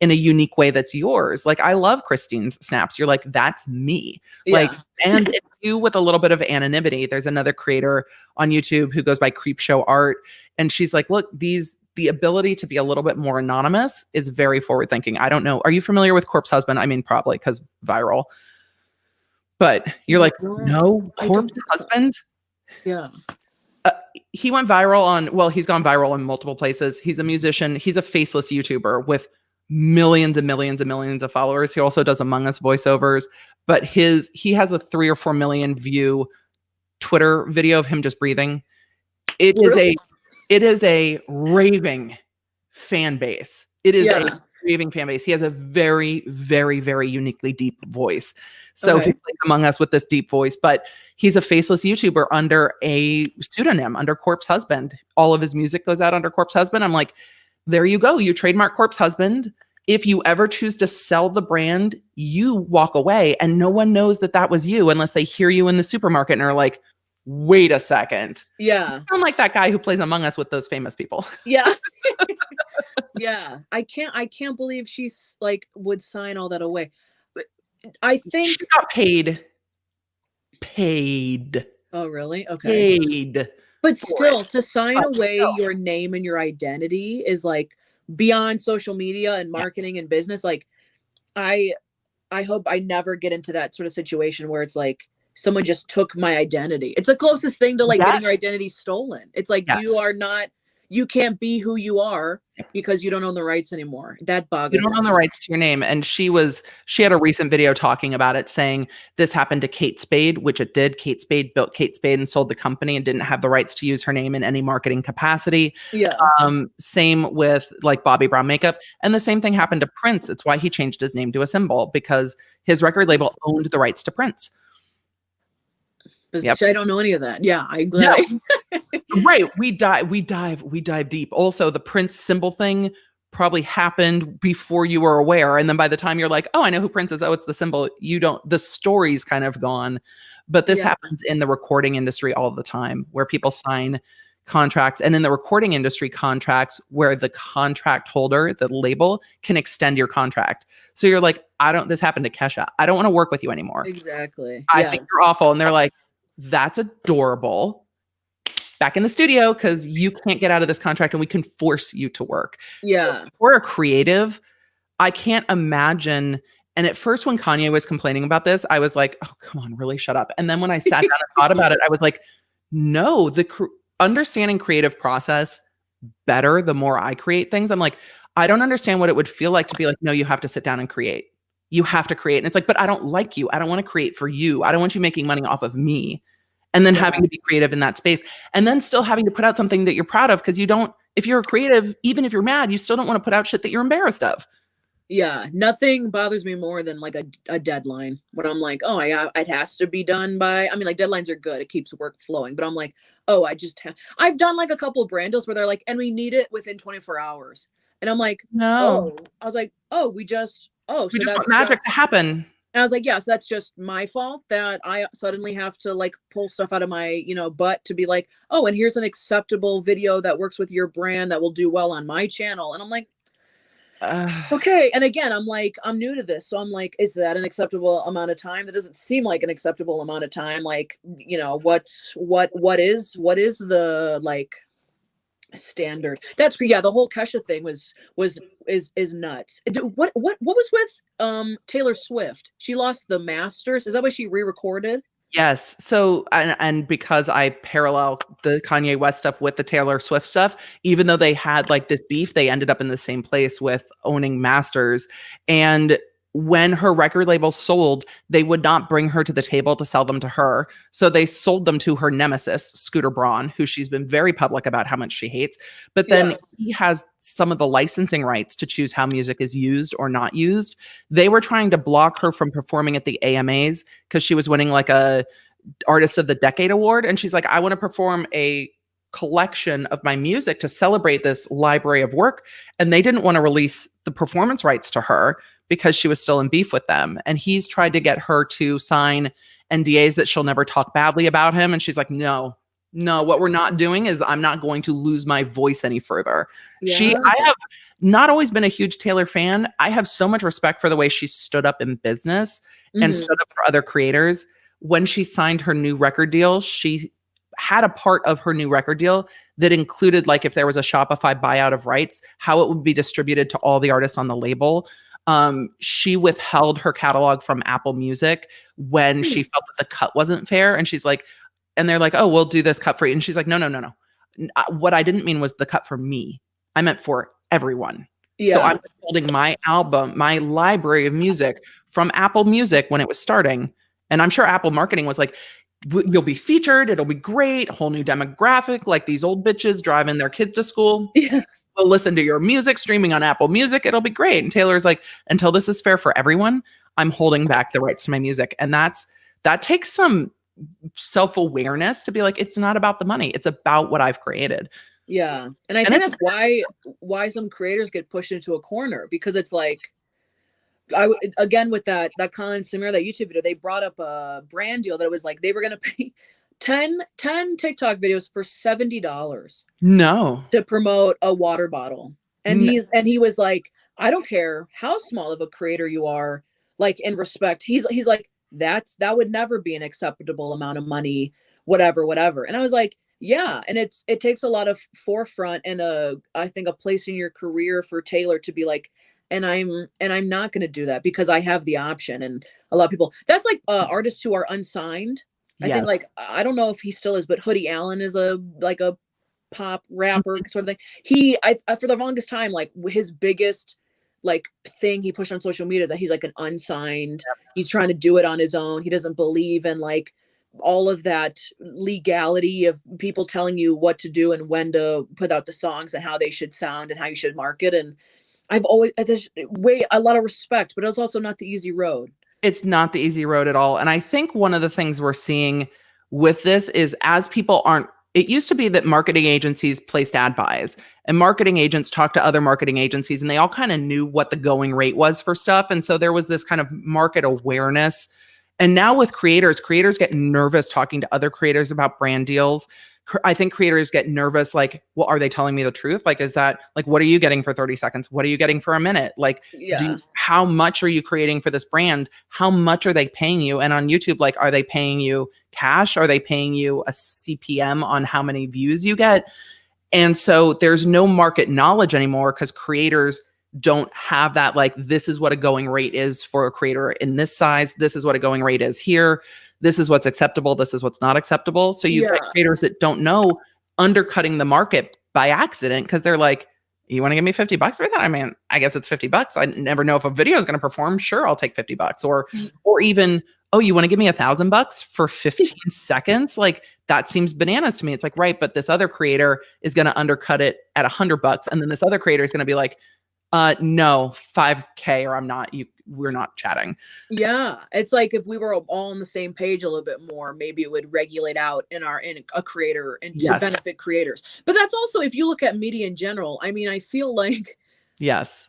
in a unique way that's yours. Like I love Christine's snaps. You're like, that's me. Yeah. Like, and it's you with a little bit of anonymity. There's another creator on YouTube who goes by Creep Show Art. And she's like, look, the ability to be a little bit more anonymous is very forward thinking. I don't know. Are you familiar with Corpse Husband? I mean, probably because viral. But you're like, no, Corpse Husband? Yeah. He went viral he's gone viral in multiple places. He's a musician. He's a faceless YouTuber with millions and millions and millions of followers. He also does Among Us voiceovers. But he has a 3 or 4 million view Twitter video of him just breathing. It is a raving fan base. It is grieving fan base. He has a very, very, very uniquely deep voice. So Okay. he plays Among Us with this deep voice, but he's a faceless YouTuber under a pseudonym, under Corpse Husband. All of his music goes out under Corpse Husband. I'm like, there you go. You trademark Corpse Husband. If you ever choose to sell the brand, you walk away and no one knows that that was you unless they hear you in the supermarket and are like, wait a second. Yeah. I'm like that guy who plays Among Us with those famous people. Yeah. Yeah. I can't believe she's like would sign all that away. But I think She got paid. Oh, really? Okay. Paid. But for still, it. to sign But away still. your name and your identity is like beyond social media and Yes. marketing and business. Like I hope I never get into that sort of situation where it's like someone just took my identity. It's the closest thing to like Yes. getting your identity stolen. It's like Yes. you can't be who you are because you don't own the rights anymore. That boggles You don't own the rights to your name. And she had a recent video talking about it, saying this happened to Kate Spade, which it did. Kate Spade built Kate Spade and sold the company and didn't have the rights to use her name in any marketing capacity. Yeah. Same with like Bobby Brown makeup. And the same thing happened to Prince. It's why he changed his name to a symbol, because his record label owned the rights to Prince. Yep. I don't know any of that. Yeah, I'm glad. No. Right. We dive deep. Also, the Prince symbol thing probably happened before you were aware. And then by the time you're like, oh, I know who Prince is. Oh, it's the symbol. The story's kind of gone. But this happens in the recording industry all the time, where people sign contracts, and in the recording industry, contracts where the contract holder, the label, can extend your contract. So you're like, this happened to Kesha. I don't want to work with you anymore. Exactly. I think you're awful. And they're like, that's adorable. Back in the studio, because you can't get out of this contract and we can force you to work. Yeah. So if we're a creative, I can't imagine. And at first, when Kanye was complaining about this, I was like, oh, come on, really shut up. And then when I sat down and thought about it, I was like, no, understanding creative process better the more I create things. I'm like, I don't understand what it would feel like to be like, no, you have to sit down and create. You have to create. And it's like, but I don't like you. I don't want to create for you. I don't want you making money off of me. And then having to be creative in that space. And then still having to put out something that you're proud of, because if you're a creative, even if you're mad, you still don't want to put out shit that you're embarrassed of. Yeah. Nothing bothers me more than like a deadline when I'm like, oh, it has to be done by, I mean, like deadlines are good. It keeps work flowing. But I'm like, oh, I've done like a couple of brand deals where they're like, and we need it within 24 hours. And I'm like, no. I was like, oh, we just want magic to happen. And I was like, yeah, so that's just my fault that I suddenly have to like pull stuff out of my, butt to be like, oh, and here's an acceptable video that works with your brand that will do well on my channel. And I'm like, okay. And again, I'm like, I'm new to this. So I'm like, is that an acceptable amount of time? That doesn't seem like an acceptable amount of time. Like, what is the like standard? That's the whole Kesha thing is nuts. What was with Taylor Swift? She lost the Masters. Is that why she re-recorded? Yes. So, and because I parallel the Kanye West stuff with the Taylor Swift stuff, even though they had like this beef, they ended up in the same place with owning masters. And when her record label sold, they would not bring her to the table to sell them to her. So they sold them to her nemesis, Scooter Braun, who she's been very public about how much she hates. But then he has some of the licensing rights to choose how music is used or not used. They were trying to block her from performing at the AMAs because she was winning like a Artist of the Decade award. And she's like, I want to perform a collection of my music to celebrate this library of work. And they didn't want to release the performance rights to her because she was still in beef with them. And he's tried to get her to sign NDAs that she'll never talk badly about him. And she's like, no, what we're not doing is I'm not going to lose my voice any further. Yeah. I have not always been a huge Taylor fan. I have so much respect for the way she stood up in business and stood up for other creators. When she signed her new record deal, she had a part of her new record deal that included, like, if there was a Shopify buyout of rights, how it would be distributed to all the artists on the label. She withheld her catalog from Apple Music when she felt that the cut wasn't fair. And she's like, and they're like, oh, we'll do this cut for you. And she's like, no. What I didn't mean was the cut for me. I meant for everyone. Yeah. So I'm holding my album, my library of music from Apple Music when it was starting. And I'm sure Apple marketing was like, you'll be featured. It'll be great. Whole new demographic, like these old bitches driving their kids to school. Yeah. we'll listen to your music streaming on Apple Music. It'll be great. And Taylor's like, until this is fair for everyone, I'm holding back the rights to my music. And that takes some self-awareness to be like, it's not about the money. It's about what I've created. Yeah. And I think that's why some creators get pushed into a corner, because it's like, again, with that Colin Samir, that YouTube video, they brought up a brand deal that was like, they were going to pay 10 TikTok videos for $70 to promote a water bottle. And he was like, I don't care how small of a creator you are, like, in respect. He's like, that would never be an acceptable amount of money, whatever. And I was like, yeah. And it takes a lot of forefront and I think a place in your career for Taylor to be like, and I'm not going to do that because I have the option. And a lot of people, that's like artists who are unsigned. I think, like, I don't know if he still is, but Hoodie Allen is a pop rapper sort of thing. He, for the longest time, like, his biggest like thing he pushed on social media, that he's like an unsigned, he's trying to do it on his own. He doesn't believe in like all of that legality of people telling you what to do and when to put out the songs and how they should sound and how you should market. And there's a lot of respect, but it's also not the easy road. It's not the easy road at all. And I think one of the things we're seeing with this is, as people aren't, it used to be that marketing agencies placed ad buys and marketing agents talked to other marketing agencies and they all kind of knew what the going rate was for stuff. And so there was this kind of market awareness. And now with creators get nervous talking to other creators about brand deals. I think creators get nervous, like, well, are they telling me the truth? Like, is that, like, what are you getting for 30 seconds? What are you getting for a minute? Like, how much are you creating for this brand? How much are they paying you? And on YouTube, like, are they paying you cash? Are they paying you a CPM on how many views you get? And so there's no market knowledge anymore because creators don't have that, like, this is what a going rate is for a creator in this size. This is what a going rate is here. This is what's acceptable. This is what's not acceptable. So you get creators that don't know, undercutting the market by accident because they're like, you want to give me $50 for that? I mean, I guess it's $50. I never know if a video is going to perform. Sure, I'll take $50. Or even, oh, you want to give me $1,000 for 15 seconds? Like, that seems bananas to me. It's like, right, but this other creator is going to undercut it at $100, and then this other creator is going to be like, no, $5K or I'm not, we're not chatting. Yeah. It's like, if we were all on the same page a little bit more, maybe it would regulate out in a creator and to benefit creators. But that's also, if you look at media in general, I mean, I feel like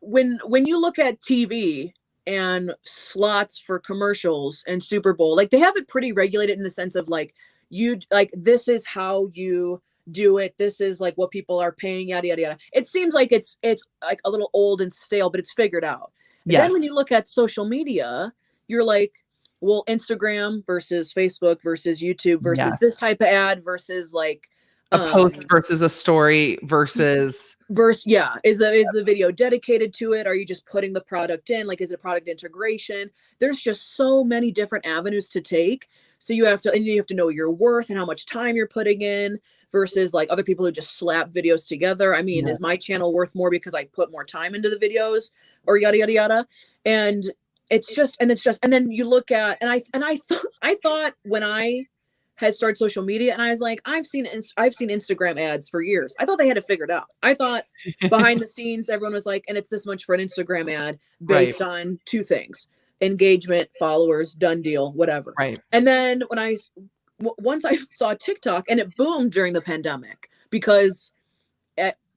when you look at TV and slots for commercials and Super Bowl, like, they have it pretty regulated in the sense of like, this is how you do it. This is like what people are paying, yada, yada, yada. It seems like it's like a little old and stale, but it's figured out. Then when you look at social media, you're like, well, Instagram versus Facebook versus YouTube versus this type of ad versus like a post versus a story versus is the video dedicated to it? Are you just putting the product in? Like, is it product integration? There's just so many different avenues to take. So you have to know your worth and how much time you're putting in versus like other people who just slap videos together. I mean, is my channel worth more because I put more time into the videos, or yada, yada, yada. And then you look at, and I thought when I had started social media, and I was like, I've seen Instagram ads for years. I thought they had it figured out. I thought behind the scenes, everyone was like, and it's this much for an Instagram ad based on two things: engagement, followers, done deal, whatever. Right. And then once I saw TikTok, and it boomed during the pandemic because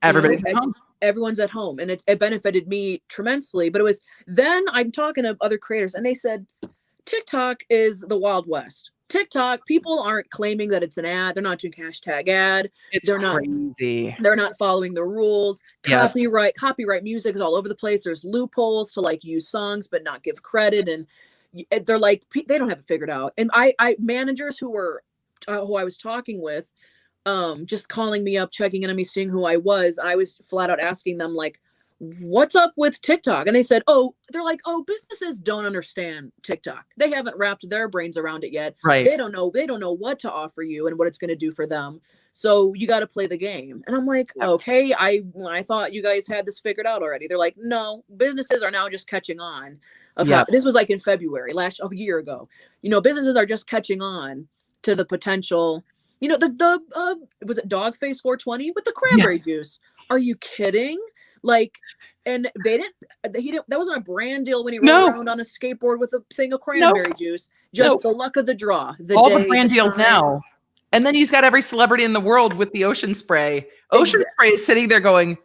everybody's at home. Everyone's at home, and it benefited me tremendously. But then I'm talking to other creators, and they said TikTok is the Wild West. TikTok, people aren't claiming that it's an ad. They're not doing hashtag ad. They're crazy. They're not following the rules. Copyright music is all over the place. There's loopholes to like use songs but not give credit, and they're like, they don't have it figured out. And I managers who I was talking with, just calling me up, checking in on me, seeing who I was flat out asking them, like, what's up with TikTok? And they said, they're like, businesses don't understand TikTok. They haven't wrapped their brains around it yet. Right. They don't know what to offer you and what it's going to do for them. So you got to play the game. And I'm like, okay, I thought you guys had this figured out already. They're like, no, businesses are now just catching on. This was like in February, a year ago. Businesses are just catching on to the potential You know, was it Dog Face 420 with the Yeah. cranberry juice? Are you kidding? Like, and he didn't, that wasn't a brand deal when he rode around on a skateboard with a thing of cranberry juice. Just the luck of the draw, all the day, brand the deals time. now. And then he's got every celebrity in the world with the Ocean Spray. Ocean Spray is sitting there going,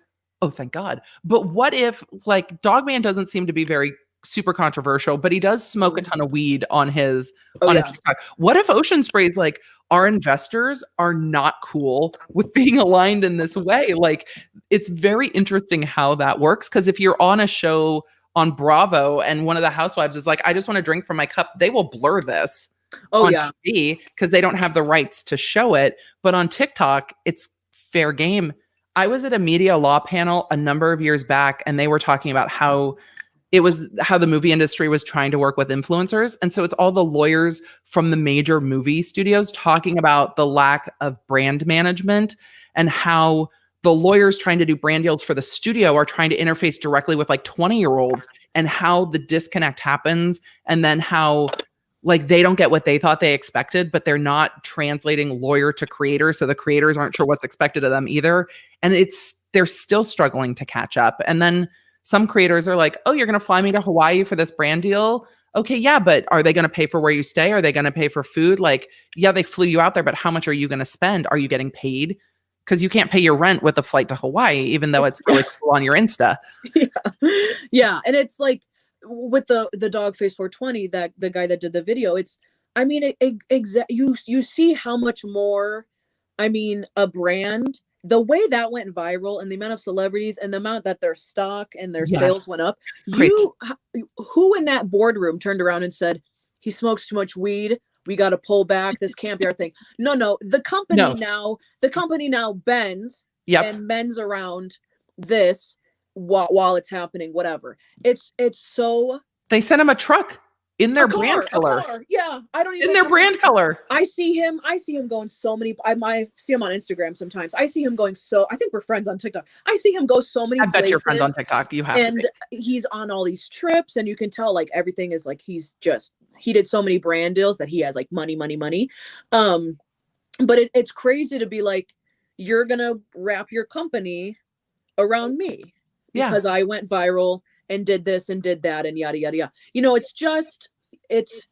oh, thank God. But what if, like, Dogman doesn't seem to be very super controversial, but he does smoke a ton of weed on his TikTok. What if Ocean Spray's like, our investors are not cool with being aligned in this way? Like, it's very interesting how that works. Because if you're on a show on Bravo and one of the housewives is like, I just want to drink from my cup, they will blur this on TV because they don't have the rights to show it. But on TikTok, it's fair game. I was at a media law panel a number of years back, and they were talking about how the movie industry was trying to work with influencers. And so it's all the lawyers from the major movie studios talking about the lack of brand management and how the lawyers trying to do brand deals for the studio are trying to interface directly with like 20-year-olds, and how the disconnect happens, and then how like they don't get what they thought they expected, but they're not translating lawyer to creator. So the creators aren't sure what's expected of them either. And they're still struggling to catch up. And then some creators are like, oh, you're going to fly me to Hawaii for this brand deal? Okay, yeah, but are they going to pay for where you stay? Are they going to pay for food? Like, yeah, they flew you out there, but how much are you going to spend? Are you getting paid? Because you can't pay your rent with a flight to Hawaii, even though it's really cool on your Insta. Yeah. And it's like, with the Dog Face 420, that the guy that did the video, it's, I mean, you see how much more, I mean, a brand, the way that went viral and the amount of celebrities and the amount that their stock and their sales went up. Who in that boardroom turned around and said, he smokes too much weed, we got to pull back, this can't be our thing? No, the company now bends and bends around this while it's happening, whatever. It's so, they sent him a truck in their brand color. Yeah, I don't even in their brand color. I see him going so many. I see him on Instagram sometimes. I see him going so. I think we're friends on TikTok. I see him go so many. I bet you're friends on TikTok. You have, and he's on all these trips, and you can tell like everything is like he did so many brand deals that he has like money. But it's crazy to be like, you're gonna wrap your company around me because I went viral and did this and did that and yada yada yada. You know, it's just it's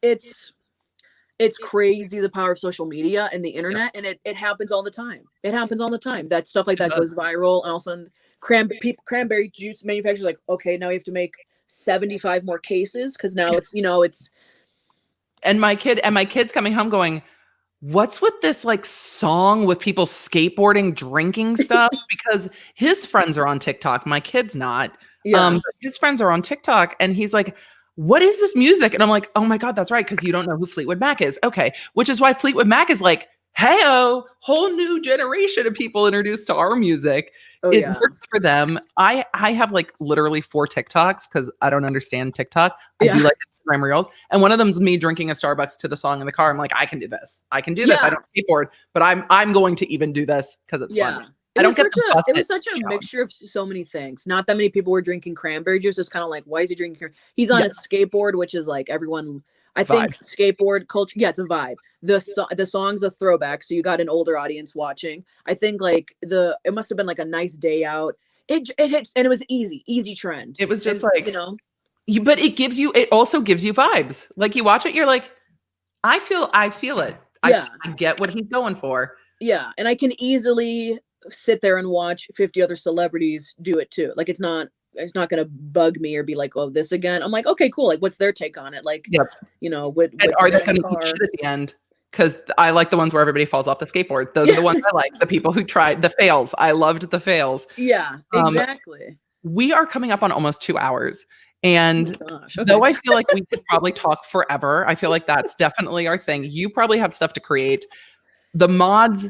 crazy, the power of social media and the internet, and it happens all the time. It happens all the time. That stuff like that goes viral, and all of a sudden cranberry juice manufacturers like, okay, now we have to make 75 more cases because now it's. And my kid's coming home going, what's with this like song with people skateboarding, drinking stuff? Because his friends are on TikTok. My kid's not. His friends are on TikTok, and he's like, what is this music? And I'm like, oh my God, that's right. Because you don't know who Fleetwood Mac is. Okay. Which is why Fleetwood Mac is like, hey-oh, whole new generation of people introduced to our music. It works for them. I have like literally 4 TikToks because I don't understand TikTok. I do like Instagram Reels. And one of them is me drinking a Starbucks to the song in the car. I'm like, I can do this. I can do this. I don't skateboard, but I'm going to even do this because it's fun. It was such a mixture of so many things. Not that many people were drinking cranberry juice. It's kind of like, why is he drinking? He's on a skateboard, which is like everyone. I think skateboard culture. Yeah, it's a vibe. The song's a throwback, so you got an older audience watching. I think like it must have been like a nice day out. It hits, and it was easy trend. It was just like, but it also gives you vibes. Like you watch it, you're like, I feel it. I get what he's going for. Yeah, and I can easily sit there and watch 50 other celebrities do it too. Like it's not gonna bug me or be like, oh, this again. I'm like, okay, cool. Like what's their take on it? Like, with are they gonna eat shit at the end? Because I like the ones where everybody falls off the skateboard. Those are the ones I like. The people who tried the fails. I loved the fails. Yeah, exactly. We are coming up on almost 2 hours. And though I feel like we could probably talk forever, I feel like that's definitely our thing. You probably have stuff to create. The mods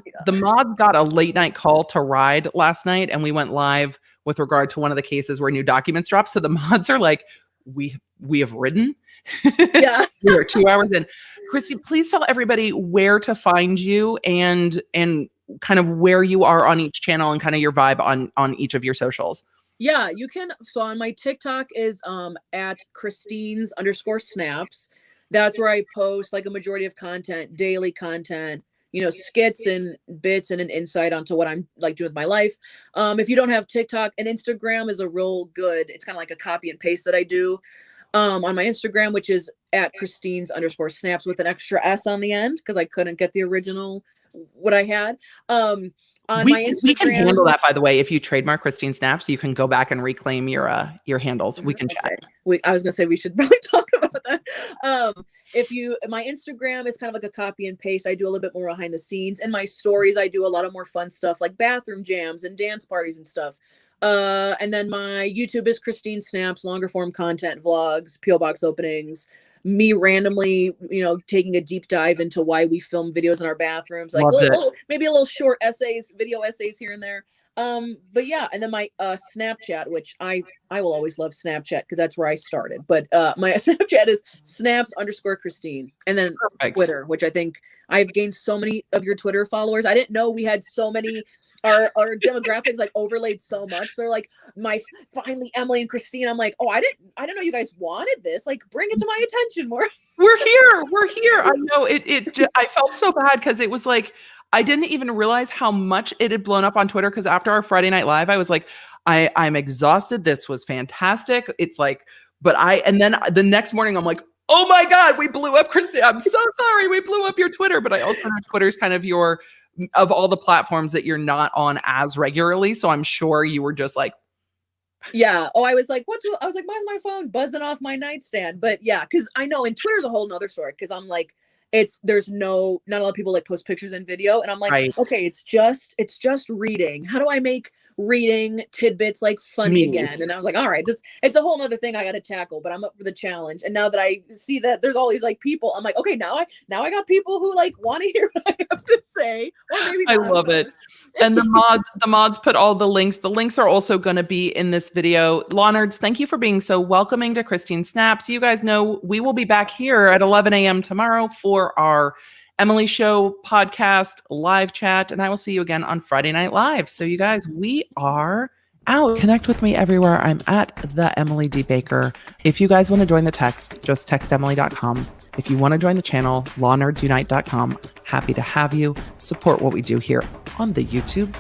got a late night call to ride last night, and we went live with regard to one of the cases where new documents dropped. So the mods are like, we have ridden. Yeah. We are 2 hours in. Christy, please tell everybody where to find you and kind of where you are on each channel and kind of your vibe on each of your socials. Yeah, you can. So on my TikTok is at Christine's _snaps. That's where I post like a majority of content, daily content, skits and bits and an insight onto what I'm like doing with my life. If you don't have TikTok, and Instagram is a real good, it's kind of like a copy and paste that I do on my Instagram, which is at Christine's_snaps with an extra S on the end, because I couldn't get the original what I had. On my Instagram, we can handle that, by the way. If you trademark Christine Snaps, you can go back and reclaim your handles. We can chat. I was gonna say we should probably talk about that. My Instagram is kind of like a copy and paste. I do a little bit more behind the scenes. In my stories, I do a lot of more fun stuff like bathroom jams and dance parties and stuff. And then my YouTube is Christine Snaps, longer form content, vlogs, PO box openings, me randomly, taking a deep dive into why we film videos in our bathrooms, like maybe a little short essays, video essays here and there. But yeah, and then my Snapchat, which I will always love Snapchat because that's where I started. But my Snapchat is snaps_Christine, and then Twitter, which I think I've gained so many of your Twitter followers. I didn't know we had so many. Our demographics like overlaid so much. They're like, finally Emily and Christine. I'm like, oh, I didn't know you guys wanted this. Like, bring it to my attention more. We're here. I know I felt so bad because it was like, I didn't even realize how much it had blown up on Twitter. Because after our Friday Night Live, I was like, I'm exhausted. This was fantastic. It's like, and then the next morning I'm like, oh my God, we blew up Christine. I'm so sorry. We blew up your Twitter. But I also know Twitter's kind of of all the platforms that you're not on as regularly. So I'm sure you were just like, yeah. Oh, I was like, why's my phone buzzing off my nightstand? But yeah, because I know, and Twitter's a whole nother story. Because I'm like, there's not a lot of people like post pictures and video. And I'm like, right. Okay, it's just reading. How do I make reading tidbits like funny again? And I was like, all right, it's a whole nother thing I got to tackle, but I'm up for the challenge. And now that I see that there's all these like people, I'm like, okay, now I got people who like want to hear what I have to say. Or maybe I love it. And the mods put all the links. The links are also going to be in this video. Law Nerds, thank you for being so welcoming to Christine Snaps. You guys know we will be back here at 11 a.m. tomorrow for our Emily Show podcast live chat, and I will see you again on Friday Night Live. So you guys, we are out. Connect with me everywhere. I'm at the Emily D. Baker. If you guys want to join the text, just text Emily.com. If you want to join the channel, lawnerdsunite.com. Happy to have you. Support what we do here on the YouTube